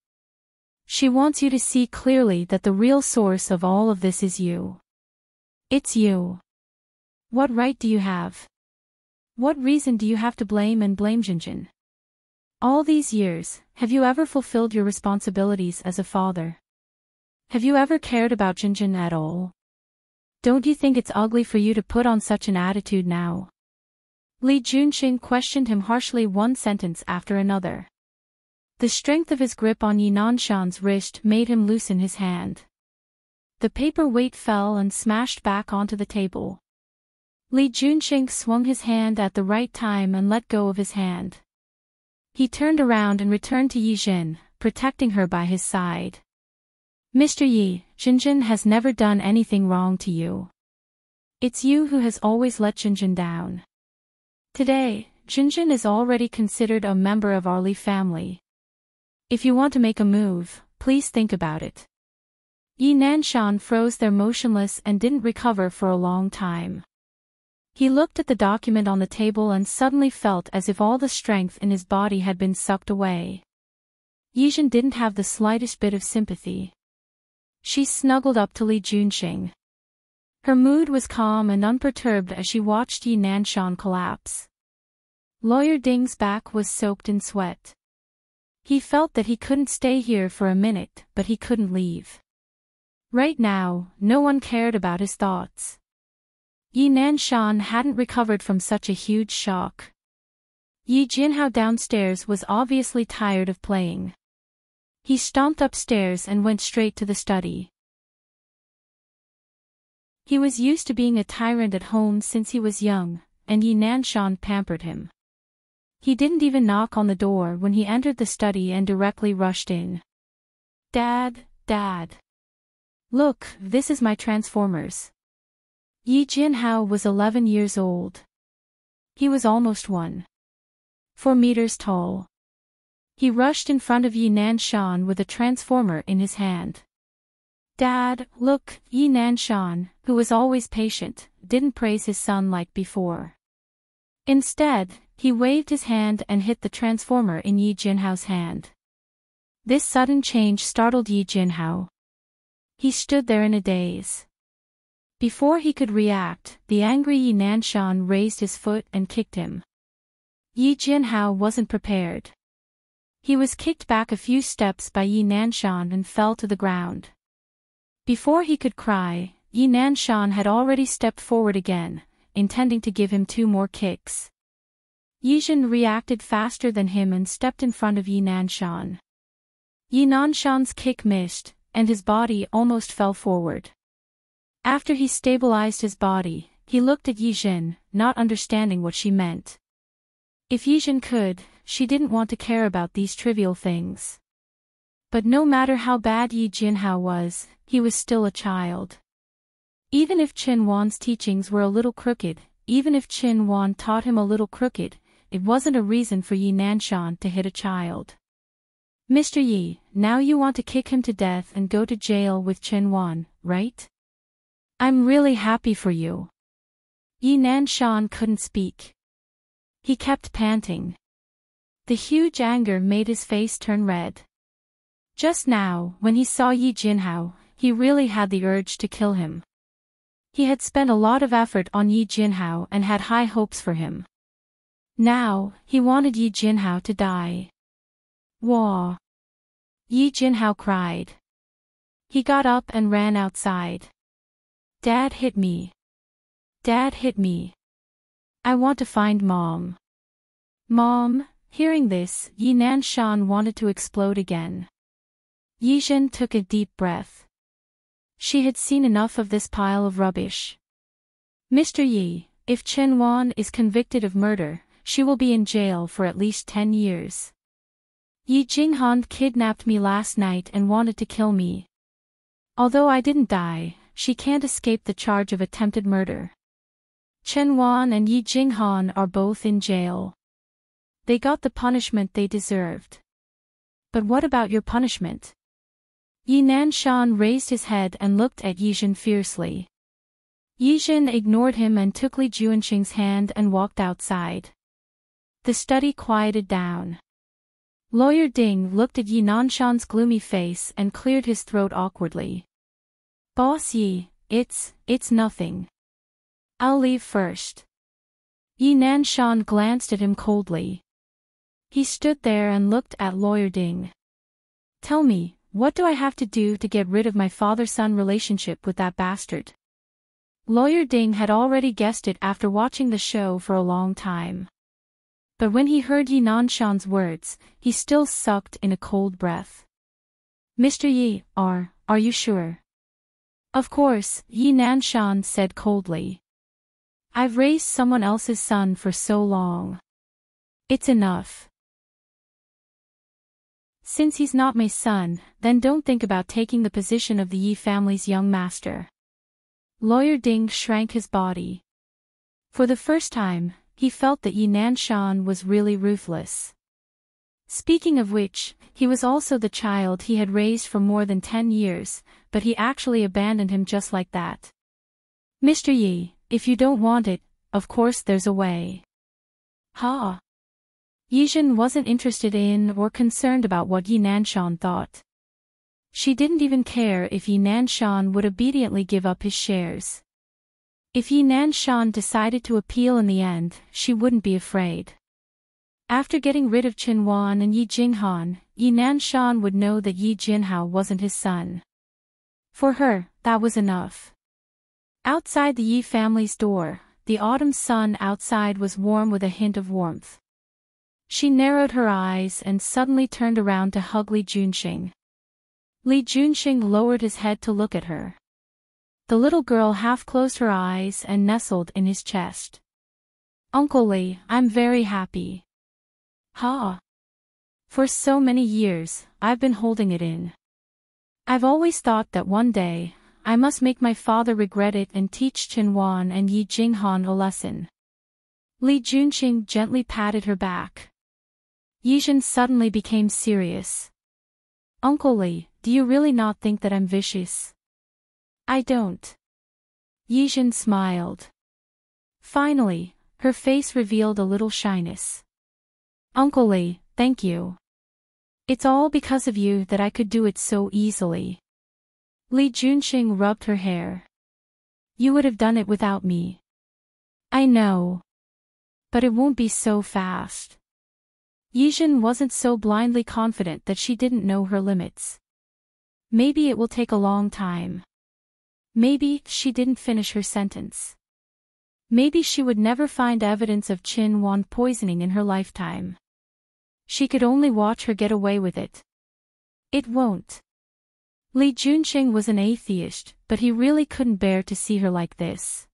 She wants you to see clearly that the real source of all of this is you. It's you. What right do you have? What reason do you have to blame Jinjin? All these years, have you ever fulfilled your responsibilities as a father? Have you ever cared about Jinjin at all? Don't you think it's ugly for you to put on such an attitude now? Li Junqing questioned him harshly, one sentence after another. The strength of his grip on Yi Nanshan's wrist made him loosen his hand. The paperweight fell and smashed back onto the table. Li Junqing swung his hand at the right time and let go of his hand. He turned around and returned to Yijin, protecting her by his side. Mr. Yi, Jinjin has never done anything wrong to you. It's you who has always let Jinjin down. Today, Jinjin is already considered a member of our Li family. If you want to make a move, please think about it. Yi Nanshan froze there motionless and didn't recover for a long time. He looked at the document on the table and suddenly felt as if all the strength in his body had been sucked away. Yijin didn't have the slightest bit of sympathy. She snuggled up to Li Junqing. Her mood was calm and unperturbed as she watched Yi Nanshan collapse. Lawyer Ding's back was soaked in sweat. He felt that he couldn't stay here for a minute, but he couldn't leave. Right now, no one cared about his thoughts. Yi Nanshan hadn't recovered from such a huge shock. Yi Jinhao downstairs was obviously tired of playing. He stomped upstairs and went straight to the study. He was used to being a tyrant at home since he was young, and Yi Nanshan pampered him. He didn't even knock on the door when he entered the study and directly rushed in. Dad, Dad. Look, this is my Transformers. Yi Jinhao was 11 years old. He was almost 1.4 meters tall. He rushed in front of Yi Nanshan with a transformer in his hand. Dad, look, Yi Nanshan, who was always patient, didn't praise his son like before. Instead, he waved his hand and hit the transformer in Yi Jinhao's hand. This sudden change startled Yi Jinhao. He stood there in a daze. Before he could react, the angry Yi Nanshan raised his foot and kicked him. Yi Jinhao wasn't prepared. He was kicked back a few steps by Yi Nanshan and fell to the ground. Before he could cry, Yi Nanshan had already stepped forward again, intending to give him 2 more kicks. Yi Jin reacted faster than him and stepped in front of Yi Nanshan. Yi Nanshan's kick missed, and his body almost fell forward. After he stabilized his body, he looked at Yi Jin, not understanding what she meant. If Yi Jin could, she didn't want to care about these trivial things. But no matter how bad Yi Jinhao was, he was still a child. Even if Chen Wan's teachings were a little crooked, even if Chen Wan taught him a little crooked, it wasn't a reason for Yi Nanshan to hit a child. Mr. Yi, now you want to kick him to death and go to jail with Chen Wan, right? I'm really happy for you. Yi Nanshan couldn't speak. He kept panting. The huge anger made his face turn red. Just now, when he saw Yi Jinhao, he really had the urge to kill him. He had spent a lot of effort on Yi Jinhao and had high hopes for him. Now, he wanted Yi Jinhao to die. Wah! Yi Jinhao cried. He got up and ran outside. Dad hit me. Dad hit me. I want to find Mom. Mom, hearing this, Yi Nanshan wanted to explode again. Yi Jin took a deep breath. She had seen enough of this pile of rubbish. Mr. Yi, if Chen Wan is convicted of murder, she will be in jail for at least 10 years. Yi Jinghan kidnapped me last night and wanted to kill me. Although I didn't die, she can't escape the charge of attempted murder. Chen Wan and Yi Jinghan are both in jail. They got the punishment they deserved. But what about your punishment? Yi Nanshan raised his head and looked at Yi Jin fiercely. Yi Jin ignored him and took Li Juanqing's hand and walked outside. The study quieted down. Lawyer Ding looked at Yi Nanshan's gloomy face and cleared his throat awkwardly. Boss Yi, it's nothing. I'll leave first. Yi Nanshan glanced at him coldly. He stood there and looked at Lawyer Ding. Tell me, what do I have to do to get rid of my father-son relationship with that bastard? Lawyer Ding had already guessed it after watching the show for a long time. But when he heard Yi Nanshan's words, he still sucked in a cold breath. Mr. Yi, are you sure? Of course, Yi Nanshan said coldly. I've raised someone else's son for so long. It's enough. Since he's not my son, then don't think about taking the position of the Yi family's young master. Lawyer Ding shrank his body. For the first time, he felt that Yi Nanshan was really ruthless. Speaking of which, he was also the child he had raised for more than 10 years, but he actually abandoned him just like that. Mr. Yi, if you don't want it, of course there's a way. Ha! Yi Jin wasn't interested in or concerned about what Yi Nanshan thought. She didn't even care if Yi Nanshan would obediently give up his shares. If Yi Nanshan decided to appeal in the end, she wouldn't be afraid. After getting rid of Chen Wan and Yi Jinghan, Yi Nanshan would know that Yi Jinhao wasn't his son. For her, that was enough. Outside the Yi family's door, the autumn sun outside was warm with a hint of warmth. She narrowed her eyes and suddenly turned around to hug Li Juanqing. Li Juanqing lowered his head to look at her. The little girl half closed her eyes and nestled in his chest. Uncle Li, I'm very happy. Ha! For so many years, I've been holding it in. I've always thought that one day, I must make my father regret it and teach Chen Wan and Yi Jinghan a lesson. Li Juanqing gently patted her back. Yi Jin suddenly became serious. Uncle Li, do you really not think that I'm vicious? I don't. Yi Jin smiled. Finally, her face revealed a little shyness. Uncle Lee, thank you. It's all because of you that I could do it so easily. Li Junxing rubbed her hair. You would have done it without me. I know. But it won't be so fast. Yijin wasn't so blindly confident that she didn't know her limits. Maybe it will take a long time. Maybe she didn't finish her sentence. Maybe she would never find evidence of Qin Wan poisoning in her lifetime. She could only watch her get away with it. It won't. Li Junxing was an atheist, but he really couldn't bear to see her like this.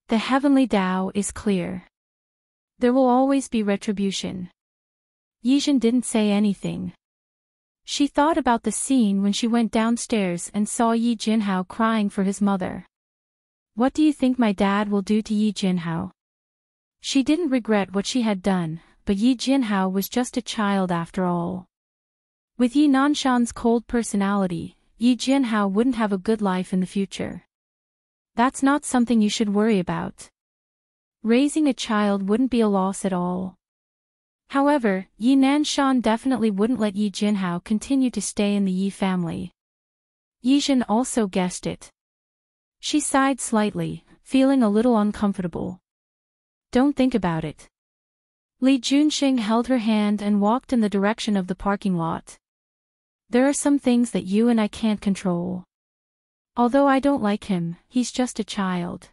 The heavenly Tao is clear. There will always be retribution. Yijin didn't say anything. She thought about the scene when she went downstairs and saw Yi Jinhao crying for his mother. What do you think my dad will do to Yi Jinhao? She didn't regret what she had done, but Yi Jinhao was just a child after all. With Yi Nanshan's cold personality, Yi Jinhao wouldn't have a good life in the future. That's not something you should worry about. Raising a child wouldn't be a loss at all. However, Yi Nanshan definitely wouldn't let Yi Jinhao continue to stay in the Yi family. Yijin also guessed it. She sighed slightly, feeling a little uncomfortable. Don't think about it. Li Junxing held her hand and walked in the direction of the parking lot. There are some things that you and I can't control. Although I don't like him, he's just a child.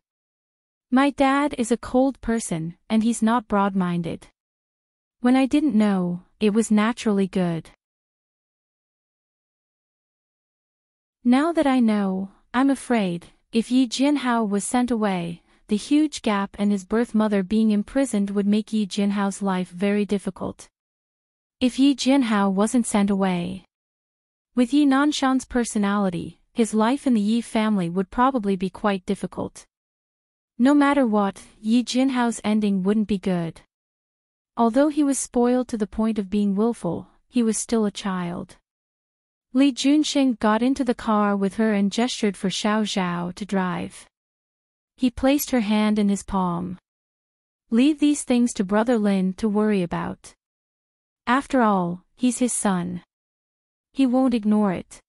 My dad is a cold person, and he's not broad-minded. When I didn't know, it was naturally good. Now that I know, I'm afraid, if Yi Jinhao was sent away, the huge gap and his birth mother being imprisoned would make Yi Jinhao's life very difficult. If Yi Jinhao wasn't sent away. With Yi Nanshan's personality, his life in the Yi family would probably be quite difficult. No matter what, Yi Jinhao's ending wouldn't be good. Although he was spoiled to the point of being willful, he was still a child. Li Junxing got into the car with her and gestured for Xiao Zhao to drive. He placed her hand in his palm. Leave these things to Brother Lin to worry about. After all, he's his son. He won't ignore it.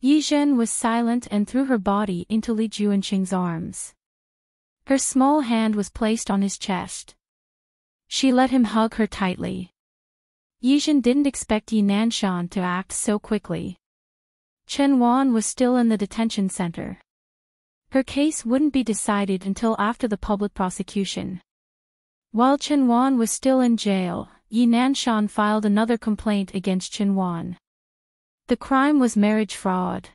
Yizhen was silent and threw her body into Li Junxing's arms. Her small hand was placed on his chest. She let him hug her tightly. Yizhen didn't expect Yi Nanshan to act so quickly. Chen Wan was still in the detention center. Her case wouldn't be decided until after the public prosecution. While Chen Wan was still in jail, Yi Nanshan filed another complaint against Chen Wan. The crime was marriage fraud.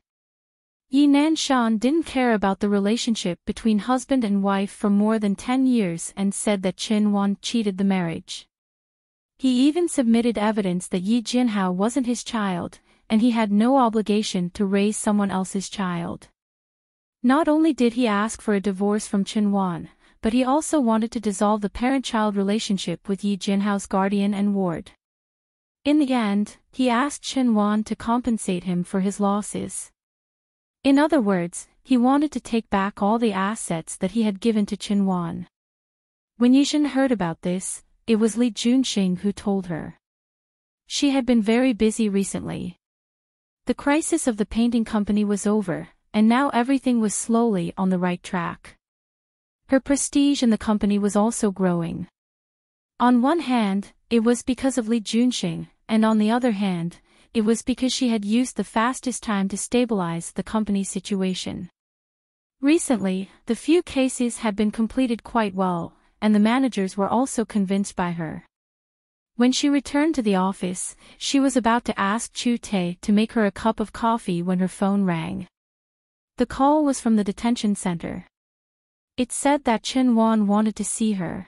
Yi Nanshan didn't care about the relationship between husband and wife for more than 10 years and said that Chen Wan cheated the marriage. He even submitted evidence that Yi Jinhao wasn't his child, and he had no obligation to raise someone else's child. Not only did he ask for a divorce from Chen Wan, but he also wanted to dissolve the parent-child relationship with Yi Jinhao's guardian and ward. In the end, he asked Chen Wan to compensate him for his losses. In other words, he wanted to take back all the assets that he had given to Chen Wan. When Yizhen heard about this, it was Li Junxing who told her. She had been very busy recently. The crisis of the painting company was over, and now everything was slowly on the right track. Her prestige in the company was also growing. On one hand, it was because of Li Junxing, and on the other hand, it was because she had used the fastest time to stabilize the company's situation. Recently, the few cases had been completed quite well, and the managers were also convinced by her. When she returned to the office, she was about to ask Chu Tae to make her a cup of coffee when her phone rang. The call was from the detention center. It said that Chen Wan wanted to see her.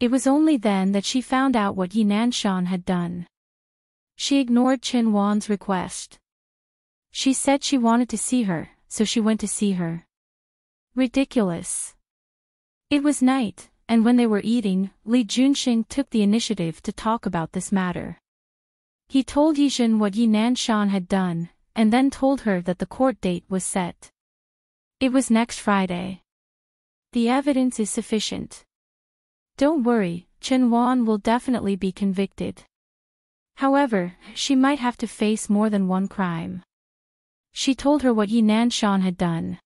It was only then that she found out what Yi Nanshan had done. She ignored Chen Wan's request. She said she wanted to see her, so she went to see her. Ridiculous. It was night, and when they were eating, Li Junxing took the initiative to talk about this matter. He told Yizhen what Yi Nanshan had done, and then told her that the court date was set. It was next Friday. The evidence is sufficient. Don't worry, Chen Wan will definitely be convicted. However, she might have to face more than one crime. She told her what Yi Nanshan had done,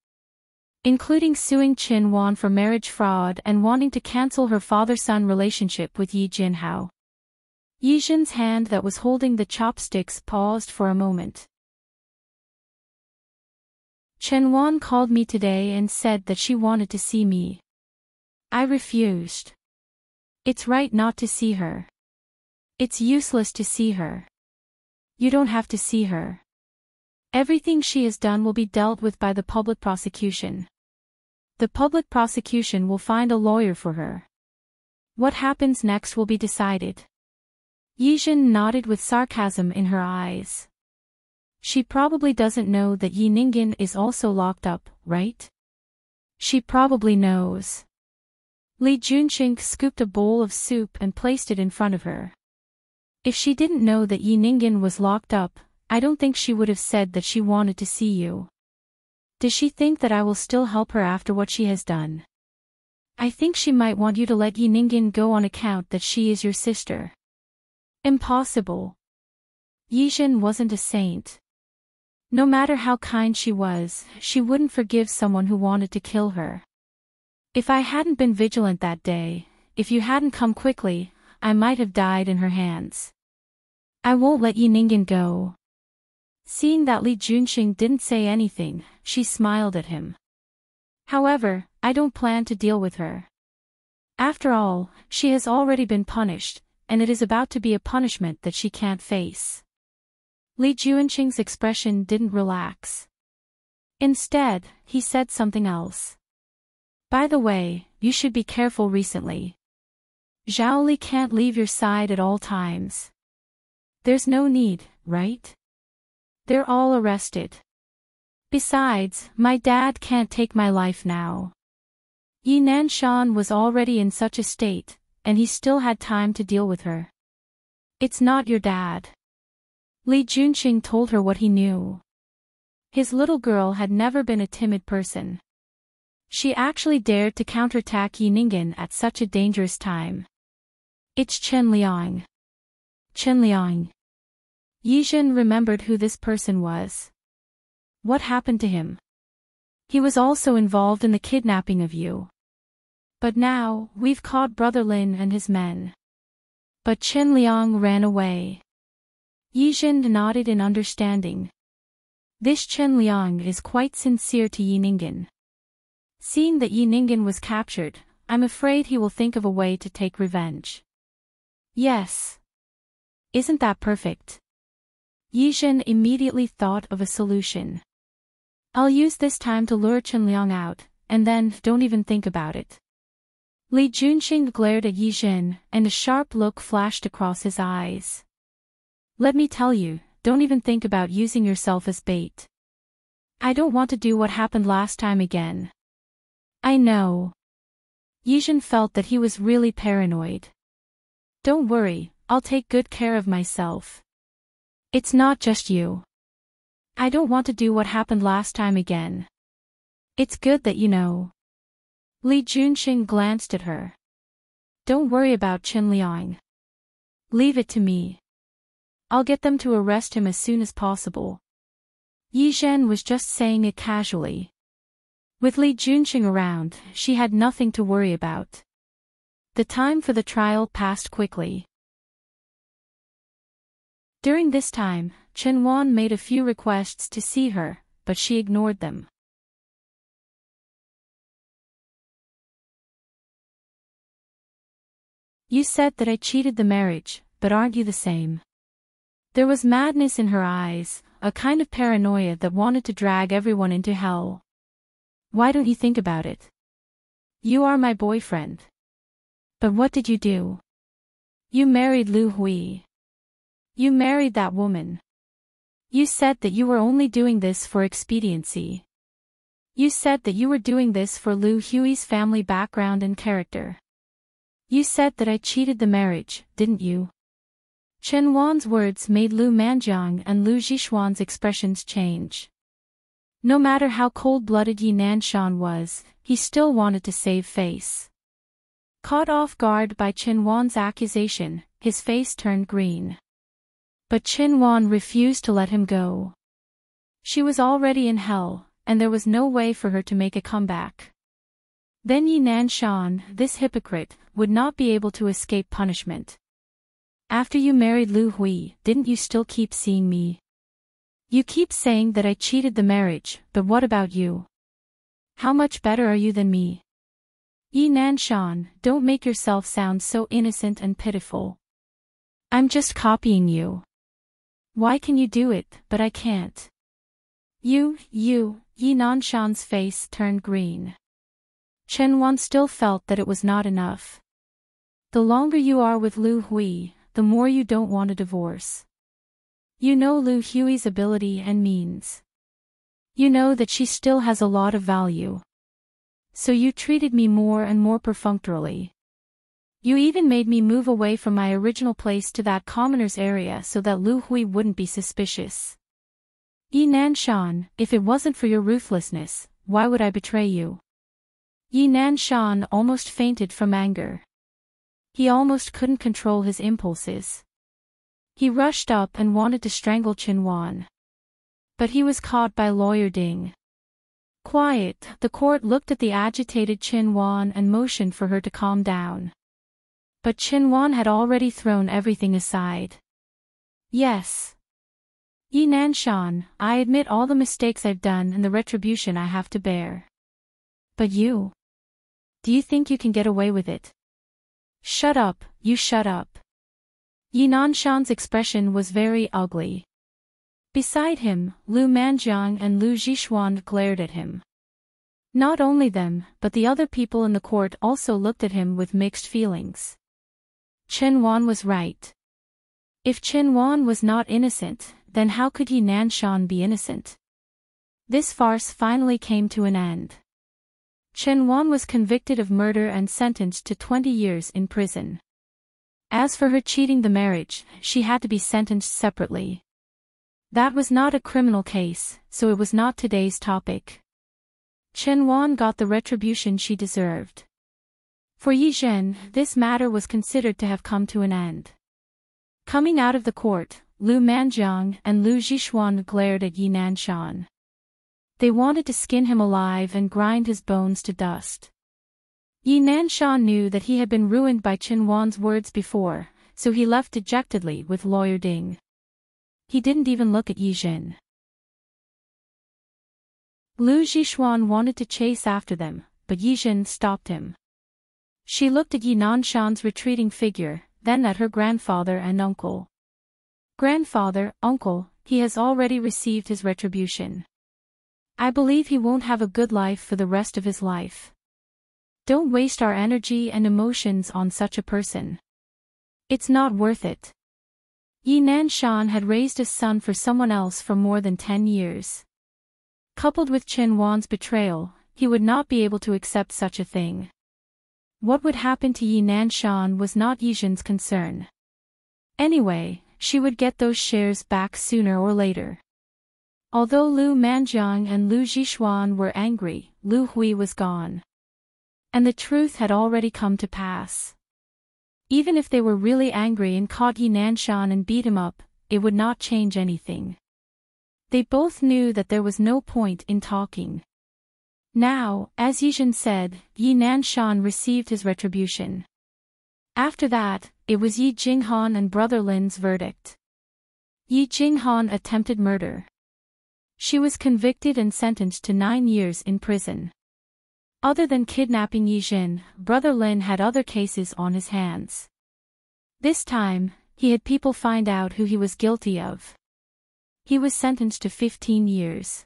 including suing Chen Wan for marriage fraud and wanting to cancel her father-son relationship with Yi Jinhao. Yi Zhen's hand that was holding the chopsticks paused for a moment. Chen Wan called me today and said that she wanted to see me. I refused. It's right not to see her. It's useless to see her. You don't have to see her. Everything she has done will be dealt with by the public prosecution. The public prosecution will find a lawyer for her. What happens next will be decided. Yi Zhen nodded with sarcasm in her eyes. She probably doesn't know that Yi Ningyan is also locked up, right? She probably knows. Li Junqing scooped a bowl of soup and placed it in front of her. If she didn't know that Yi Ningyan was locked up, I don't think she would have said that she wanted to see you. Does she think that I will still help her after what she has done? I think she might want you to let Yi Ningyan go on account that she is your sister. Impossible. Yi Zhen wasn't a saint. No matter how kind she was, she wouldn't forgive someone who wanted to kill her. If I hadn't been vigilant that day, if you hadn't come quickly, I might have died in her hands. I won't let Yi Ningyan go. Seeing that Li Junqing didn't say anything, she smiled at him. However, I don't plan to deal with her. After all, she has already been punished, and it is about to be a punishment that she can't face. Li Junqing's expression didn't relax. Instead, he said something else. By the way, you should be careful recently. Zhao Li can't leave your side at all times. There's no need, right? They're all arrested. Besides, my dad can't take my life now. Yi Nanshan was already in such a state, and he still had time to deal with her. It's not your dad. Li Junqing told her what he knew. His little girl had never been a timid person. She actually dared to counterattack Yi Ningyan at such a dangerous time. It's Chen Liang. Chen Liang. Yi Zhen remembered who this person was. What happened to him? He was also involved in the kidnapping of you. But now, we've caught Brother Lin and his men. But Chen Liang ran away. Yi Zhen nodded in understanding. This Chen Liang is quite sincere to Yi Ningyan. Seeing that Yi Ningyan was captured, I'm afraid he will think of a way to take revenge. Yes. Isn't that perfect? Yi Zhen immediately thought of a solution. I'll use this time to lure Chen Liang out, and then don't even think about it. Li Junqing glared at Yi Zhen, and a sharp look flashed across his eyes. Let me tell you, don't even think about using yourself as bait. I don't want to do what happened last time again. I know. Yi Zhen felt that he was really paranoid. Don't worry, I'll take good care of myself. It's not just you. I don't want to do what happened last time again. It's good that you know. Li Junqing glanced at her. Don't worry about Chen Liang. Leave it to me. I'll get them to arrest him as soon as possible. Yi Zhen was just saying it casually. With Li Junqing around, she had nothing to worry about. The time for the trial passed quickly. During this time, Chen Wan made a few requests to see her, but she ignored them. You said that I cheated the marriage, but aren't you the same? There was madness in her eyes, a kind of paranoia that wanted to drag everyone into hell. Why don't you think about it? You are my boyfriend. But what did you do? You married Lu Hui. You married that woman. You said that you were only doing this for expediency. You said that you were doing this for Lu Hui's family background and character. You said that I cheated the marriage, didn't you? Chen Wan's words made Lu Manjiang and Lu Zhishuan's expressions change. No matter how cold-blooded Yi Nanshan was, he still wanted to save face. Caught off guard by Qin Wan's accusation, his face turned green. But Qin Wan refused to let him go. She was already in hell, and there was no way for her to make a comeback. Then Yi Nanshan, this hypocrite, would not be able to escape punishment. After you married Lu Hui, didn't you still keep seeing me? You keep saying that I cheated the marriage, but what about you? How much better are you than me? Yi Nanshan, don't make yourself sound so innocent and pitiful. I'm just copying you. Why can you do it, but I can't? Yi Nanshan's face turned green. Chen Wan still felt that it was not enough. The longer you are with Lu Hui, the more you don't want a divorce. You know Lu Hui's ability and means. You know that she still has a lot of value. So you treated me more and more perfunctorily. You even made me move away from my original place to that commoner's area so that Lu Hui wouldn't be suspicious. Yi Nanshan, if it wasn't for your ruthlessness, why would I betray you? Yi Nanshan almost fainted from anger. He almost couldn't control his impulses. He rushed up and wanted to strangle Qin Wan. But he was caught by Lawyer Ding. Quiet, the court looked at the agitated Qin Wan and motioned for her to calm down. But Qin Wan had already thrown everything aside. Yes. Yi Nanshan, I admit all the mistakes I've done and the retribution I have to bear. But you? Do you think you can get away with it? Shut up, you shut up. Yi Nanshan's expression was very ugly. Beside him, Lu Manjiang and Lu Zhishuan glared at him. Not only them, but the other people in the court also looked at him with mixed feelings. Qin Wan was right. If Qin Wan was not innocent, then how could Yi Nanshan be innocent? This farce finally came to an end. Qin Wan was convicted of murder and sentenced to 20 years in prison. As for her cheating the marriage, she had to be sentenced separately. That was not a criminal case, so it was not today's topic. Qin Wan got the retribution she deserved. For Yi Zhen, this matter was considered to have come to an end. Coming out of the court, Lu Manjiang and Lu Zhishuan glared at Yi Nanshan. They wanted to skin him alive and grind his bones to dust. Yi Nanshan knew that he had been ruined by Qin Wan's words before, so he left dejectedly with Lawyer Ding. He didn't even look at Yi Zhen. Lu Zhishuan wanted to chase after them, but Yi Zhen stopped him. She looked at Yi Nanshan's retreating figure, then at her grandfather and uncle. Grandfather, uncle, he has already received his retribution. I believe he won't have a good life for the rest of his life. Don't waste our energy and emotions on such a person. It's not worth it. Yi Nanshan had raised a son for someone else for more than 10 years. Coupled with Qin Wan's betrayal, he would not be able to accept such a thing. What would happen to Yi Nanshan was not Yi Zhen's concern. Anyway, she would get those shares back sooner or later. Although Lu Manjiang and Lu Zhishuan were angry, Lu Hui was gone. And the truth had already come to pass. Even if they were really angry and caught Yi Nanshan and beat him up, it would not change anything. They both knew that there was no point in talking. Now, as Yi Zhen said, Yi Nanshan received his retribution. After that, it was Yi Jinghan and Brother Lin's verdict. Yi Jinghan attempted murder. She was convicted and sentenced to 9 years in prison. Other than kidnapping Yi Zhen, Brother Lin had other cases on his hands. This time, he had people find out who he was guilty of. He was sentenced to 15 years.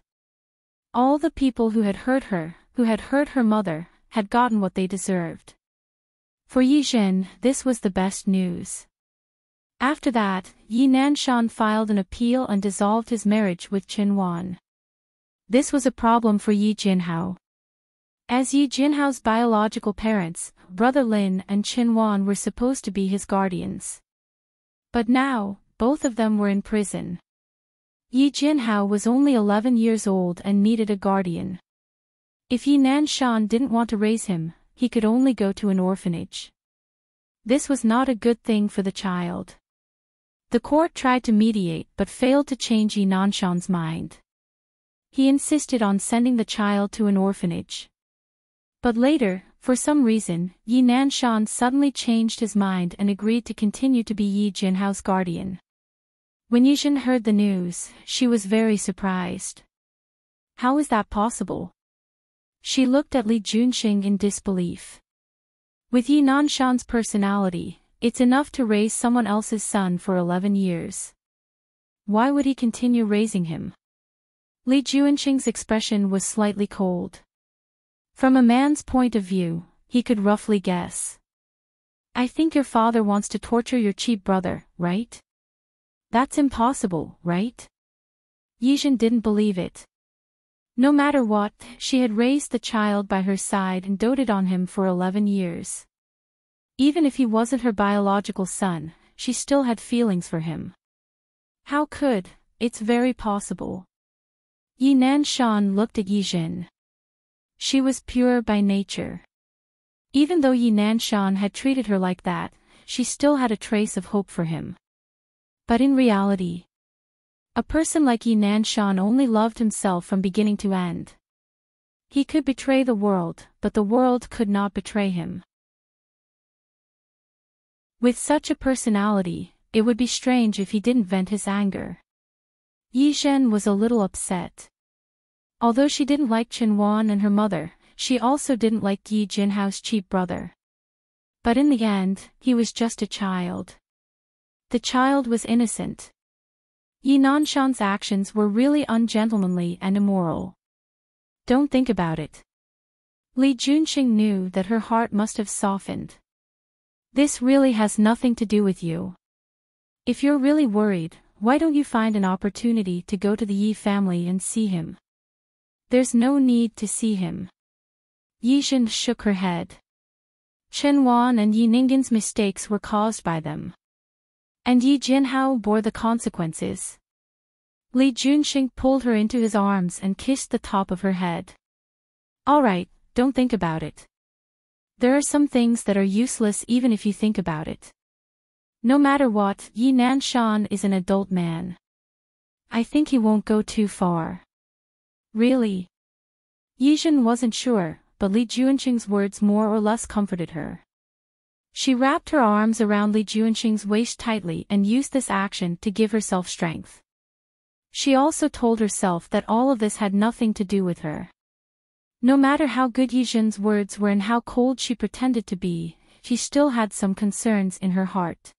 All the people who had hurt her mother, had gotten what they deserved. For Yi Zhen, this was the best news. After that, Yi Nanshan filed an appeal and dissolved his marriage with Qin Wan. This was a problem for Yi Jinhao. As Yi Jinhao's biological parents, Brother Lin and Qin Wan were supposed to be his guardians. But now, both of them were in prison. Yi Jinhao was only 11 years old and needed a guardian. If Yi Nanshan didn't want to raise him, he could only go to an orphanage. This was not a good thing for the child. The court tried to mediate but failed to change Yi Nanshan's mind. He insisted on sending the child to an orphanage. But later, for some reason, Yi Nanshan suddenly changed his mind and agreed to continue to be Yi Jinhao's guardian. When Yijin heard the news, she was very surprised. How is that possible? She looked at Li Junxing in disbelief. With Yi Nanshan's personality, it's enough to raise someone else's son for 11 years. Why would he continue raising him? Li Junxing's expression was slightly cold. From a man's point of view, he could roughly guess. I think your father wants to torture your cheap brother, right? That's impossible, right? Yijin didn't believe it. No matter what, she had raised the child by her side and doted on him for 11 years. Even if he wasn't her biological son, she still had feelings for him. How could? It's very possible. Yi Nanshan looked at Yijin. She was pure by nature. Even though Yi Nanshan had treated her like that, she still had a trace of hope for him. But in reality, a person like Yi Nanshan only loved himself from beginning to end. He could betray the world, but the world could not betray him. With such a personality, it would be strange if he didn't vent his anger. Yi Zhen was a little upset. Although she didn't like Chen Wan and her mother, she also didn't like Yi Jinhao's cheap brother. But in the end, he was just a child. The child was innocent. Yi Nanshan's actions were really ungentlemanly and immoral. Don't think about it. Li Junxing knew that her heart must have softened. This really has nothing to do with you. If you're really worried, why don't you find an opportunity to go to the Yi family and see him? There's no need to see him. Yi Zhen shook her head. Chen Wan and Yi Ninggen's mistakes were caused by them. And Yi Jinhao bore the consequences. Li Junxing pulled her into his arms and kissed the top of her head. All right, don't think about it. There are some things that are useless even if you think about it. No matter what, Yi Nanshan is an adult man. I think he won't go too far. Really? Yi Zhen wasn't sure, but Li Junxing's words more or less comforted her. She wrapped her arms around Li Junxing's waist tightly and used this action to give herself strength. She also told herself that all of this had nothing to do with her. No matter how good Yi Zhen's words were and how cold she pretended to be, she still had some concerns in her heart.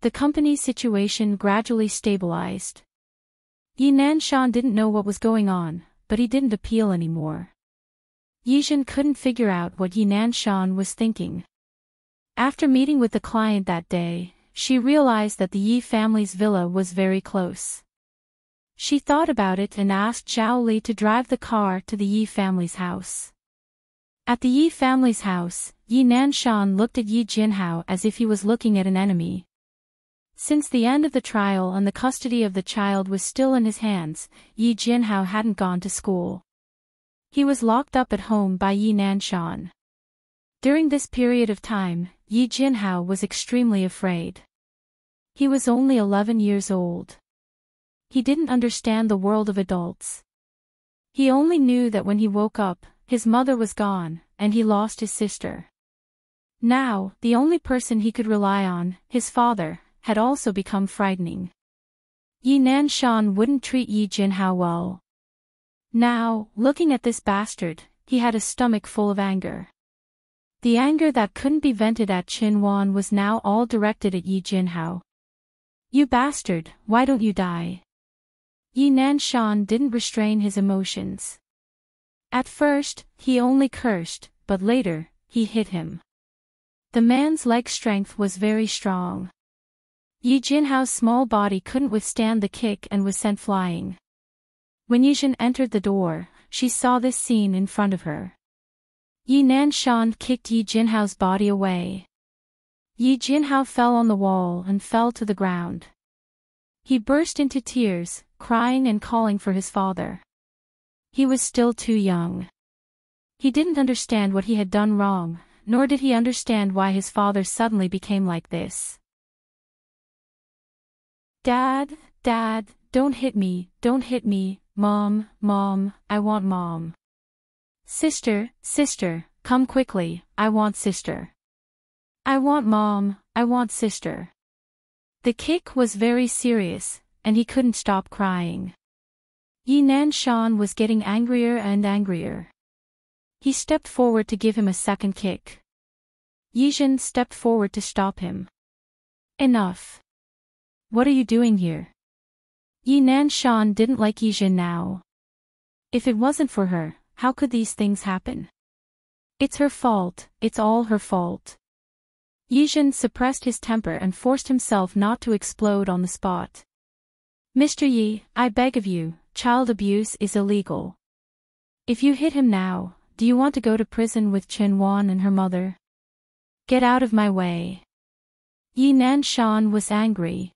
The company's situation gradually stabilized. Yi Nanshan didn't know what was going on, but he didn't appeal anymore. Yi Zhen couldn't figure out what Yi Nanshan was thinking. After meeting with the client that day, she realized that the Yi family's villa was very close. She thought about it and asked Zhao Li to drive the car to the Yi family's house. At the Yi family's house, Yi Nanshan looked at Yi Jinhao as if he was looking at an enemy. Since the end of the trial and the custody of the child was still in his hands, Yi Jinhao hadn't gone to school. He was locked up at home by Yi Nanshan. During this period of time, Yi Jinhao was extremely afraid. He was only 11 years old. He didn't understand the world of adults. He only knew that when he woke up, his mother was gone, and he lost his sister. Now, the only person he could rely on, his father, had also become frightening. Yi Nanshan wouldn't treat Yi Jinhao well. Now, looking at this bastard, he had a stomach full of anger. The anger that couldn't be vented at Chen Wan was now all directed at Yi Jinhao. You bastard, why don't you die? Yi Nanshan didn't restrain his emotions. At first, he only cursed, but later, he hit him. The man's leg strength was very strong. Yi Jinhao's small body couldn't withstand the kick and was sent flying. When Yi Zhen entered the door, she saw this scene in front of her. Yi Nanshan kicked Yi Jinhao's body away. Yi Jinhao fell on the wall and fell to the ground. He burst into tears, crying and calling for his father. He was still too young. He didn't understand what he had done wrong, nor did he understand why his father suddenly became like this. Dad, Dad, don't hit me, Mom, Mom, I want Mom. Sister, Sister, come quickly, I want Sister. I want Mom, I want Sister. The kick was very serious, and he couldn't stop crying. Yi Nanshan was getting angrier and angrier. He stepped forward to give him a second kick. Yijin stepped forward to stop him. Enough. What are you doing here? Yi Nanshan didn't like Yijin now. If it wasn't for her, how could these things happen? It's her fault, it's all her fault. Yijin suppressed his temper and forced himself not to explode on the spot. Mr. Yi, I beg of you, child abuse is illegal. If you hit him now, do you want to go to prison with Chen Wan and her mother? Get out of my way. Yi Nanshan was angry.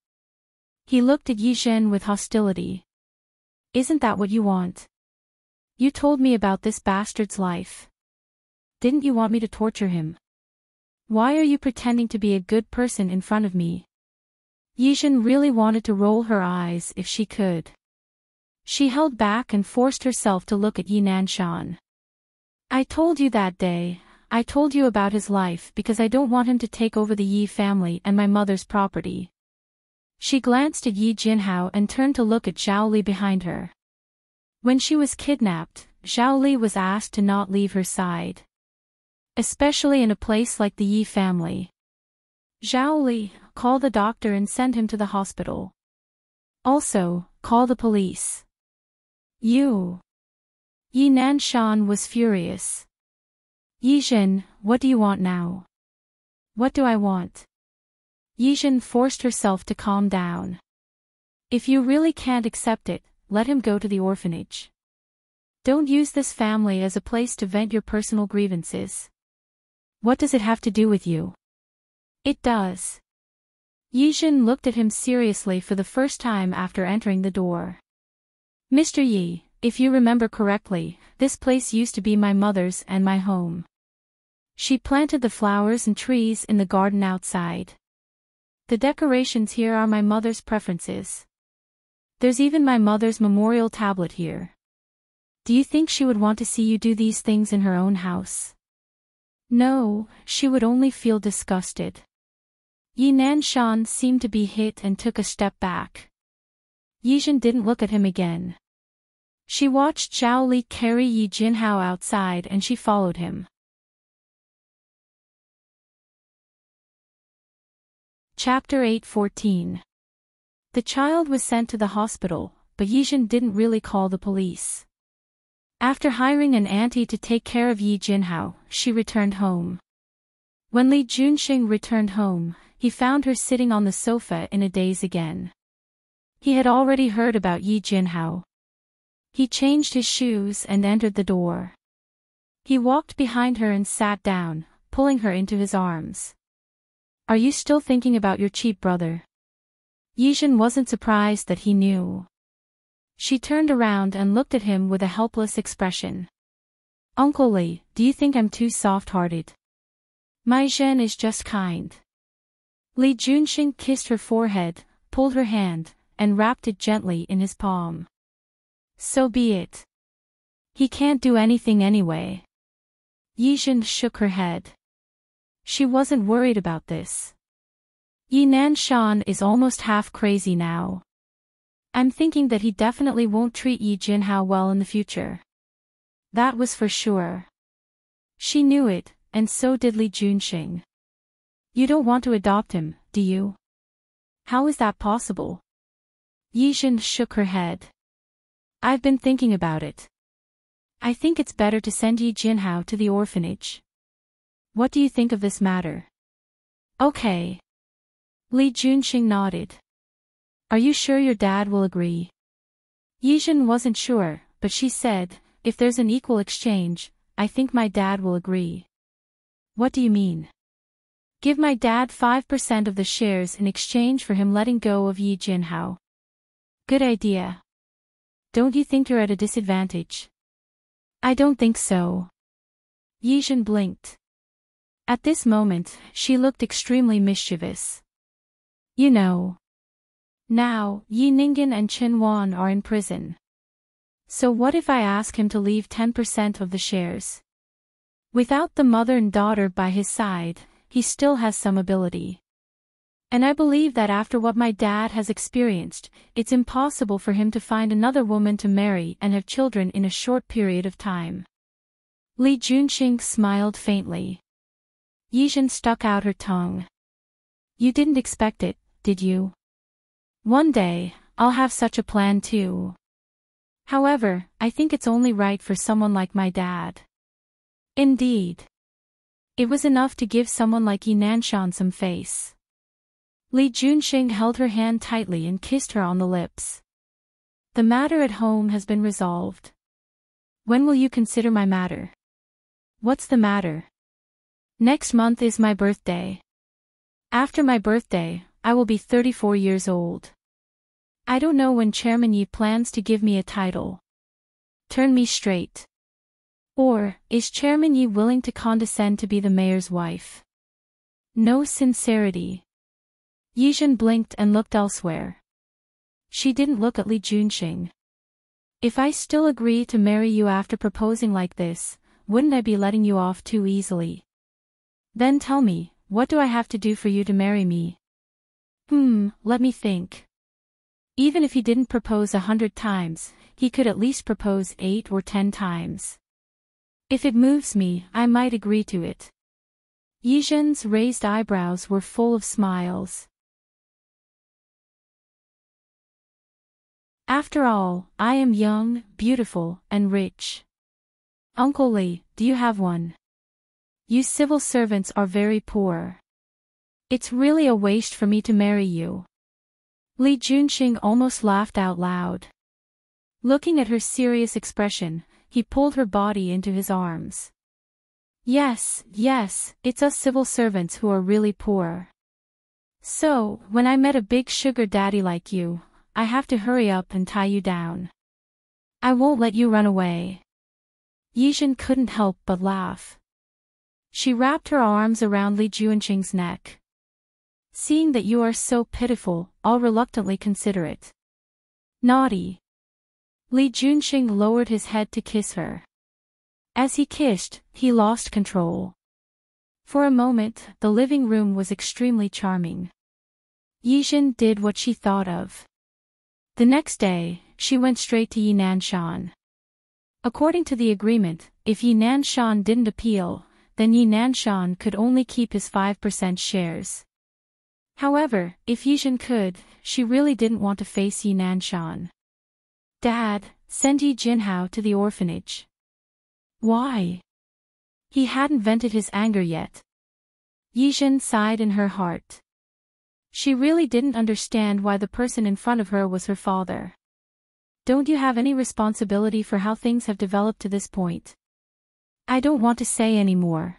He looked at Yijin with hostility. Isn't that what you want? You told me about this bastard's life. Didn't you want me to torture him? Why are you pretending to be a good person in front of me? Yijin really wanted to roll her eyes if she could. She held back and forced herself to look at Yi Nanshan. I told you that day, I told you about his life because I don't want him to take over the Yi family and my mother's property. She glanced at Yi Jinhao and turned to look at Zhao Li behind her. When she was kidnapped, Zhao Li was asked to not leave her side. Especially in a place like the Yi family. Zhao Li, call the doctor and send him to the hospital. Also, call the police. You. Yi Nanshan was furious. Yijin, what do you want now? What do I want? Yijin forced herself to calm down. If you really can't accept it, let him go to the orphanage. Don't use this family as a place to vent your personal grievances. What does it have to do with you? It does. Yijin looked at him seriously for the first time after entering the door. Mr. Yi, if you remember correctly, this place used to be my mother's and my home. She planted the flowers and trees in the garden outside. The decorations here are my mother's preferences. There's even my mother's memorial tablet here. Do you think she would want to see you do these things in her own house? No, she would only feel disgusted. Yi Nanshan seemed to be hit and took a step back. Yijin didn't look at him again. She watched Zhao Li carry Yi Jinhao outside and she followed him. Chapter 8:14. The child was sent to the hospital, but Yijin didn't really call the police. After hiring an auntie to take care of Yi Jinhao, she returned home. When Li Junxing returned home, he found her sitting on the sofa in a daze again. He had already heard about Yi Jinhao. He changed his shoes and entered the door. He walked behind her and sat down, pulling her into his arms. Are you still thinking about your cheap brother? Yijin wasn't surprised that he knew. She turned around and looked at him with a helpless expression. Uncle Li, do you think I'm too soft-hearted? My Zhen is just kind. Li Junxing kissed her forehead, pulled her hand, and wrapped it gently in his palm. So be it. He can't do anything anyway. Yijin shook her head. She wasn't worried about this. Yi Nanshan is almost half crazy now. I'm thinking that he definitely won't treat Yi Jinhao well in the future. That was for sure. She knew it, and so did Li Junxing. You don't want to adopt him, do you? How is that possible? Yijin shook her head. I've been thinking about it. I think it's better to send Yi Jinhao to the orphanage. What do you think of this matter? Okay. Li Junxing nodded. Are you sure your dad will agree? Yijin wasn't sure, but she said, if there's an equal exchange, I think my dad will agree. What do you mean? Give my dad 5% of the shares in exchange for him letting go of Yi Jinhao. Good idea. don't you think you're at a disadvantage? I don't think so. Yijin blinked. At this moment, she looked extremely mischievous. You know. Now, Yi Ningen and Chen Wan are in prison. So what if I ask him to leave 10% of the shares? Without the mother and daughter by his side, he still has some ability. And I believe that after what my dad has experienced, it's impossible for him to find another woman to marry and have children in a short period of time. Li Junqing smiled faintly. Yijin stuck out her tongue. You didn't expect it, did you? One day, I'll have such a plan too. However, I think it's only right for someone like my dad. Indeed. It was enough to give someone like Yi Nanshan some face. Li Junqing held her hand tightly and kissed her on the lips. The matter at home has been resolved. When will you consider my matter? What's the matter? Next month is my birthday. After my birthday, I will be 34 years old. I don't know when Chairman Yi plans to give me a title. Turn me straight. Or, is Chairman Yi willing to condescend to be the mayor's wife? No sincerity. Yijin blinked and looked elsewhere. She didn't look at Li Junqing. If I still agree to marry you after proposing like this, wouldn't I be letting you off too easily? Then tell me, what do I have to do for you to marry me? Let me think. Even if he didn't propose 100 times, he could at least propose 8 or 10 times. If it moves me, I might agree to it. Yijin's raised eyebrows were full of smiles. After all, I am young, beautiful, and rich. Uncle Li, do you have one? You civil servants are very poor. It's really a waste for me to marry you. Li Junqing almost laughed out loud. Looking at her serious expression, he pulled her body into his arms. Yes, it's us civil servants who are really poor. So, when I met a big sugar daddy like you, I have to hurry up and tie you down. I won't let you run away. Yijin couldn't help but laugh. She wrapped her arms around Li Junqing's neck. Seeing that you are so pitiful, I'll reluctantly consider it. Naughty. Li Junqing lowered his head to kiss her. As he kissed, he lost control. For a moment, the living room was extremely charming. Yijin did what she thought of. The next day, she went straight to Yi Nanshan. According to the agreement, if Yi Nanshan didn't appeal, then Yi Nanshan could only keep his 5% shares. However, if Yijin could, she really didn't want to face Yi Nanshan. Dad, send Yi Jinhao to the orphanage. Why? He hadn't vented his anger yet. Yijin sighed in her heart. She really didn't understand why the person in front of her was her father. Don't you have any responsibility for how things have developed to this point? I don't want to say any more.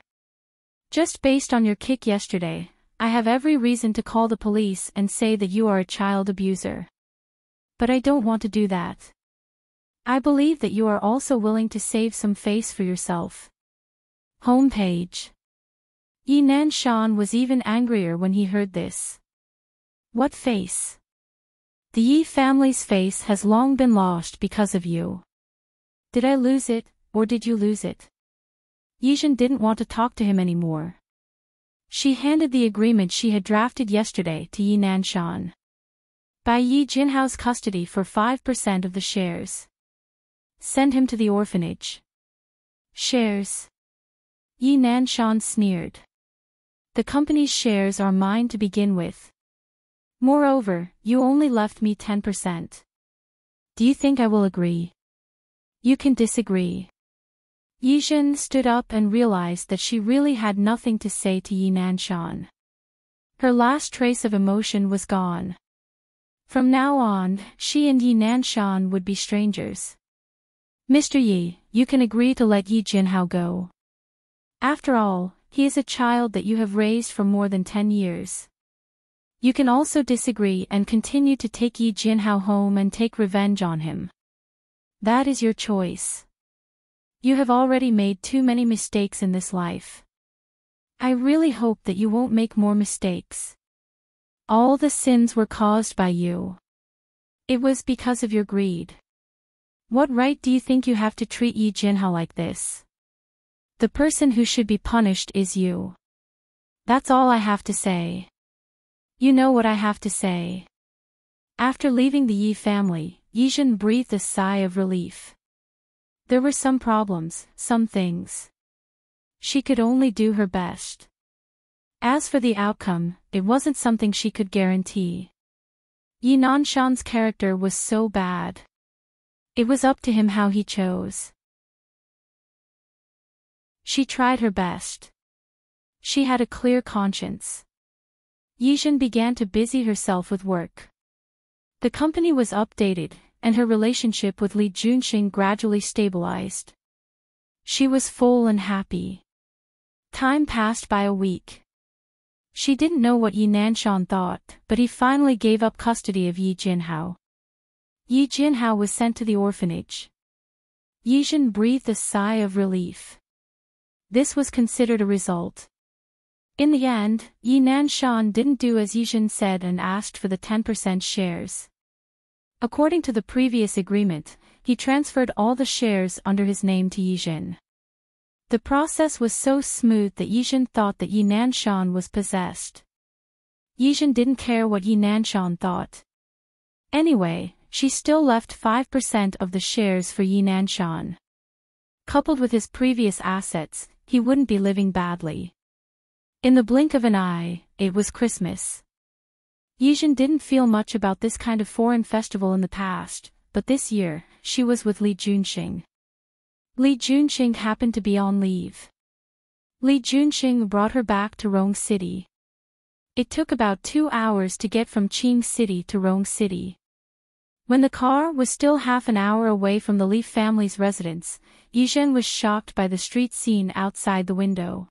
Just based on your kick yesterday, I have every reason to call the police and say that you are a child abuser. But I don't want to do that. I believe that you are also willing to save some face for yourself. Homepage. Yi Nanshan was even angrier when he heard this. What face? The Yi family's face has long been lost because of you. Did I lose it, or did you lose it? Yijin didn't want to talk to him anymore. She handed the agreement she had drafted yesterday to Yi Nanshan. Buy Yi Jinhao's custody for 5% of the shares. Send him to the orphanage. Shares? Yi Nanshan sneered. The company's shares are mine to begin with. Moreover, you only left me 10%. Do you think I will agree? You can disagree. Yijin stood up and realized that she really had nothing to say to Yi Nanshan. Her last trace of emotion was gone. From now on, she and Yi Nanshan would be strangers. Mr. Yi, you can agree to let Yi Jinhao go. After all, he is a child that you have raised for more than 10 years. You can also disagree and continue to take Yi Jinhao home and take revenge on him. That is your choice. You have already made too many mistakes in this life. I really hope that you won't make more mistakes. All the sins were caused by you. It was because of your greed. What right do you think you have to treat Yi Jinhao like this? The person who should be punished is you. That's all I have to say. You know what I have to say. After leaving the Yi family, Yizhen breathed a sigh of relief. There were some problems, some things. She could only do her best. As for the outcome, it wasn't something she could guarantee. Yi Nanshan's character was so bad. It was up to him how he chose. She tried her best. She had a clear conscience. Yizhen began to busy herself with work. The company was updated, and her relationship with Li Junxing gradually stabilized. She was full and happy. Time passed by a week. She didn't know what Yi Nanshan thought, but he finally gave up custody of Yi Jinhao. Yi Jinhao was sent to the orphanage. Yizhen breathed a sigh of relief. This was considered a result. In the end, Yi Nanshan didn't do as Yizhen said and asked for the 10% shares. According to the previous agreement, he transferred all the shares under his name to Yizhen. The process was so smooth that Yizhen thought that Yi Nanshan was possessed. Yizhen didn't care what Yi Nanshan thought. Anyway, she still left 5% of the shares for Yi Nanshan. Coupled with his previous assets, he wouldn't be living badly. In the blink of an eye, it was Christmas. Yizhen didn't feel much about this kind of foreign festival in the past, but this year, she was with Li Junxing. Li Junxing happened to be on leave. Li Junxing brought her back to Rong City. It took about 2 hours to get from Qing City to Rong City. When the car was still half an hour away from the Li family's residence, Yizhen was shocked by the street scene outside the window.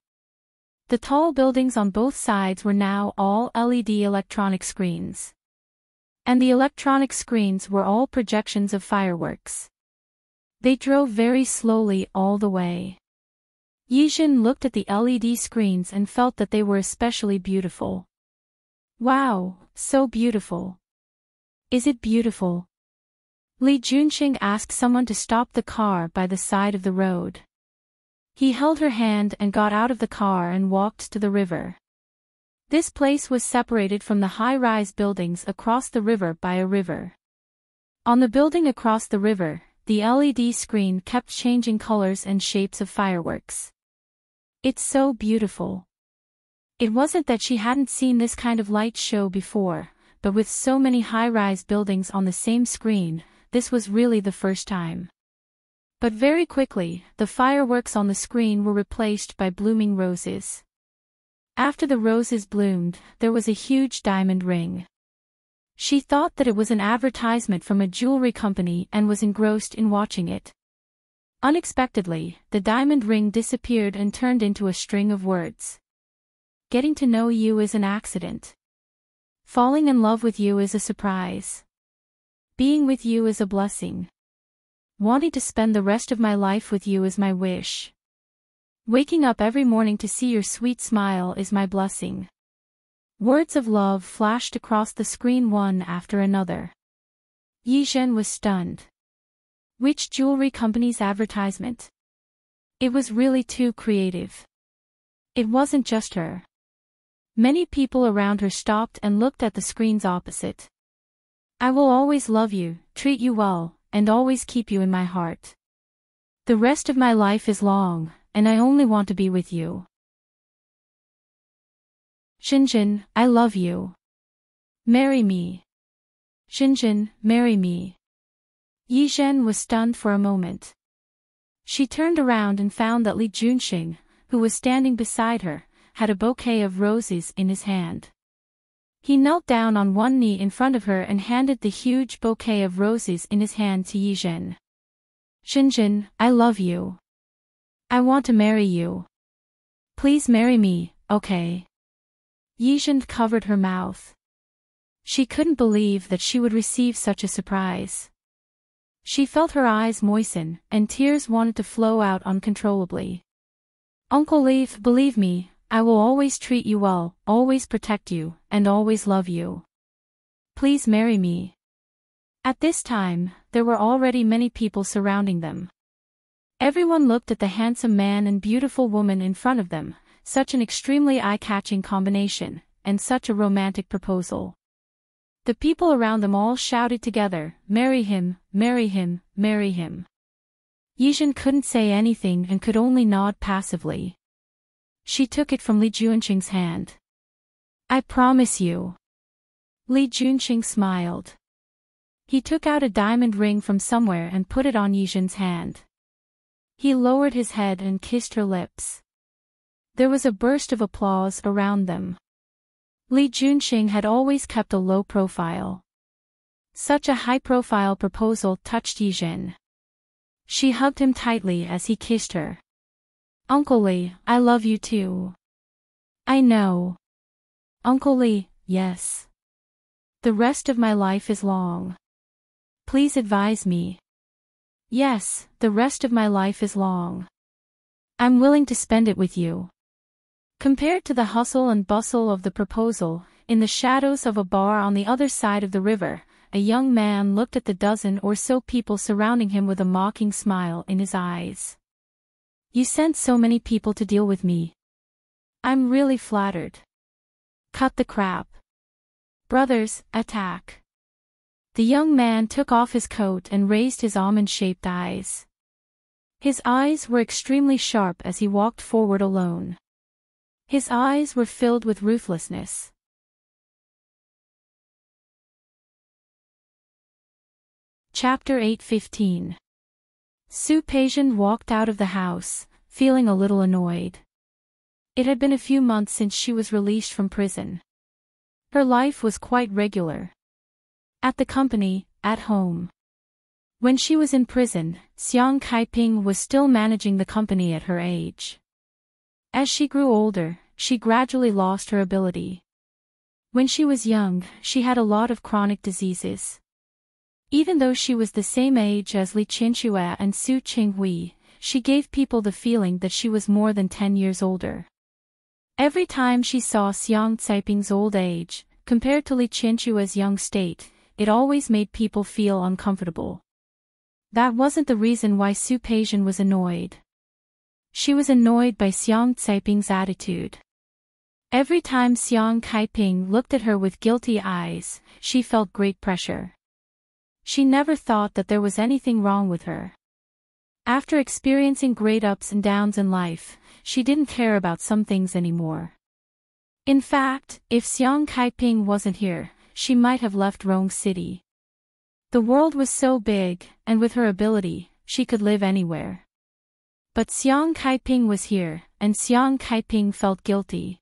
The tall buildings on both sides were now all LED electronic screens. And the electronic screens were all projections of fireworks. They drove very slowly all the way. Yizhen looked at the LED screens and felt that they were especially beautiful. Wow, so beautiful. Is it beautiful? Li Junxing asked someone to stop the car by the side of the road. He held her hand and got out of the car and walked to the river. This place was separated from the high-rise buildings across the river by a river. On the building across the river, the LED screen kept changing colors and shapes of fireworks. It's so beautiful. It wasn't that she hadn't seen this kind of light show before, but with so many high-rise buildings on the same screen, this was really the first time. But very quickly, the fireworks on the screen were replaced by blooming roses. After the roses bloomed, there was a huge diamond ring. She thought that it was an advertisement from a jewelry company and was engrossed in watching it. Unexpectedly, the diamond ring disappeared and turned into a string of words. Getting to know you is an accident. Falling in love with you is a surprise. Being with you is a blessing. Wanting to spend the rest of my life with you is my wish. Waking up every morning to see your sweet smile is my blessing. Words of love flashed across the screen one after another. Yizhen was stunned. Which jewelry company's advertisement? It was really too creative. It wasn't just her. Many people around her stopped and looked at the screens opposite. I will always love you, treat you well, and always keep you in my heart. The rest of my life is long, and I only want to be with you. Xinjin, I love you. Marry me. Xinjin, marry me. Yizhen was stunned for a moment. She turned around and found that Li Junxing, who was standing beside her, had a bouquet of roses in his hand. He knelt down on one knee in front of her and handed the huge bouquet of roses in his hand to Yizhen. Xinjin, I love you. I want to marry you. Please marry me, okay? Yizhen covered her mouth. She couldn't believe that she would receive such a surprise. She felt her eyes moisten, and tears wanted to flow out uncontrollably. Uncle Leaf, believe me, I will always treat you well, always protect you, and always love you. Please marry me. At this time, there were already many people surrounding them. Everyone looked at the handsome man and beautiful woman in front of them, such an extremely eye-catching combination, and such a romantic proposal. The people around them all shouted together, "Marry him, marry him, marry him." Yijin couldn't say anything and could only nod passively. She took it from Li Junqing's hand. "I promise you." Li Junqing smiled. He took out a diamond ring from somewhere and put it on Yijin's hand. He lowered his head and kissed her lips. There was a burst of applause around them. Li Junqing had always kept a low profile. Such a high-profile proposal touched Yijin. She hugged him tightly as he kissed her. "Uncle Li, I love you too." "I know." "Uncle Li, yes. The rest of my life is long. Please advise me." "Yes, the rest of my life is long. I'm willing to spend it with you." Compared to the hustle and bustle of the proposal, in the shadows of a bar on the other side of the river, a young man looked at the dozen or so people surrounding him with a mocking smile in his eyes. "You sent so many people to deal with me. I'm really flattered. Cut the crap. Brothers, attack." The young man took off his coat and raised his almond-shaped eyes. His eyes were extremely sharp as he walked forward alone. His eyes were filled with ruthlessness. Chapter 8:15. Su Peijian walked out of the house, feeling a little annoyed. It had been a few months since she was released from prison. Her life was quite regular. At the company, at home. When she was in prison, Xiang Kaiping was still managing the company at her age. As she grew older, she gradually lost her ability. When she was young, she had a lot of chronic diseases. Even though she was the same age as Li Qinxue and Su Qinghui, she gave people the feeling that she was more than 10 years older. Every time she saw Xiang Caiping's old age, compared to Li Qinxue's young state, it always made people feel uncomfortable. That wasn't the reason why Su Peijian was annoyed. She was annoyed by Xiang Caiping's attitude. Every time Xiang Kaiping looked at her with guilty eyes, she felt great pressure. She never thought that there was anything wrong with her. After experiencing great ups and downs in life, she didn't care about some things anymore. In fact, if Xiang Kaiping wasn't here, she might have left Rong City. The world was so big, and with her ability, she could live anywhere. But Xiang Kaiping was here, and Xiang Kaiping felt guilty.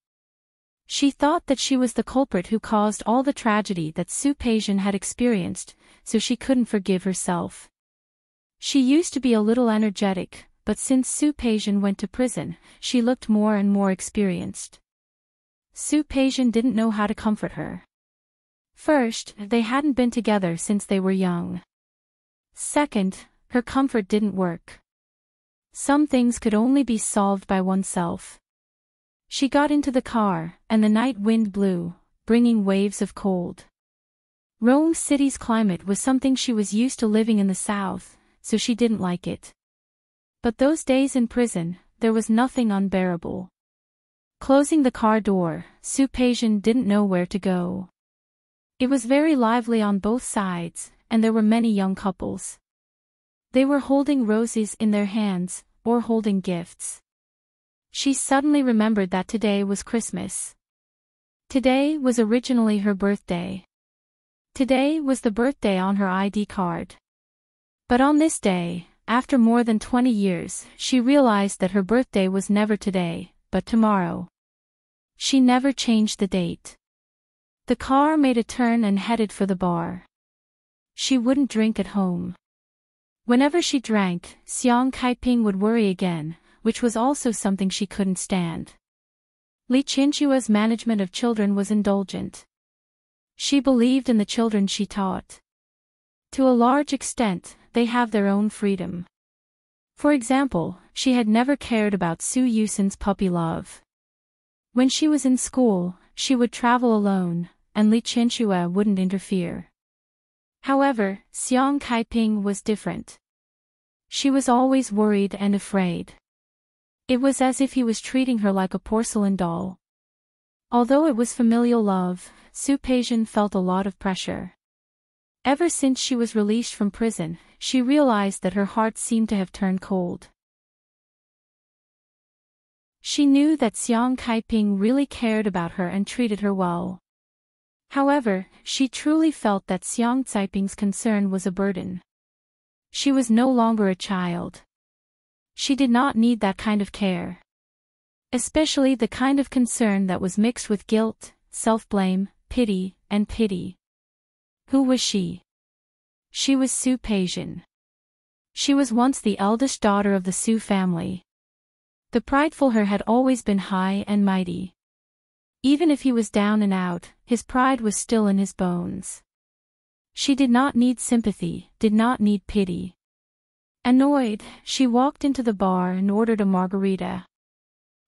She thought that she was the culprit who caused all the tragedy that Su Peijian had experienced, so she couldn't forgive herself. She used to be a little energetic, but since Su Peijian went to prison, she looked more and more experienced. Su Peijian didn't know how to comfort her. First, they hadn't been together since they were young. Second, her comfort didn't work. Some things could only be solved by oneself. She got into the car, and the night wind blew, bringing waves of cold. Rome City's climate was something she was used to living in the south, so she didn't like it. But those days in prison, there was nothing unbearable. Closing the car door, Su Peijian didn't know where to go. It was very lively on both sides, and there were many young couples. They were holding roses in their hands, or holding gifts. She suddenly remembered that today was Christmas. Today was originally her birthday. Today was the birthday on her ID card. But on this day, after more than 20 years, she realized that her birthday was never today, but tomorrow. She never changed the date. The car made a turn and headed for the bar. She wouldn't drink at home. Whenever she drank, Xiang Kaiping would worry again, which was also something she couldn't stand. Li Qinxue's management of children was indulgent. She believed in the children she taught. To a large extent, they have their own freedom. For example, she had never cared about Su Yusun's puppy love. When she was in school, she would travel alone, and Li Chinchua wouldn't interfere. However, Xiang Kaiping was different. She was always worried and afraid. It was as if he was treating her like a porcelain doll. Although it was familial love, Su Peijian felt a lot of pressure. Ever since she was released from prison, she realized that her heart seemed to have turned cold. She knew that Xiang Kaiping really cared about her and treated her well. However, she truly felt that Xiang Caiping's concern was a burden. She was no longer a child. She did not need that kind of care. Especially the kind of concern that was mixed with guilt, self-blame, pity, and pity. Who was she? She was Su Peijian. She was once the eldest daughter of the Su family. The prideful her had always been high and mighty. Even if he was down and out, his pride was still in his bones. She did not need sympathy, did not need pity. Annoyed, she walked into the bar and ordered a margarita.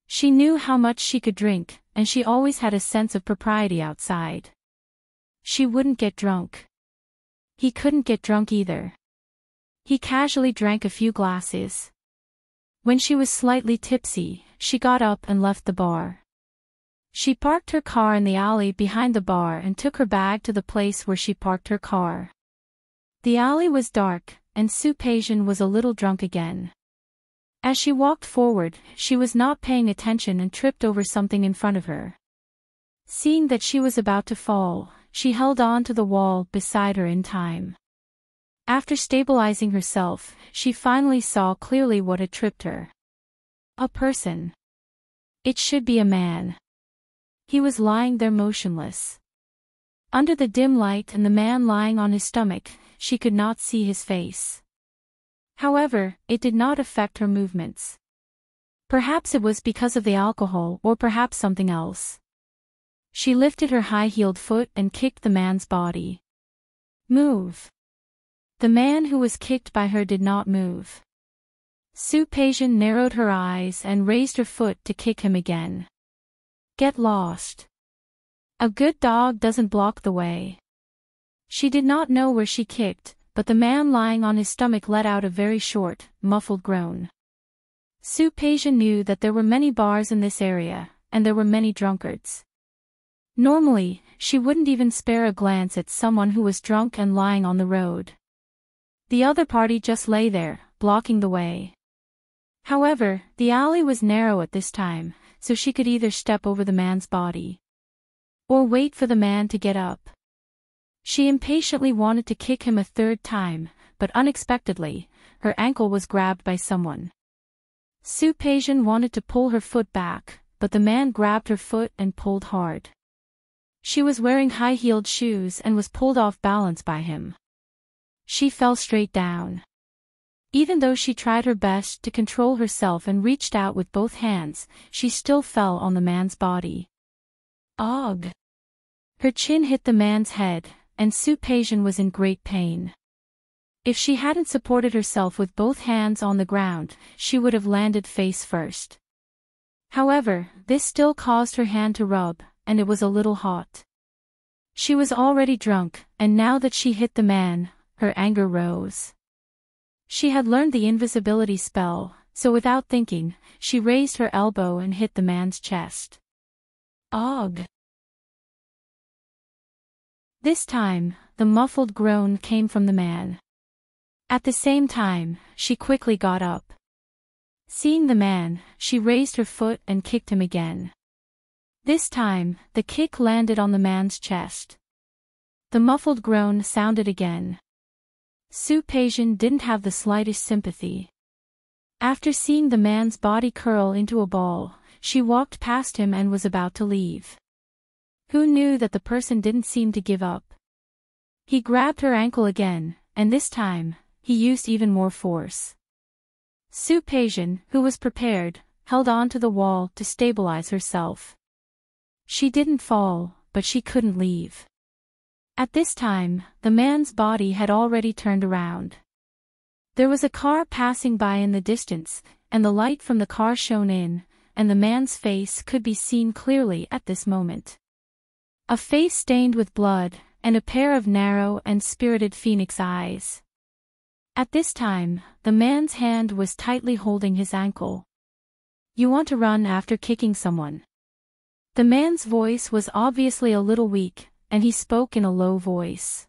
She knew how much she could drink, and she always had a sense of propriety outside. She wouldn't get drunk. He couldn't get drunk either. He casually drank a few glasses. When she was slightly tipsy, she got up and left the bar. She parked her car in the alley behind the bar and took her bag to the place where she parked her car. The alley was dark, and Su Peijian was a little drunk again. As she walked forward, she was not paying attention and tripped over something in front of her. Seeing that she was about to fall, she held on to the wall beside her in time. After stabilizing herself, she finally saw clearly what had tripped her. A person. It should be a man. He was lying there motionless. Under the dim light and the man lying on his stomach, she could not see his face. However, it did not affect her movements. Perhaps it was because of the alcohol or perhaps something else. She lifted her high-heeled foot and kicked the man's body. Move. The man who was kicked by her did not move. Su Peijian narrowed her eyes and raised her foot to kick him again. Get lost. A good dog doesn't block the way. She did not know where she kicked, but the man lying on his stomach let out a very short, muffled groan. Su Peijian knew that there were many bars in this area, and there were many drunkards. Normally, she wouldn't even spare a glance at someone who was drunk and lying on the road. The other party just lay there, blocking the way. However, the alley was narrow at this time, so she could either step over the man's body or wait for the man to get up. She impatiently wanted to kick him a third time, but unexpectedly, her ankle was grabbed by someone. Su Peijian wanted to pull her foot back, but the man grabbed her foot and pulled hard. She was wearing high-heeled shoes and was pulled off balance by him. She fell straight down. Even though she tried her best to control herself and reached out with both hands, she still fell on the man's body. Ugh! Her chin hit the man's head, and Su Peijian was in great pain. If she hadn't supported herself with both hands on the ground, she would have landed face first. However, this still caused her hand to rub, and it was a little hot. She was already drunk, and now that she hit the man, her anger rose. She had learned the invisibility spell, so without thinking, she raised her elbow and hit the man's chest. Ugh! This time, the muffled groan came from the man. At the same time, she quickly got up. Seeing the man, she raised her foot and kicked him again. This time, the kick landed on the man's chest. The muffled groan sounded again. Su Peijian didn't have the slightest sympathy. After seeing the man's body curl into a ball, she walked past him and was about to leave. Who knew that the person didn't seem to give up? He grabbed her ankle again, and this time, he used even more force. Su Peijian, who was prepared, held on to the wall to stabilize herself. She didn't fall, but she couldn't leave. At this time, the man's body had already turned around. There was a car passing by in the distance, and the light from the car shone in, and the man's face could be seen clearly at this moment. A face stained with blood, and a pair of narrow and spirited phoenix eyes. At this time, the man's hand was tightly holding his ankle. "You want to run after kicking someone?" The man's voice was obviously a little weak, and he spoke in a low voice.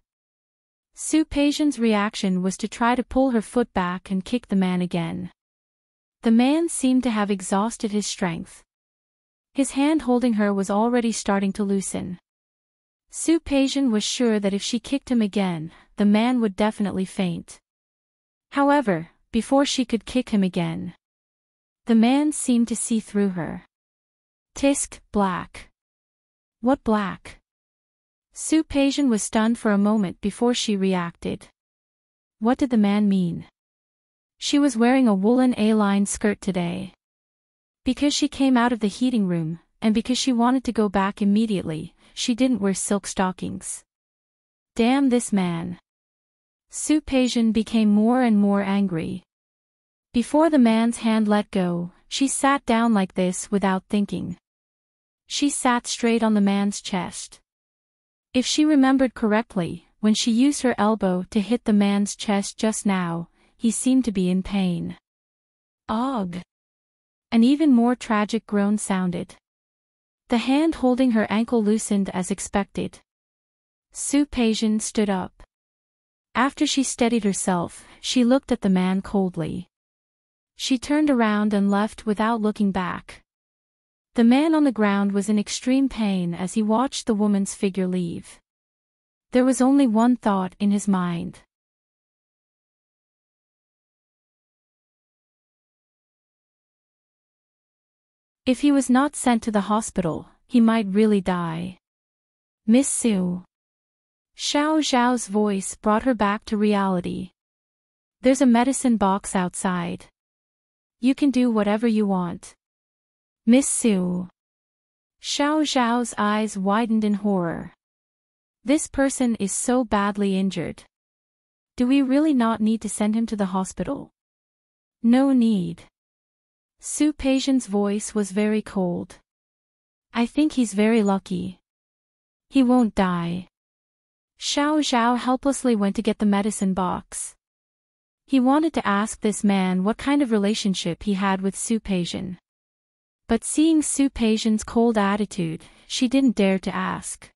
Su-Peision's reaction was to try to pull her foot back and kick the man again. The man seemed to have exhausted his strength. His hand holding her was already starting to loosen. Su-Peision was sure that if she kicked him again, the man would definitely faint. However, before she could kick him again, the man seemed to see through her. Tisk, black. What black? Su-Peision was stunned for a moment before she reacted. What did the man mean? She was wearing a woolen A-line skirt today. Because she came out of the heating room, and because she wanted to go back immediately, she didn't wear silk stockings. Damn this man. Su-Peision became more and more angry. Before the man's hand let go, she sat down like this without thinking. She sat straight on the man's chest. If she remembered correctly, when she used her elbow to hit the man's chest just now, he seemed to be in pain. Ugh! An even more tragic groan sounded. The hand holding her ankle loosened as expected. Su-Peision stood up. After she steadied herself, she looked at the man coldly. She turned around and left without looking back. The man on the ground was in extreme pain as he watched the woman's figure leave. There was only one thought in his mind. If he was not sent to the hospital, he might really die. Miss Su. Xiao Zhao's voice brought her back to reality. There's a medicine box outside. You can do whatever you want. Miss Su. Xiao Zhao's eyes widened in horror. This person is so badly injured. Do we really not need to send him to the hospital? No need. Su-Peision's voice was very cold. I think he's very lucky. He won't die. Xiao Zhao helplessly went to get the medicine box. He wanted to ask this man what kind of relationship he had with Su-Peision. But seeing Su-Peision's cold attitude, she didn't dare to ask.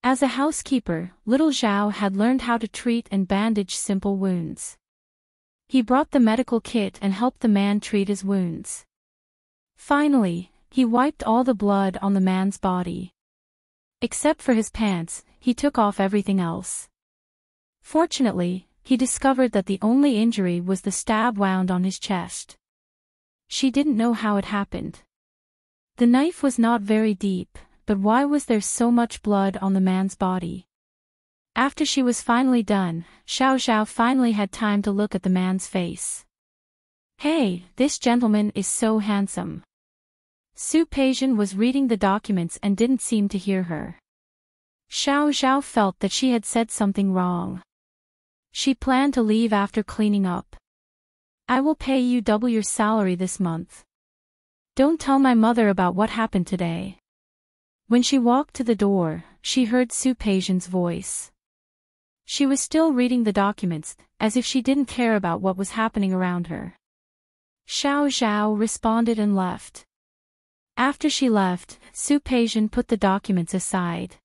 As a housekeeper, little Zhao had learned how to treat and bandage simple wounds. He brought the medical kit and helped the man treat his wounds. Finally, he wiped all the blood on the man's body. Except for his pants, he took off everything else. Fortunately, he discovered that the only injury was the stab wound on his chest. She didn't know how it happened. The knife was not very deep, but why was there so much blood on the man's body? After she was finally done, Xiao Zhao finally had time to look at the man's face. Hey, this gentleman is so handsome. Su-Peision was reading the documents and didn't seem to hear her. Xiao Zhao felt that she had said something wrong. She planned to leave after cleaning up. I will pay you double your salary this month. Don't tell my mother about what happened today. When she walked to the door, she heard Su-Peision's voice. She was still reading the documents, as if she didn't care about what was happening around her. Xiao Zhao responded and left. After she left, Su-Peision put the documents aside.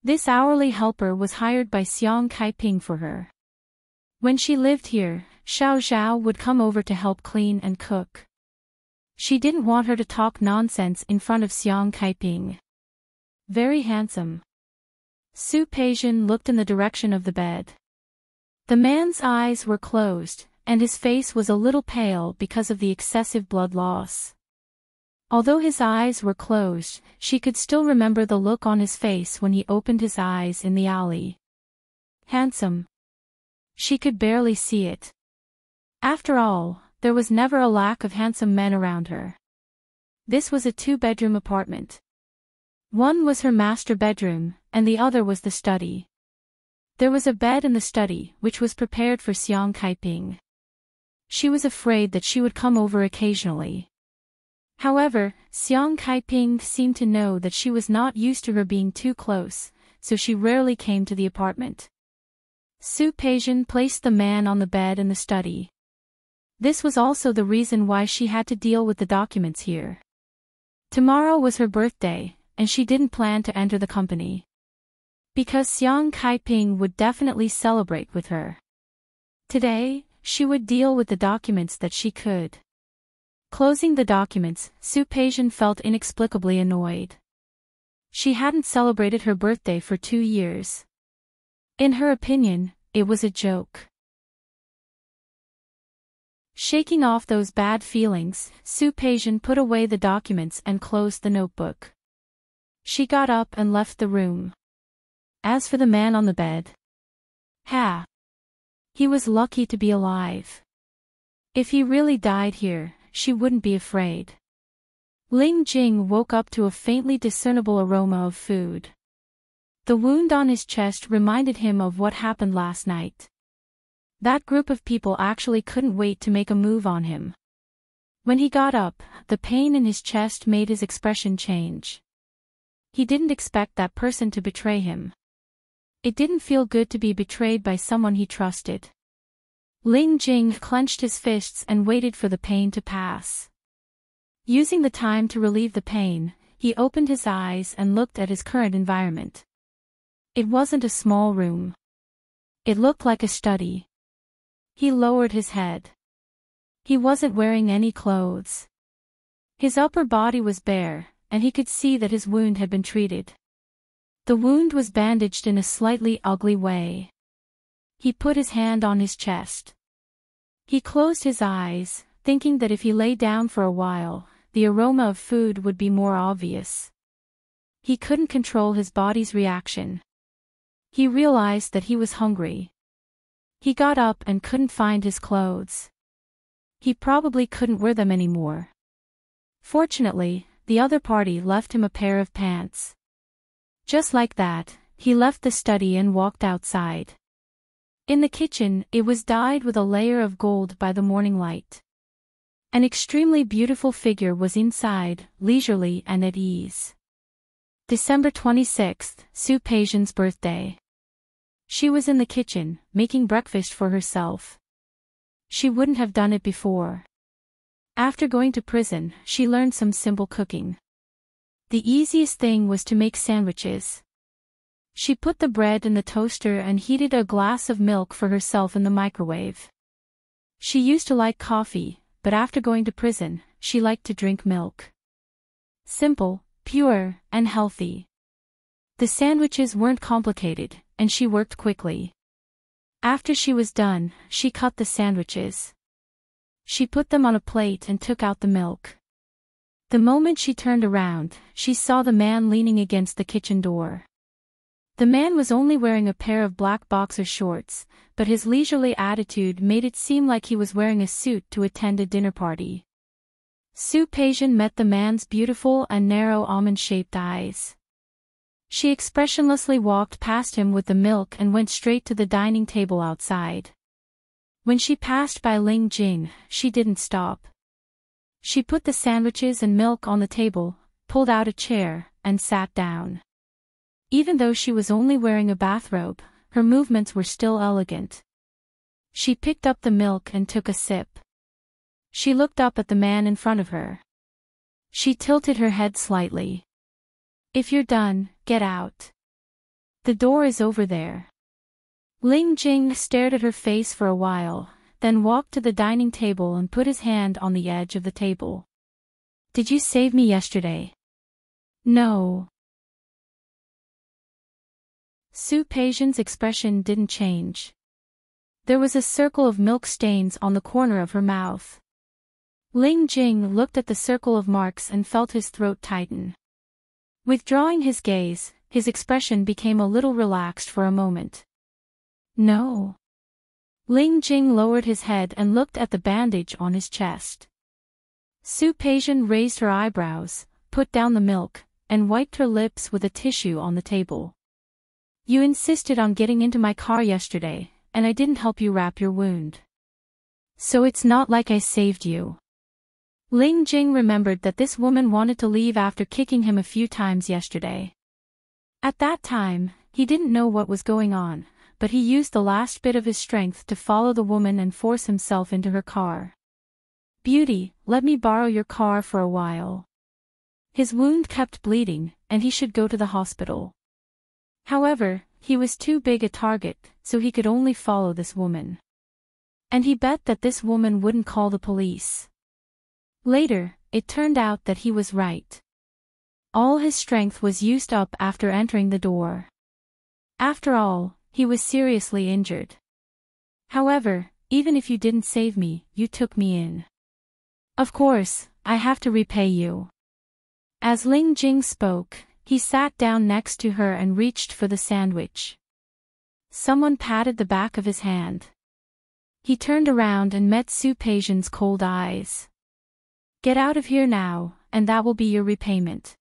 This hourly helper was hired by Xiang Kaiping for her. When she lived here, Xiao Zhao would come over to help clean and cook. She didn't want her to talk nonsense in front of Xiang Kaiping. Very handsome. Su-Peision looked in the direction of the bed. The man's eyes were closed, and his face was a little pale because of the excessive blood loss. Although his eyes were closed, she could still remember the look on his face when he opened his eyes in the alley. Handsome. She could barely see it. After all, there was never a lack of handsome men around her. This was a two-bedroom apartment. One was her master bedroom, and the other was the study. There was a bed in the study, which was prepared for Xiang Kaiping. She was afraid that she would come over occasionally. However, Xiang Kaiping seemed to know that she was not used to her being too close, so she rarely came to the apartment. Su Peijian placed the man on the bed in the study. This was also the reason why she had to deal with the documents here. Tomorrow was her birthday, and she didn't plan to enter the company. Because Xiang Kaiping would definitely celebrate with her. Today, she would deal with the documents that she could. Closing the documents, Su Peijian felt inexplicably annoyed. She hadn't celebrated her birthday for 2 years. In her opinion, it was a joke. Shaking off those bad feelings, Su Peijian put away the documents and closed the notebook. She got up and left the room. As for the man on the bed, he was lucky to be alive. If he really died here, she wouldn't be afraid. Ling Jing woke up to a faintly discernible aroma of food. The wound on his chest reminded him of what happened last night. That group of people actually couldn't wait to make a move on him. When he got up, the pain in his chest made his expression change. He didn't expect that person to betray him. It didn't feel good to be betrayed by someone he trusted. Ling Jing clenched his fists and waited for the pain to pass. Using the time to relieve the pain, he opened his eyes and looked at his current environment. It wasn't a small room. It looked like a study. He lowered his head. He wasn't wearing any clothes. His upper body was bare, and he could see that his wound had been treated. The wound was bandaged in a slightly ugly way. He put his hand on his chest. He closed his eyes, thinking that if he lay down for a while, the aroma of food would be more obvious. He couldn't control his body's reaction. He realized that he was hungry. He got up and couldn't find his clothes. He probably couldn't wear them anymore. Fortunately, the other party left him a pair of pants. Just like that, he left the study and walked outside. In the kitchen, it was dyed with a layer of gold by the morning light. An extremely beautiful figure was inside, leisurely and at ease. December 26th, Su Peijian's birthday. She was in the kitchen, making breakfast for herself. She wouldn't have done it before. After going to prison, she learned some simple cooking. The easiest thing was to make sandwiches. She put the bread in the toaster and heated a glass of milk for herself in the microwave. She used to like coffee, but after going to prison, she liked to drink milk. Simple, pure, and healthy. The sandwiches weren't complicated, and she worked quickly. After she was done, she cut the sandwiches. She put them on a plate and took out the milk. The moment she turned around, she saw the man leaning against the kitchen door. The man was only wearing a pair of black boxer shorts, but his leisurely attitude made it seem like he was wearing a suit to attend a dinner party. Su Peijian met the man's beautiful and narrow almond-shaped eyes. She expressionlessly walked past him with the milk and went straight to the dining table outside. When she passed by Ling Jing, she didn't stop. She put the sandwiches and milk on the table, pulled out a chair, and sat down. Even though she was only wearing a bathrobe, her movements were still elegant. She picked up the milk and took a sip. She looked up at the man in front of her. She tilted her head slightly. "If you're done, get out. The door is over there." Ling Jing stared at her face for a while, then walked to the dining table and put his hand on the edge of the table. "Did you save me yesterday?" "No." Su Peijian's expression didn't change. There was a circle of milk stains on the corner of her mouth. Ling Jing looked at the circle of marks and felt his throat tighten. Withdrawing his gaze, his expression became a little relaxed for a moment. "No." Ling Jing lowered his head and looked at the bandage on his chest. Su Peijian raised her eyebrows, put down the milk, and wiped her lips with a tissue on the table. You insisted on getting into my car yesterday, and I didn't help you wrap your wound. So it's not like I saved you. Ling Jing remembered that this woman wanted to leave after kicking him a few times yesterday. At that time, he didn't know what was going on, but he used the last bit of his strength to follow the woman and force himself into her car. Beauty, let me borrow your car for a while. His wound kept bleeding, and he should go to the hospital. However, he was too big a target, so he could only follow this woman. And he bet that this woman wouldn't call the police. Later, it turned out that he was right. All his strength was used up after entering the door. After all, he was seriously injured. However, even if you didn't save me, you took me in. Of course, I have to repay you. As Ling Jing spoke, he sat down next to her and reached for the sandwich. Someone patted the back of his hand. He turned around and met Su Peijian's cold eyes. Get out of here now, and that will be your repayment.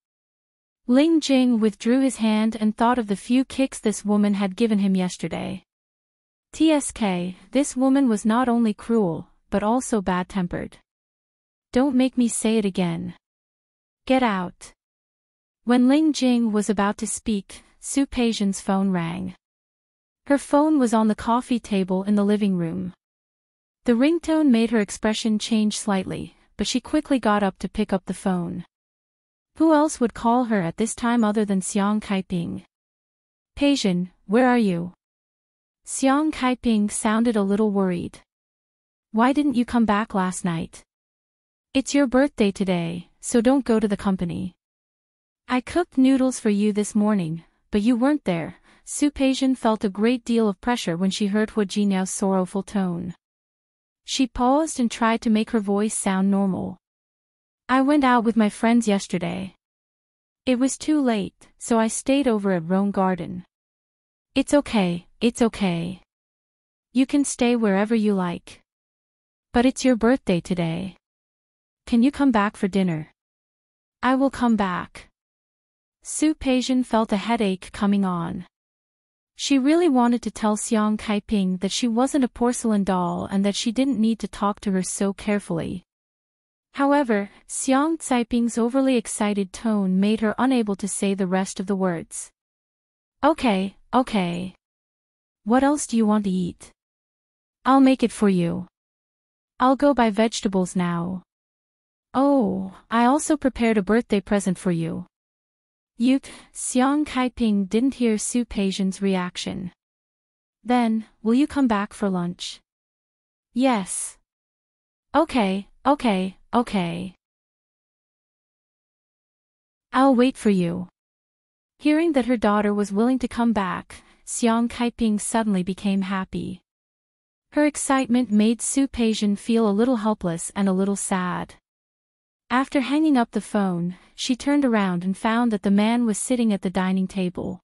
Ling Jing withdrew his hand and thought of the few kicks this woman had given him yesterday. TSK, this woman was not only cruel, but also bad-tempered. Don't make me say it again. Get out. When Ling Jing was about to speak, Su Peijian's phone rang. Her phone was on the coffee table in the living room. The ringtone made her expression change slightly, but she quickly got up to pick up the phone. Who else would call her at this time other than Xiang Kaiping? Peijian, where are you? Xiang Kaiping sounded a little worried. Why didn't you come back last night? It's your birthday today, so don't go to the company. I cooked noodles for you this morning, but you weren't there. Su Peijian felt a great deal of pressure when she heard Hua Jiniao's sorrowful tone. She paused and tried to make her voice sound normal. I went out with my friends yesterday. It was too late, so I stayed over at Rhone Garden. It's okay, it's okay. You can stay wherever you like. But it's your birthday today. Can you come back for dinner? I will come back. Su Peijian felt a headache coming on. She really wanted to tell Xiang Kaiping that she wasn't a porcelain doll and that she didn't need to talk to her so carefully. However, Xiang Caiping's overly excited tone made her unable to say the rest of the words. Okay, okay. What else do you want to eat? I'll make it for you. I'll go buy vegetables now. Oh, I also prepared a birthday present for you. Xiang Kaiping didn't hear Su Peijian's reaction. Then, will you come back for lunch? Yes. Okay, okay, okay. I'll wait for you. Hearing that her daughter was willing to come back, Xiang Kaiping suddenly became happy. Her excitement made Su Peijian feel a little helpless and a little sad. After hanging up the phone, she turned around and found that the man was sitting at the dining table.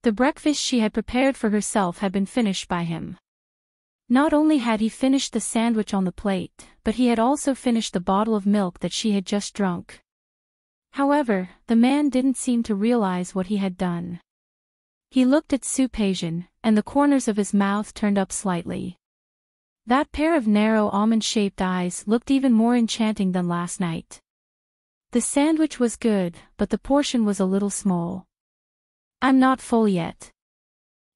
The breakfast she had prepared for herself had been finished by him. Not only had he finished the sandwich on the plate, but he had also finished the bottle of milk that she had just drunk. However, the man didn't seem to realize what he had done. He looked at Su Peijian, and the corners of his mouth turned up slightly. That pair of narrow almond-shaped eyes looked even more enchanting than last night. The sandwich was good, but the portion was a little small. I'm not full yet.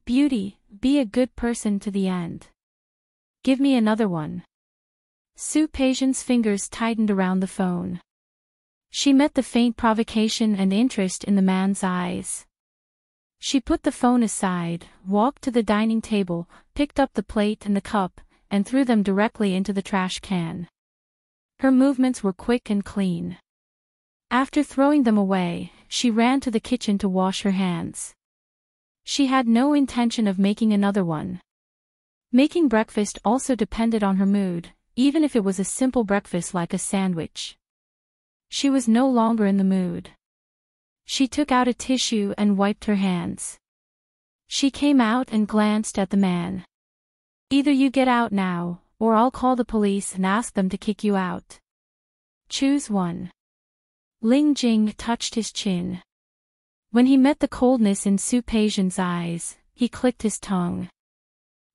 Beauty, be a good person to the end. Give me another one. Su Peijian's fingers tightened around the phone. She met the faint provocation and interest in the man's eyes. She put the phone aside, walked to the dining table, picked up the plate and the cup, and threw them directly into the trash can. Her movements were quick and clean. After throwing them away, she ran to the kitchen to wash her hands. She had no intention of making another one. Making breakfast also depended on her mood, even if it was a simple breakfast like a sandwich. She was no longer in the mood. She took out a tissue and wiped her hands. She came out and glanced at the man. Either you get out now, or I'll call the police and ask them to kick you out. Choose one. Ling Jing touched his chin. When he met the coldness in Su Peijian's eyes, he clicked his tongue.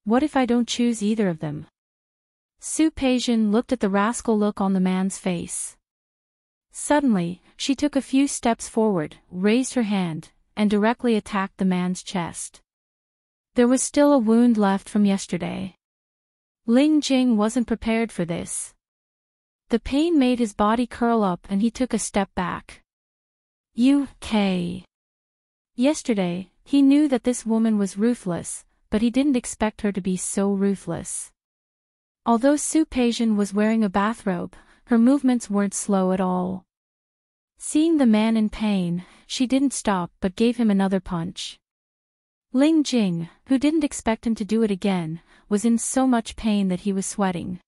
What if I don't choose either of them? Su Peijian looked at the rascal look on the man's face. Suddenly, she took a few steps forward, raised her hand, and directly attacked the man's chest. There was still a wound left from yesterday. Ling Jing wasn't prepared for this. The pain made his body curl up and he took a step back. Yesterday, he knew that this woman was ruthless, but he didn't expect her to be so ruthless. Although Su Peijian was wearing a bathrobe, her movements weren't slow at all. Seeing the man in pain, she didn't stop but gave him another punch. Ling Jing, who didn't expect him to do it again, was in so much pain that he was sweating.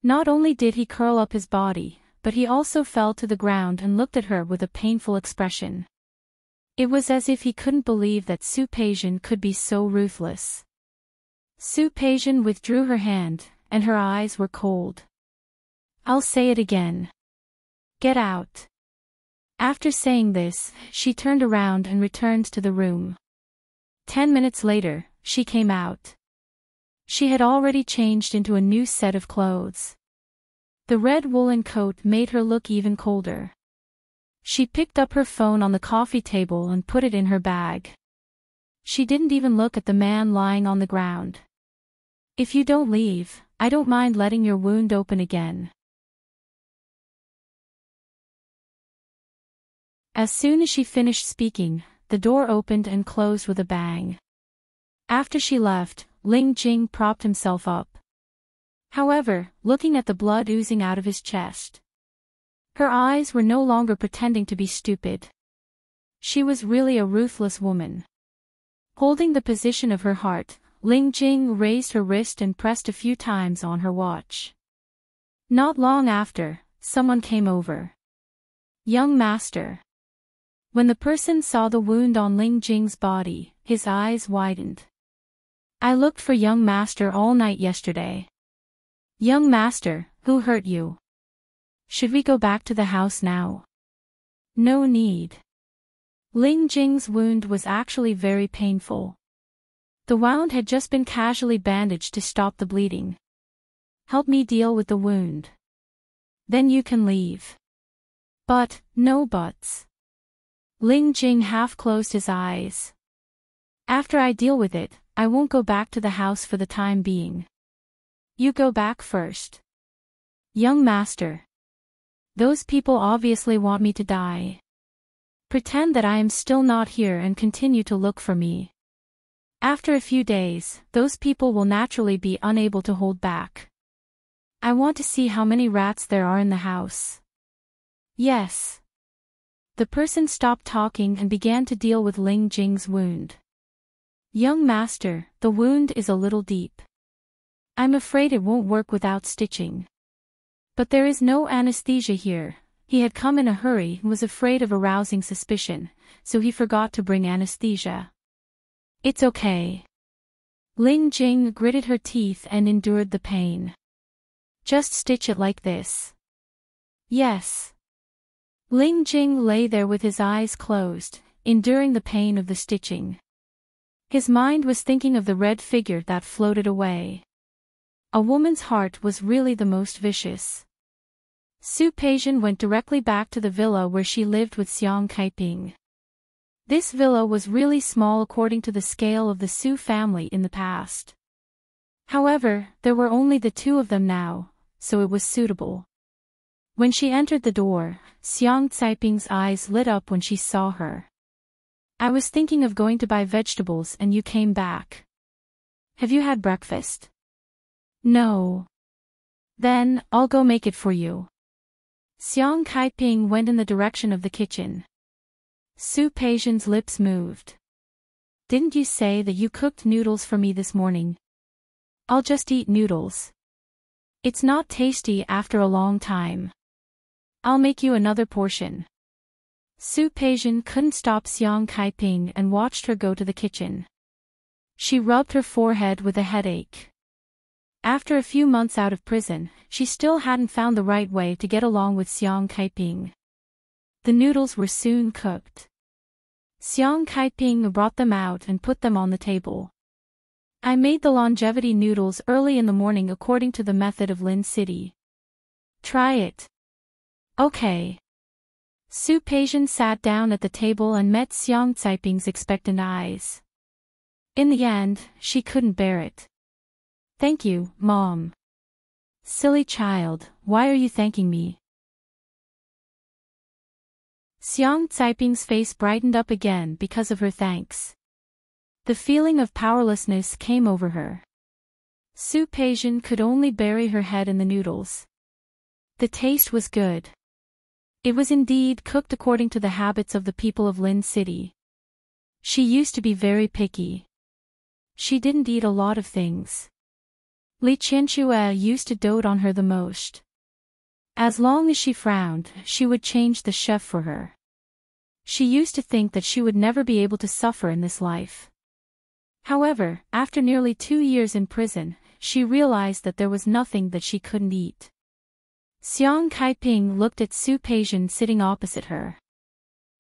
Not only did he curl up his body, but he also fell to the ground and looked at her with a painful expression. It was as if he couldn't believe that Su Peijian could be so ruthless. Su Peijian withdrew her hand, and her eyes were cold. I'll say it again. Get out. After saying this, she turned around and returned to the room. 10 minutes later, she came out. She had already changed into a new set of clothes. The red woolen coat made her look even colder. She picked up her phone on the coffee table and put it in her bag. She didn't even look at the man lying on the ground. If you don't leave, I don't mind letting your wound open again. As soon as she finished speaking, the door opened and closed with a bang. After she left, Ling Jing propped himself up. However, looking at the blood oozing out of his chest, her eyes were no longer pretending to be stupid. She was really a ruthless woman. Holding the position of her heart, Ling Jing raised her wrist and pressed a few times on her watch. Not long after, someone came over. Young master. When the person saw the wound on Ling Jing's body, his eyes widened. I looked for young master all night yesterday. Young master, who hurt you? Should we go back to the house now? No need. Ling Jing's wound was actually very painful. The wound had just been casually bandaged to stop the bleeding. Help me deal with the wound. Then you can leave. But, no buts. Ling Jing half closed his eyes. After I deal with it, I won't go back to the house for the time being. You go back first. Young master. Those people obviously want me to die. Pretend that I am still not here and continue to look for me. After a few days, those people will naturally be unable to hold back. I want to see how many rats there are in the house. Yes. The person stopped talking and began to deal with Ling Jing's wound. Young master, the wound is a little deep. I'm afraid it won't work without stitching. But there is no anesthesia here. He had come in a hurry and was afraid of arousing suspicion, so he forgot to bring anesthesia. It's okay. Ling Jing gritted her teeth and endured the pain. Just stitch it like this. Yes. Ling Jing lay there with his eyes closed, enduring the pain of the stitching. His mind was thinking of the red figure that floated away. A woman's heart was really the most vicious. Su Peijian went directly back to the villa where she lived with Xiang Kaiping. This villa was really small according to the scale of the Su family in the past. However, there were only the two of them now, so it was suitable. When she entered the door, Xiang Caiping's eyes lit up when she saw her. I was thinking of going to buy vegetables and you came back. Have you had breakfast? No. Then, I'll go make it for you. Xiang Kaiping went in the direction of the kitchen. Su Peijian's lips moved. Didn't you say that you cooked noodles for me this morning? I'll just eat noodles. It's not tasty after a long time. I'll make you another portion. Su Peijian couldn't stop Xiang Kaiping and watched her go to the kitchen. She rubbed her forehead with a headache. After a few months out of prison, she still hadn't found the right way to get along with Xiang Kaiping. The noodles were soon cooked. Xiang Kaiping brought them out and put them on the table. I made the longevity noodles early in the morning according to the method of Lin City. Try it. Okay. Su Peijian sat down at the table and met Xiang Caiping's expectant eyes. In the end, she couldn't bear it. Thank you, Mom. Silly child, why are you thanking me? Xiang Caiping's face brightened up again because of her thanks. The feeling of powerlessness came over her. Su Peijian could only bury her head in the noodles. The taste was good. It was indeed cooked according to the habits of the people of Lin City. She used to be very picky. She didn't eat a lot of things. Li Qianxue used to dote on her the most. As long as she frowned, she would change the chef for her. She used to think that she would never be able to suffer in this life. However, after nearly 2 years in prison, she realized that there was nothing that she couldn't eat. Xiang Kaiping looked at Su Peijian sitting opposite her.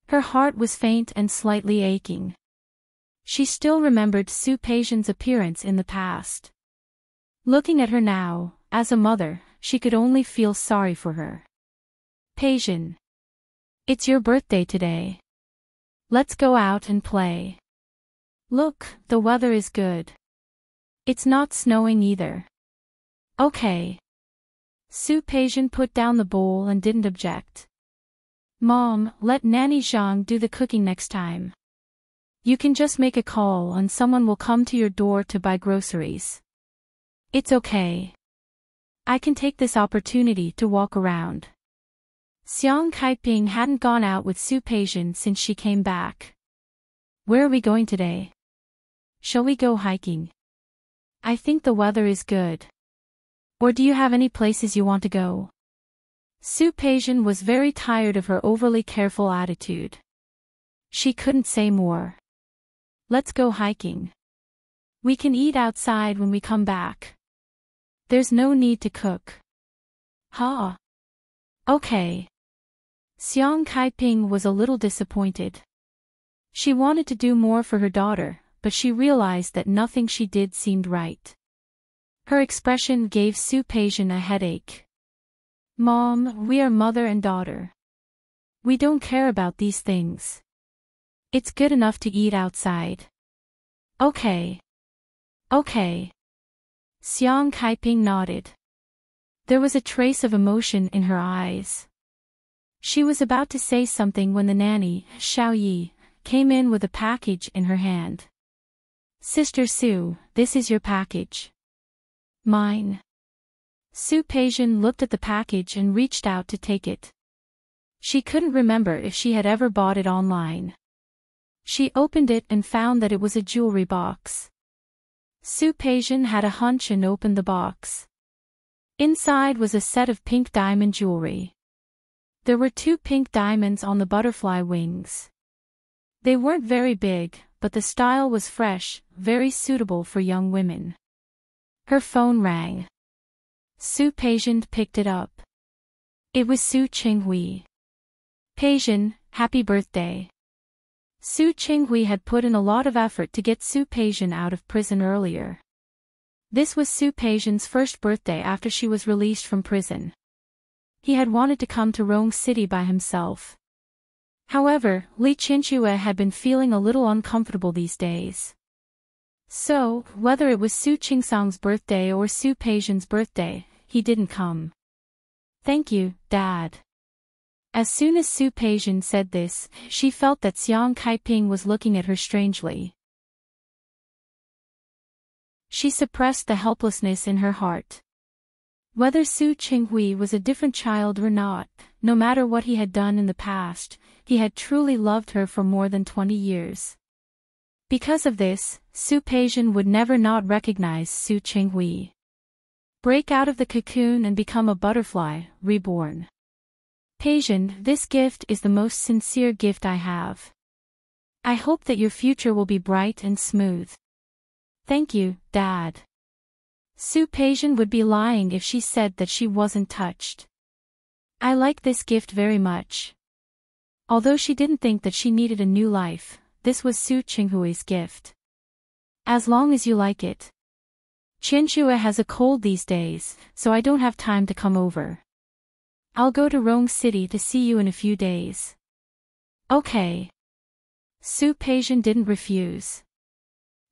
Her heart was faint and slightly aching. She still remembered Su Peijian's appearance in the past. Looking at her now, as a mother, she could only feel sorry for her. Peijian. It's your birthday today. Let's go out and play. Look, the weather is good. It's not snowing either. Okay. Su Peijian put down the bowl and didn't object. Mom, let Nanny Zhang do the cooking next time. You can just make a call and someone will come to your door to buy groceries. It's okay. I can take this opportunity to walk around. Xiang Kaiping hadn't gone out with Su Peijian since she came back. Where are we going today? Shall we go hiking? I think the weather is good. Or do you have any places you want to go? Su Peijian was very tired of her overly careful attitude. She couldn't say more. Let's go hiking. We can eat outside when we come back. There's no need to cook. Ha. Okay. Xiang Kaiping was a little disappointed. She wanted to do more for her daughter, but she realized that nothing she did seemed right. Her expression gave Su Peijian a headache. Mom, we are mother and daughter. We don't care about these things. It's good enough to eat outside. Okay. Okay. Xiang Kaiping nodded. There was a trace of emotion in her eyes. She was about to say something when the nanny, Xiao Yi, came in with a package in her hand. Sister Su, this is your package. Mine. Su Peijian looked at the package and reached out to take it. She couldn't remember if she had ever bought it online. She opened it and found that it was a jewelry box. Su Peijian had a hunch and opened the box. Inside was a set of pink diamond jewelry. There were 2 pink diamonds on the butterfly wings. They weren't very big, but the style was fresh, very suitable for young women. Her phone rang. Su Peijian picked it up. It was Su Qinghui. Peijian, happy birthday. Su Qinghui had put in a lot of effort to get Su Peijian out of prison earlier. This was Su Peijian's first birthday after she was released from prison. He had wanted to come to Rome City by himself. However, Li Qianxue had been feeling a little uncomfortable these days. So, whether it was Su Qingsang's birthday or Su Peijian's birthday, he didn't come. Thank you, Dad. As soon as Su Peijian said this, she felt that Xiang Kaiping was looking at her strangely. She suppressed the helplessness in her heart. Whether Su Qinghui was a different child or not, no matter what he had done in the past, he had truly loved her for more than 20 years. Because of this, Su Peijian would never not recognize Su Qinghui. Break out of the cocoon and become a butterfly, reborn. Peijian, this gift is the most sincere gift I have. I hope that your future will be bright and smooth. Thank you, Dad. Su Peijian would be lying if she said that she wasn't touched. I like this gift very much. Although she didn't think that she needed a new life, this was Su Qinghui's gift. As long as you like it. Qianxue has a cold these days, so I don't have time to come over. I'll go to Rong City to see you in a few days. Okay. Su Peixian didn't refuse.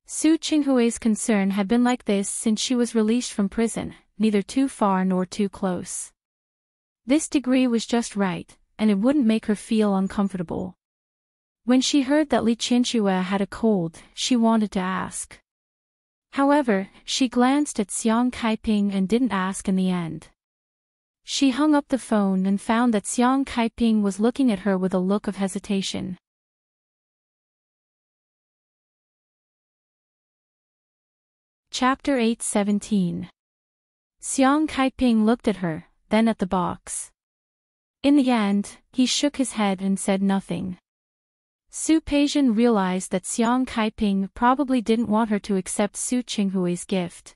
Su Qinghui's concern had been like this since she was released from prison, neither too far nor too close. This degree was just right, and it wouldn't make her feel uncomfortable. When she heard that Li Qianxue had a cold, she wanted to ask. However, she glanced at Xiang Kaiping and didn't ask in the end. She hung up the phone and found that Xiang Kaiping was looking at her with a look of hesitation. Chapter 8:17. Xiang Kaiping looked at her, then at the box. In the end, he shook his head and said nothing. Su Peixian realized that Xiang Kaiping probably didn't want her to accept Su Qinghui's gift.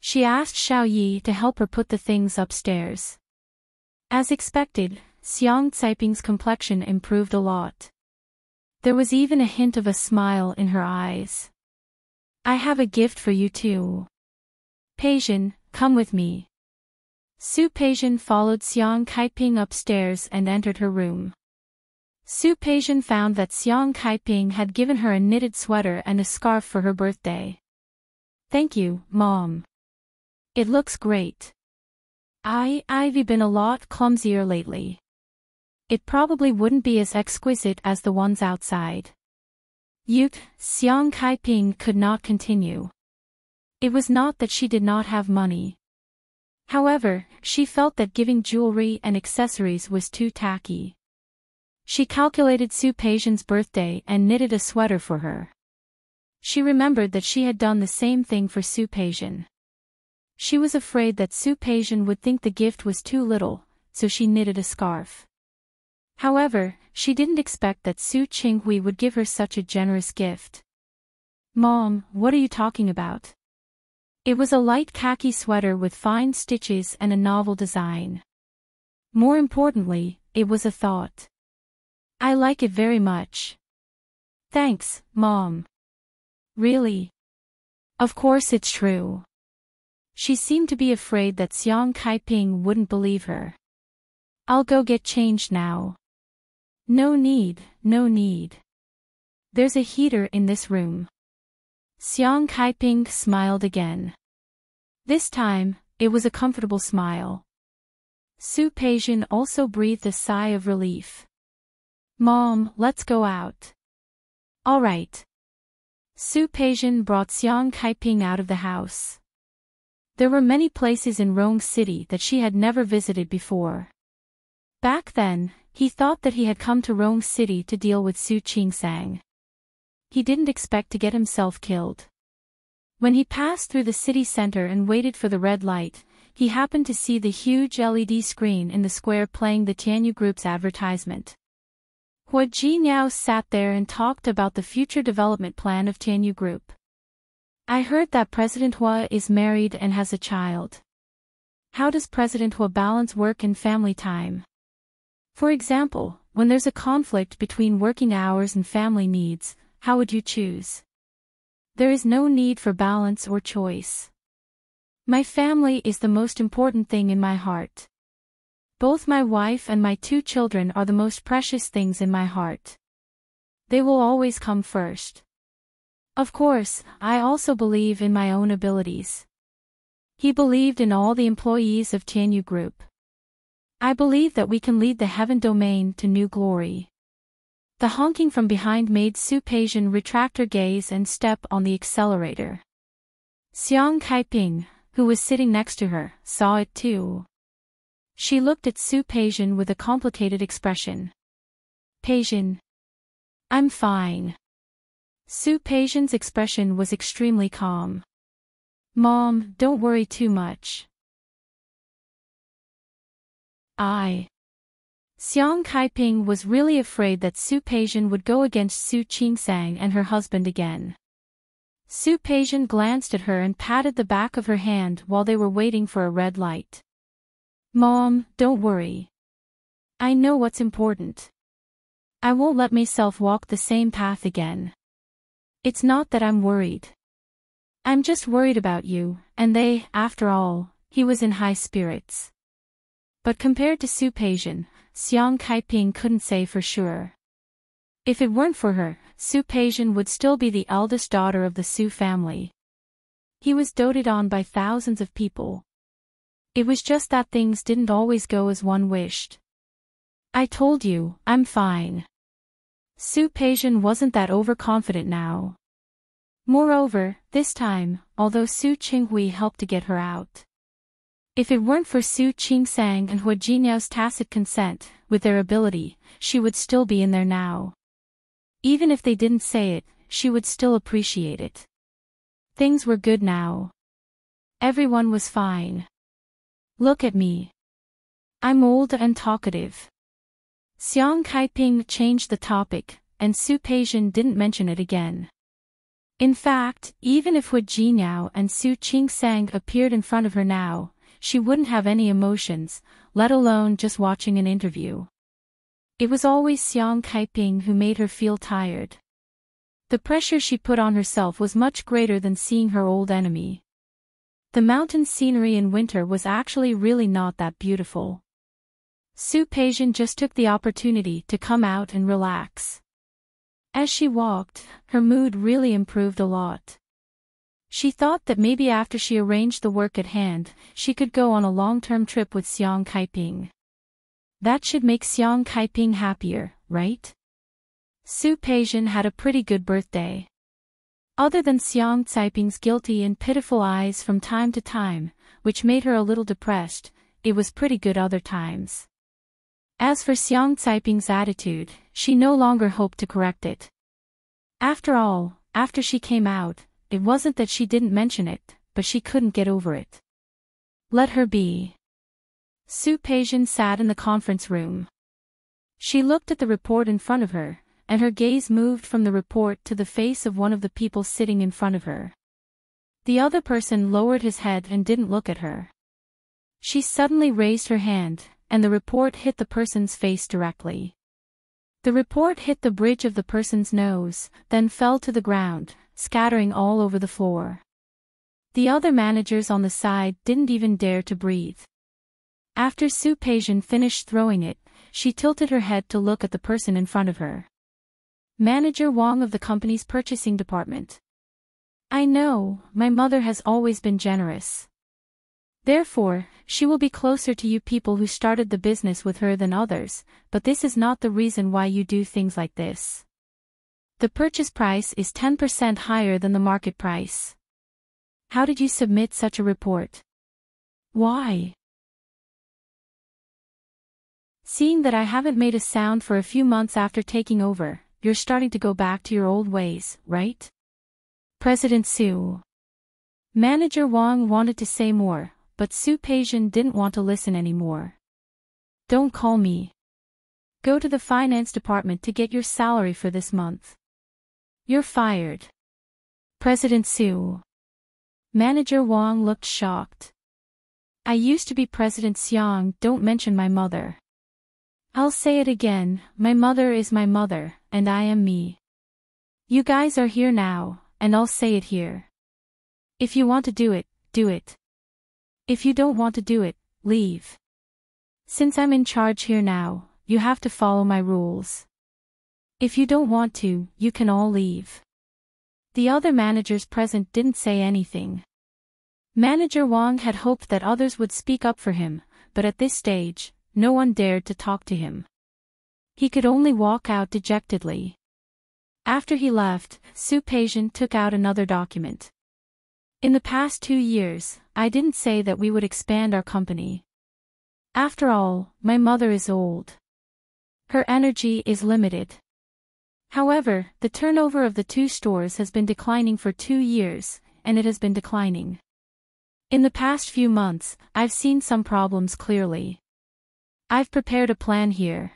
She asked Xiao Yi to help her put the things upstairs. As expected, Xiang Caiping's complexion improved a lot. There was even a hint of a smile in her eyes. I have a gift for you too. Peixian, come with me. Su Peixian followed Xiang Kaiping upstairs and entered her room. Su Peixian found that Xiang Kaiping had given her a knitted sweater and a scarf for her birthday. Thank you, Mom. It looks great. I've been a lot clumsier lately. It probably wouldn't be as exquisite as the ones outside. Xiang Kaiping could not continue. It was not that she did not have money. However, she felt that giving jewelry and accessories was too tacky. She calculated Su Peixian's birthday and knitted a sweater for her. She remembered that she had done the same thing for Su Peixian. She was afraid that Su Peixian would think the gift was too little, so she knitted a scarf. However, she didn't expect that Su Qinghui would give her such a generous gift. Mom, what are you talking about? It was a light khaki sweater with fine stitches and a novel design. More importantly, it was a thought. I like it very much. Thanks, Mom. Really? Of course it's true. She seemed to be afraid that Xiang Kaiping wouldn't believe her. I'll go get changed now. No need, no need. There's a heater in this room. Xiang Kaiping smiled again. This time, it was a comfortable smile. Su Peixian also breathed a sigh of relief. Mom, let's go out. All right. Su Peixian brought Xiang Kaiping out of the house. There were many places in Rong City that she had never visited before. Back then, he thought that he had come to Rong City to deal with Su Qingsang. He didn't expect to get himself killed. When he passed through the city center and waited for the red light, he happened to see the huge LED screen in the square playing the Tianyu Group's advertisement. Hua Jinyao sat there and talked about the future development plan of Tianyu Group. I heard that President Hua is married and has a child. How does President Hua balance work and family time? For example, when there's a conflict between working hours and family needs, how would you choose? There is no need for balance or choice. My family is the most important thing in my heart. Both my wife and my 2 children are the most precious things in my heart. They will always come first. Of course, I also believe in my own abilities. He believed in all the employees of Tianyu Group. I believe that we can lead the heaven domain to new glory. The honking from behind made Su Peixian retract her gaze and step on the accelerator. Xiang Kaiping, who was sitting next to her, saw it too. She looked at Su Peixian with a complicated expression. Peixian. I'm fine. Su Peixian's expression was extremely calm. Mom, don't worry too much. Xiang Kaiping was really afraid that Su Peixian would go against Su Qingsang and her husband again. Su Peixian glanced at her and patted the back of her hand while they were waiting for a red light. Mom, don't worry. I know what's important. I won't let myself walk the same path again. It's not that I'm worried. I'm just worried about you, and after all, he was in high spirits. But compared to Su Peijian, Xiang Kaiping couldn't say for sure. If it weren't for her, Su Peijian would still be the eldest daughter of the Su family. He was doted on by thousands of people. It was just that things didn't always go as one wished. I told you, I'm fine. Su Peijian wasn't that overconfident now. Moreover, this time, although Su Qinghui helped to get her out. If it weren't for Su Qingsang and Hua Jiniao's tacit consent, with their ability, she would still be in there now. Even if they didn't say it, she would still appreciate it. Things were good now. Everyone was fine. Look at me. I'm old and talkative. Xiang Kaiping changed the topic, and Su Peijian didn't mention it again. In fact, even if Hua Jiniao and Su Qingsang appeared in front of her now, she wouldn't have any emotions, let alone just watching an interview. It was always Xiang Kaiping who made her feel tired. The pressure she put on herself was much greater than seeing her old enemy. The mountain scenery in winter was actually really not that beautiful. Su Peijian just took the opportunity to come out and relax. As she walked, her mood really improved a lot. She thought that maybe after she arranged the work at hand, she could go on a long-term trip with Xiang Kaiping. That should make Xiang Kaiping happier, right? Su Peijian had a pretty good birthday. Other than Xiang Caiping's guilty and pitiful eyes from time to time, which made her a little depressed, it was pretty good other times. As for Xiang Caiping's attitude, she no longer hoped to correct it. After all, after she came out, it wasn't that she didn't mention it, but she couldn't get over it. Let her be. Su Peijian sat in the conference room. She looked at the report in front of her, and her gaze moved from the report to the face of one of the people sitting in front of her. The other person lowered his head and didn't look at her. She suddenly raised her hand, and the report hit the person's face directly. The report hit the bridge of the person's nose, then fell to the ground, scattering all over the floor. The other managers on the side didn't even dare to breathe. After Su Peijian finished throwing it, she tilted her head to look at the person in front of her. Manager Wang of the company's purchasing department. I know, my mother has always been generous. Therefore, she will be closer to you people who started the business with her than others, but this is not the reason why you do things like this. The purchase price is 10% higher than the market price. How did you submit such a report? Why? Seeing that I haven't made a sound for a few months after taking over, you're starting to go back to your old ways, right? President Su. Manager Wang wanted to say more, but Su Peijian didn't want to listen anymore. Don't call me. Go to the finance department to get your salary for this month. You're fired. President Su. Manager Wang looked shocked. I used to be President Xiang, don't mention my mother. I'll say it again, my mother is my mother, and I am me. You guys are here now, and I'll say it here. If you want to do it, do it. If you don't want to do it, leave. Since I'm in charge here now, you have to follow my rules. If you don't want to, you can all leave. The other managers present didn't say anything. Manager Wang had hoped that others would speak up for him, but at this stage, no one dared to talk to him. He could only walk out dejectedly. After he left, Su Peijian took out another document. In the past 2 years, I didn't say that we would expand our company. After all, my mother is old. Her energy is limited. However, the turnover of the 2 stores has been declining for 2 years, and it has been declining. In the past few months, I've seen some problems clearly. I've prepared a plan here.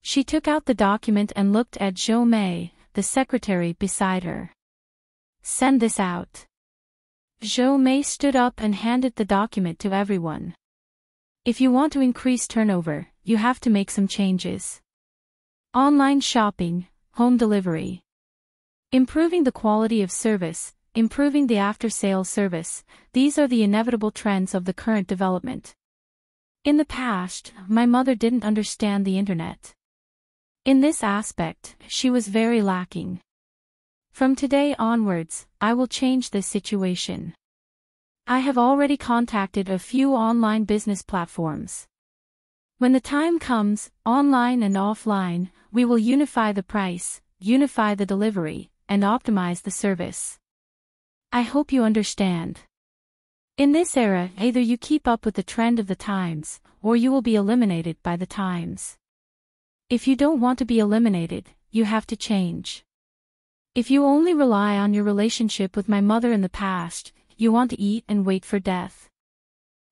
She took out the document and looked at Zhou Mei, the secretary beside her. Send this out. Zhou Mei stood up and handed the document to everyone. If you want to increase turnover, you have to make some changes. Online shopping, home delivery. Improving the quality of service, improving the after-sales service, these are the inevitable trends of the current development. In the past, my mother didn't understand the internet. In this aspect, she was very lacking. From today onwards, I will change this situation. I have already contacted a few online business platforms. When the time comes, online and offline, we will unify the price, unify the delivery, and optimize the service. I hope you understand. In this era, either you keep up with the trend of the times, or you will be eliminated by the times. If you don't want to be eliminated, you have to change. If you only rely on your relationship with my mother in the past, you want to eat and wait for death.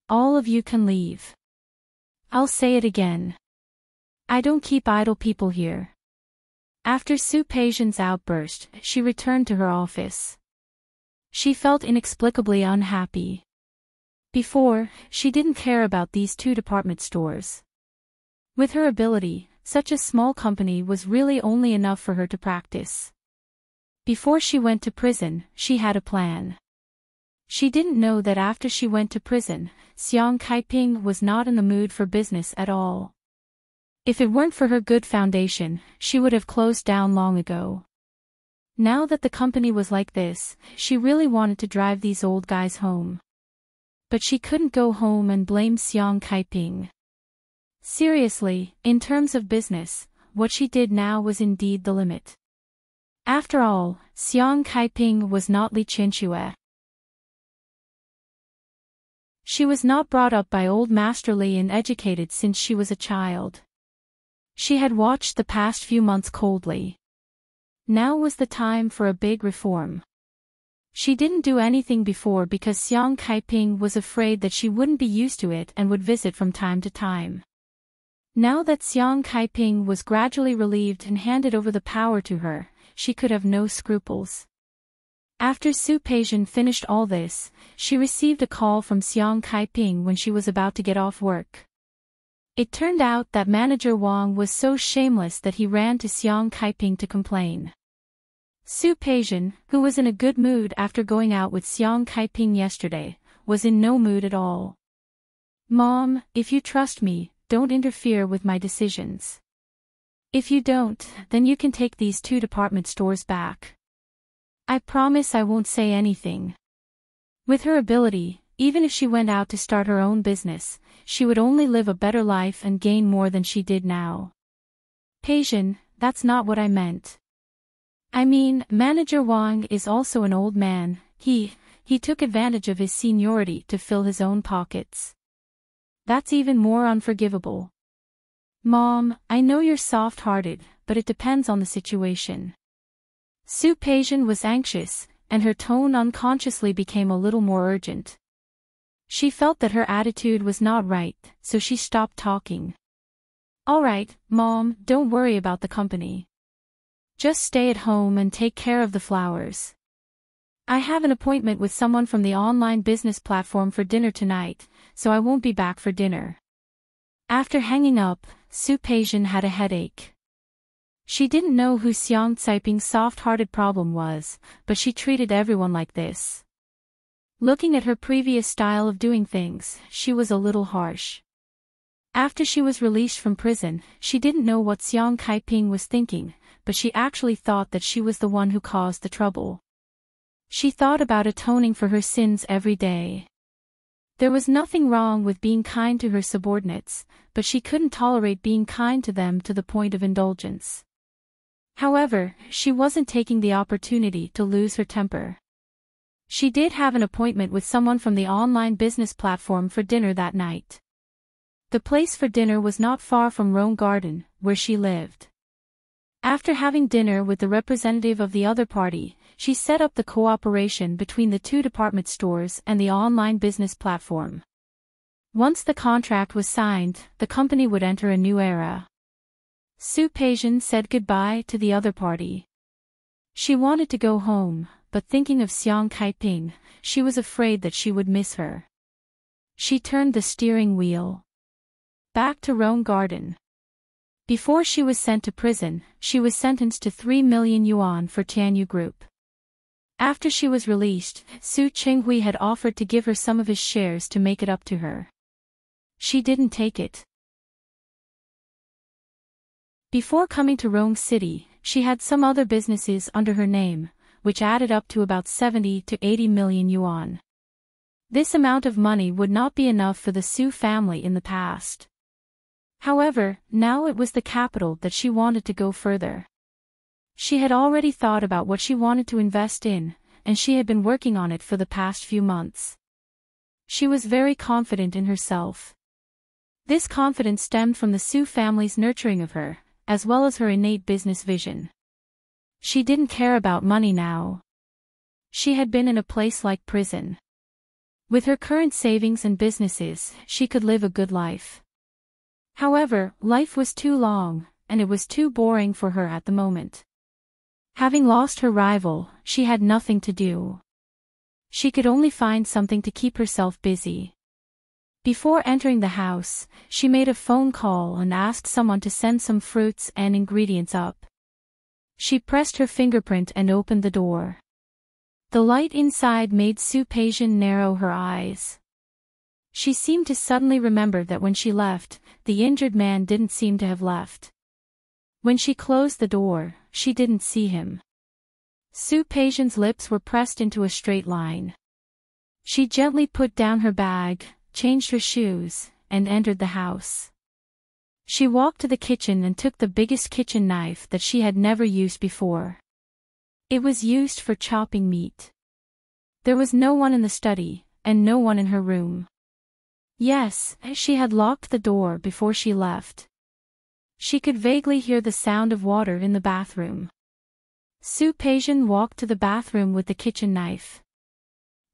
All of you can leave. I'll say it again. I don't keep idle people here. After Sue Pasian's outburst, she returned to her office. She felt inexplicably unhappy. Before, she didn't care about these two department stores. With her ability, such a small company was really only enough for her to practice. Before she went to prison, she had a plan. She didn't know that after she went to prison, Xiang Kaiping was not in the mood for business at all. If it weren't for her good foundation, she would have closed down long ago. Now that the company was like this, she really wanted to drive these old guys home. But she couldn't go home and blame Xiang Kaiping. Seriously, in terms of business, what she did now was indeed the limit. After all, Xiang Kaiping was not Li Qinxue. She was not brought up by old Master Li and educated since she was a child. She had watched the past few months coldly. Now was the time for a big reform. She didn't do anything before because Xiang Kaiping was afraid that she wouldn't be used to it and would visit from time to time. Now that Xiang Kaiping was gradually relieved and handed over the power to her, she could have no scruples. After Sue Pasian finished all this, she received a call from Xiang Kaiping when she was about to get off work. It turned out that Manager Wang was so shameless that he ran to Xiang Kaiping to complain. Sue Pasian, who was in a good mood after going out with Xiang Kaiping yesterday, was in no mood at all. "Mom, if you trust me, don't interfere with my decisions. If you don't, then you can take these two department stores back. I promise I won't say anything." With her ability, even if she went out to start her own business, she would only live a better life and gain more than she did now. "Pasian, that's not what I meant. I mean, Manager Wang is also an old man. He took advantage of his seniority to fill his own pockets. That's even more unforgivable. Mom, I know you're soft-hearted, but it depends on the situation." Sue Pasian was anxious, and her tone unconsciously became a little more urgent. She felt that her attitude was not right, so she stopped talking. "All right, Mom, don't worry about the company. Just stay at home and take care of the flowers. I have an appointment with someone from the online business platform for dinner tonight, so I won't be back for dinner." After hanging up, Sue Pasian had a headache. She didn't know who Xiang Kaiping's soft-hearted problem was, but she treated everyone like this. Looking at her previous style of doing things, she was a little harsh. After she was released from prison, she didn't know what Xiang Kaiping was thinking, but she actually thought that she was the one who caused the trouble. She thought about atoning for her sins every day. There was nothing wrong with being kind to her subordinates, but she couldn't tolerate being kind to them to the point of indulgence. However, she wasn't taking the opportunity to lose her temper. She did have an appointment with someone from the online business platform for dinner that night. The place for dinner was not far from Rome Garden, where she lived. After having dinner with the representative of the other party, she set up the cooperation between the two department stores and the online business platform. Once the contract was signed, the company would enter a new era. Sue Pasian said goodbye to the other party. She wanted to go home, but thinking of Xiang Kaiping, she was afraid that she would miss her. She turned the steering wheel. Back to Rome Garden. Before she was sent to prison, she was sentenced to 3 million yuan for Tianyu Group. After she was released, Su Qinghui had offered to give her some of his shares to make it up to her. She didn't take it. Before coming to Rome City, she had some other businesses under her name, which added up to about 70 to 80 million yuan. This amount of money would not be enough for the Su family in the past. However, now it was the capital that she wanted to go further. She had already thought about what she wanted to invest in, and she had been working on it for the past few months. She was very confident in herself. This confidence stemmed from the Su family's nurturing of her, as well as her innate business vision. She didn't care about money now. She had been in a place like prison. With her current savings and businesses, she could live a good life. However, life was too long, and it was too boring for her at the moment. Having lost her rival, she had nothing to do. She could only find something to keep herself busy. Before entering the house, she made a phone call and asked someone to send some fruits and ingredients up. She pressed her fingerprint and opened the door. The light inside made Su Peijian narrow her eyes. She seemed to suddenly remember that when she left, the injured man didn't seem to have left. When she closed the door, she didn't see him. Su Peijian's lips were pressed into a straight line. She gently put down her bag, changed her shoes, and entered the house. She walked to the kitchen and took the biggest kitchen knife that she had never used before. It was used for chopping meat. There was no one in the study, and no one in her room. Yes, she had locked the door before she left. She could vaguely hear the sound of water in the bathroom. Su Peijian walked to the bathroom with the kitchen knife.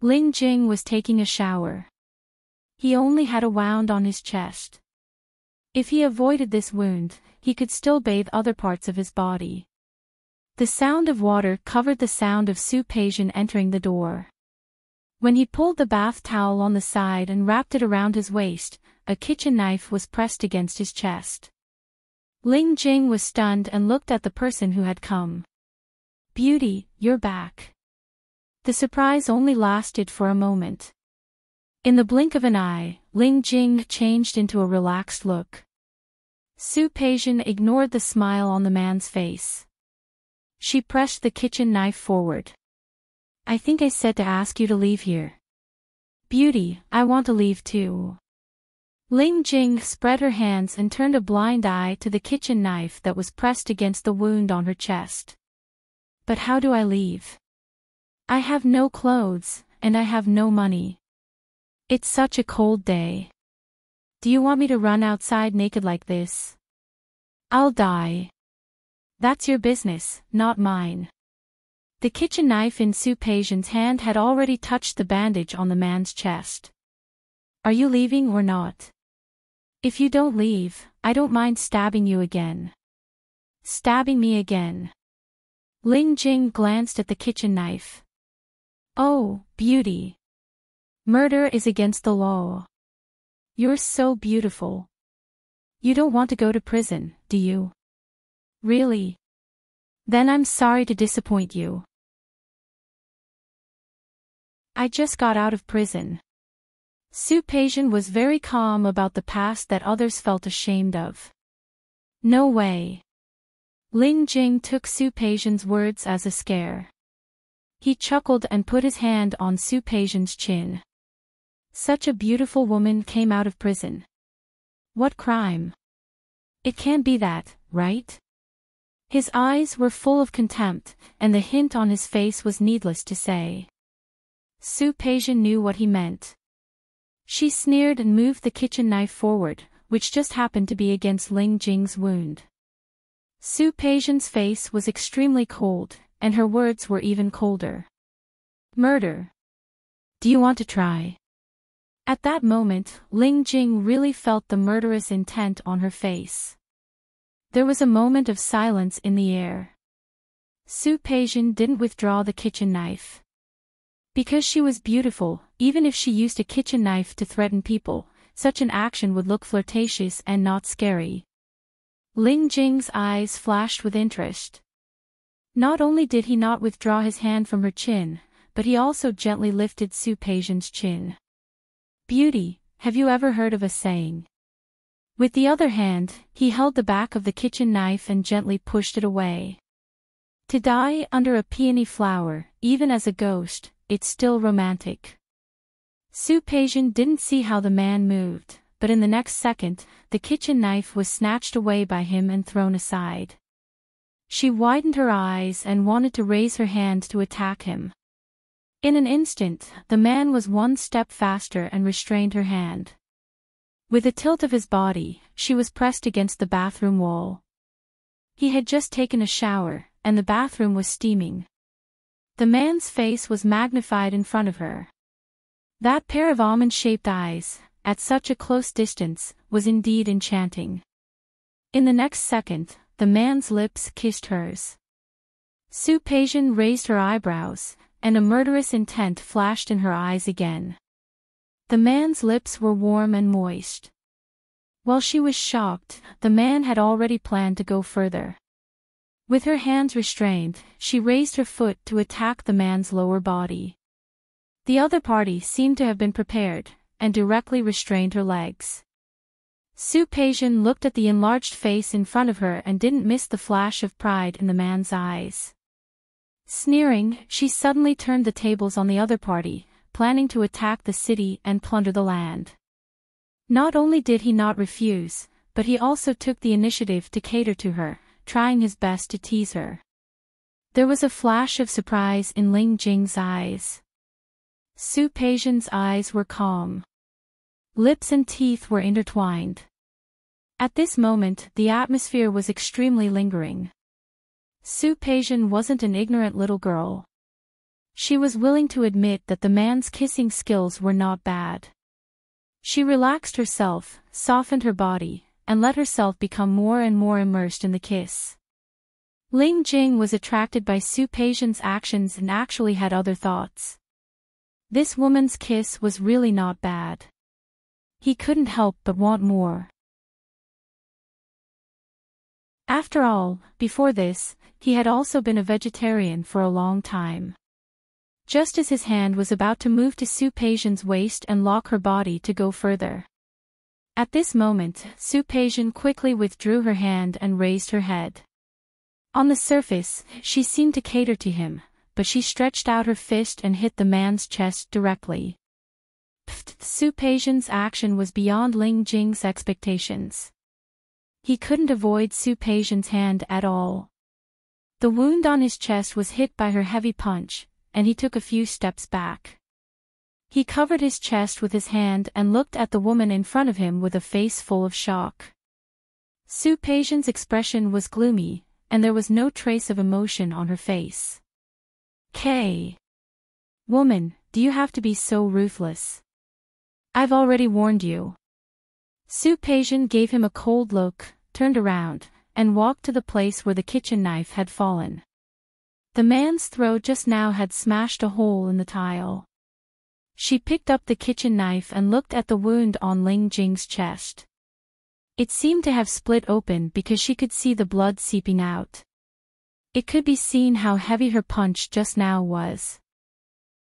Ling Jing was taking a shower. He only had a wound on his chest. If he avoided this wound, he could still bathe other parts of his body. The sound of water covered the sound of Su Peijian entering the door. When he pulled the bath towel on the side and wrapped it around his waist, a kitchen knife was pressed against his chest. Ling Jing was stunned and looked at the person who had come. "Beauty, you're back." The surprise only lasted for a moment. In the blink of an eye, Ling Jing changed into a relaxed look. Su Peijian ignored the smile on the man's face. She pressed the kitchen knife forward. "I think I said to ask you to leave here." "Beauty, I want to leave too." Ling Jing spread her hands and turned a blind eye to the kitchen knife that was pressed against the wound on her chest. "But how do I leave? I have no clothes, and I have no money. It's such a cold day. Do you want me to run outside naked like this? I'll die." "That's your business, not mine." The kitchen knife in Su Peijian's hand had already touched the bandage on the man's chest. "Are you leaving or not? If you don't leave, I don't mind stabbing you again." "Stabbing me again?" Ling Jing glanced at the kitchen knife. "Oh, Beauty. Murder is against the law. You're so beautiful. You don't want to go to prison, do you? Really? Then I'm sorry to disappoint you. I just got out of prison." Su Peijian was very calm about the past that others felt ashamed of. "No way." Ling Jing took Su Peijian's words as a scare. He chuckled and put his hand on Su Peijian's chin. "Such a beautiful woman came out of prison. What crime? It can't be that, right?" His eyes were full of contempt, and the hint on his face was needless to say. Su Peijian knew what he meant. She sneered and moved the kitchen knife forward, which just happened to be against Ling Jing's wound. Su Peijian's face was extremely cold, and her words were even colder. "Murder. Do you want to try?" At that moment, Ling Jing really felt the murderous intent on her face. There was a moment of silence in the air. Su Peijian didn't withdraw the kitchen knife. Because she was beautiful, even if she used a kitchen knife to threaten people, such an action would look flirtatious and not scary. Ling Jing's eyes flashed with interest. Not only did he not withdraw his hand from her chin, but he also gently lifted Su Peijian's chin. Beauty, have you ever heard of a saying? With the other hand, he held the back of the kitchen knife and gently pushed it away. To die under a peony flower, even as a ghost, it's still romantic. Su Peijian didn't see how the man moved, but in the next second, the kitchen knife was snatched away by him and thrown aside. She widened her eyes and wanted to raise her hand to attack him. In an instant, the man was one step faster and restrained her hand. With a tilt of his body, she was pressed against the bathroom wall. He had just taken a shower, and the bathroom was steaming. The man's face was magnified in front of her. That pair of almond-shaped eyes, at such a close distance, was indeed enchanting. In the next second, the man's lips kissed hers. Su Peijian raised her eyebrows, and a murderous intent flashed in her eyes again. The man's lips were warm and moist. While she was shocked, the man had already planned to go further. With her hands restrained, she raised her foot to attack the man's lower body. The other party seemed to have been prepared, and directly restrained her legs. Su Peijian looked at the enlarged face in front of her and didn't miss the flash of pride in the man's eyes. Sneering, she suddenly turned the tables on the other party, planning to attack the city and plunder the land. Not only did he not refuse, but he also took the initiative to cater to her, trying his best to tease her. There was a flash of surprise in Ling Jing's eyes. Su Peijian's eyes were calm. Lips and teeth were intertwined. At this moment, the atmosphere was extremely lingering. Su Peijian wasn't an ignorant little girl. She was willing to admit that the man's kissing skills were not bad. She relaxed herself, softened her body, and let herself become more and more immersed in the kiss. Ling Jing was attracted by Su Peijian's actions and actually had other thoughts. This woman's kiss was really not bad. He couldn't help but want more. After all, before this, he had also been a vegetarian for a long time. Just as his hand was about to move to Su Peijian's waist and lock her body to go further. At this moment, Su Peijian quickly withdrew her hand and raised her head. On the surface, she seemed to cater to him, but she stretched out her fist and hit the man's chest directly. Su Peijian's action was beyond Ling Jing's expectations. He couldn't avoid Su Peijian's hand at all. The wound on his chest was hit by her heavy punch, and he took a few steps back. He covered his chest with his hand and looked at the woman in front of him with a face full of shock. Su Peijian's expression was gloomy, and there was no trace of emotion on her face. Woman, do you have to be so ruthless? I've already warned you. Su Peijian gave him a cold look, turned around, and walked to the place where the kitchen knife had fallen. The man's throw just now had smashed a hole in the tile. She picked up the kitchen knife and looked at the wound on Ling Jing's chest. It seemed to have split open because she could see the blood seeping out. It could be seen how heavy her punch just now was.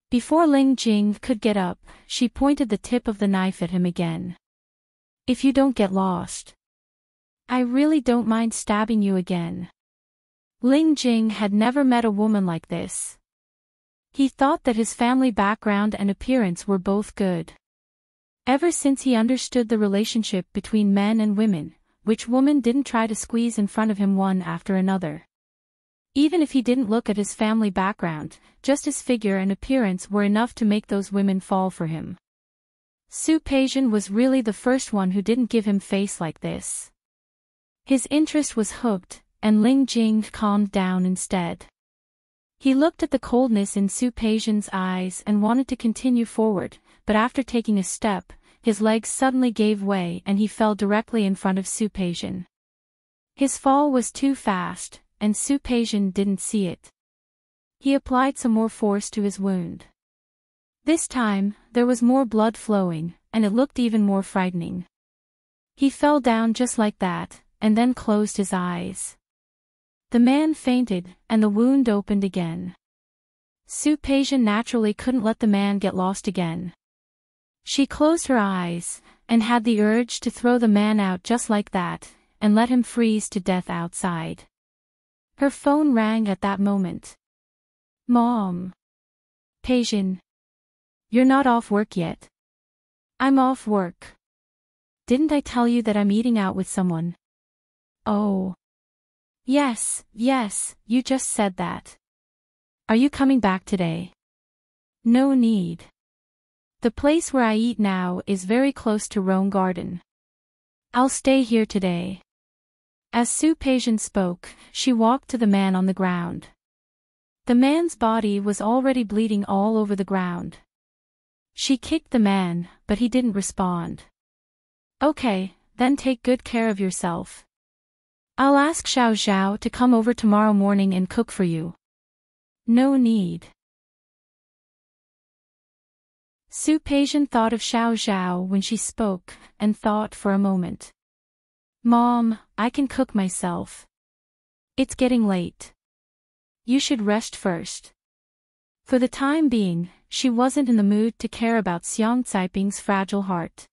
Before Ling Jing could get up, she pointed the tip of the knife at him again. If you don't get lost, I really don't mind stabbing you again. Ling Jing had never met a woman like this. He thought that his family background and appearance were both good. Ever since he understood the relationship between men and women, which woman didn't try to squeeze in front of him one after another? Even if he didn't look at his family background, just his figure and appearance were enough to make those women fall for him. Su Peijian was really the first one who didn't give him face like this. His interest was hooked, and Ling Jing calmed down instead. He looked at the coldness in Su Peijian's eyes and wanted to continue forward, but after taking a step, his legs suddenly gave way and he fell directly in front of Su Peijian. His fall was too fast, and Su Peijian didn't see it. He applied some more force to his wound. This time, there was more blood flowing, and it looked even more frightening. He fell down just like that, and then closed his eyes. The man fainted, and the wound opened again. Su-Peision naturally couldn't let the man get lost again. She closed her eyes, and had the urge to throw the man out just like that, and let him freeze to death outside. Her phone rang at that moment. Mom. Peision. You're not off work yet. I'm off work. Didn't I tell you that I'm eating out with someone? Oh. Yes, you just said that. Are you coming back today? No need. The place where I eat now is very close to Rome Garden. I'll stay here today. As Su-Peision spoke, she walked to the man on the ground. The man's body was already bleeding all over the ground. She kicked the man, but he didn't respond. Okay, then take good care of yourself. I'll ask Xiao Xiao to come over tomorrow morning and cook for you. No need. Su-Peision thought of Xiao Xiao when she spoke, and thought for a moment. Mom, I can cook myself. It's getting late. You should rest first. For the time being, she wasn't in the mood to care about Xiang Caiping's fragile heart.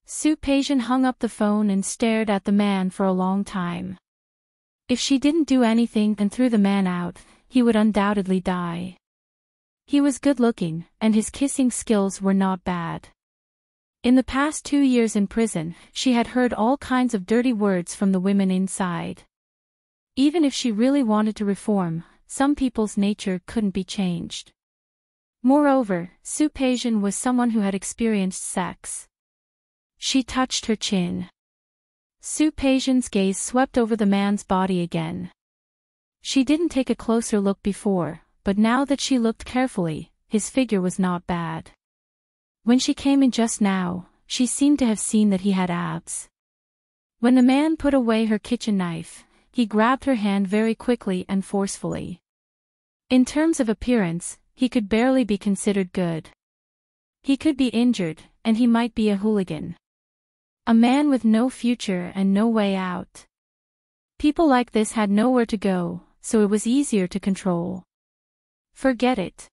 Su-Peision hung up the phone and stared at the man for a long time. If she didn't do anything and threw the man out, he would undoubtedly die. He was good-looking, and his kissing skills were not bad. In the past 2 years in prison, she had heard all kinds of dirty words from the women inside. Even if she really wanted to reform, some people's nature couldn't be changed. Moreover, Su-Peision was someone who had experienced sex. She touched her chin. Su-Peision's gaze swept over the man's body again. She didn't take a closer look before, but now that she looked carefully, his figure was not bad. When she came in just now, she seemed to have seen that he had abs. When the man put away her kitchen knife, he grabbed her hand very quickly and forcefully. In terms of appearance, he could barely be considered good. He could be injured, and he might be a hooligan. A man with no future and no way out. People like this had nowhere to go, so it was easier to control. Forget it.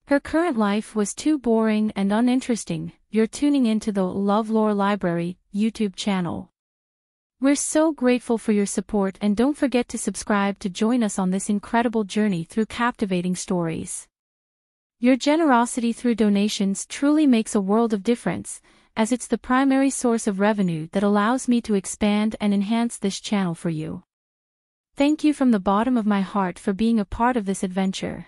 Her current life was too boring and uninteresting. You're tuning into the LoveLore Library YouTube channel. We're so grateful for your support, and don't forget to subscribe to join us on this incredible journey through captivating stories. Your generosity through donations truly makes a world of difference, as it's the primary source of revenue that allows me to expand and enhance this channel for you. Thank you from the bottom of my heart for being a part of this adventure.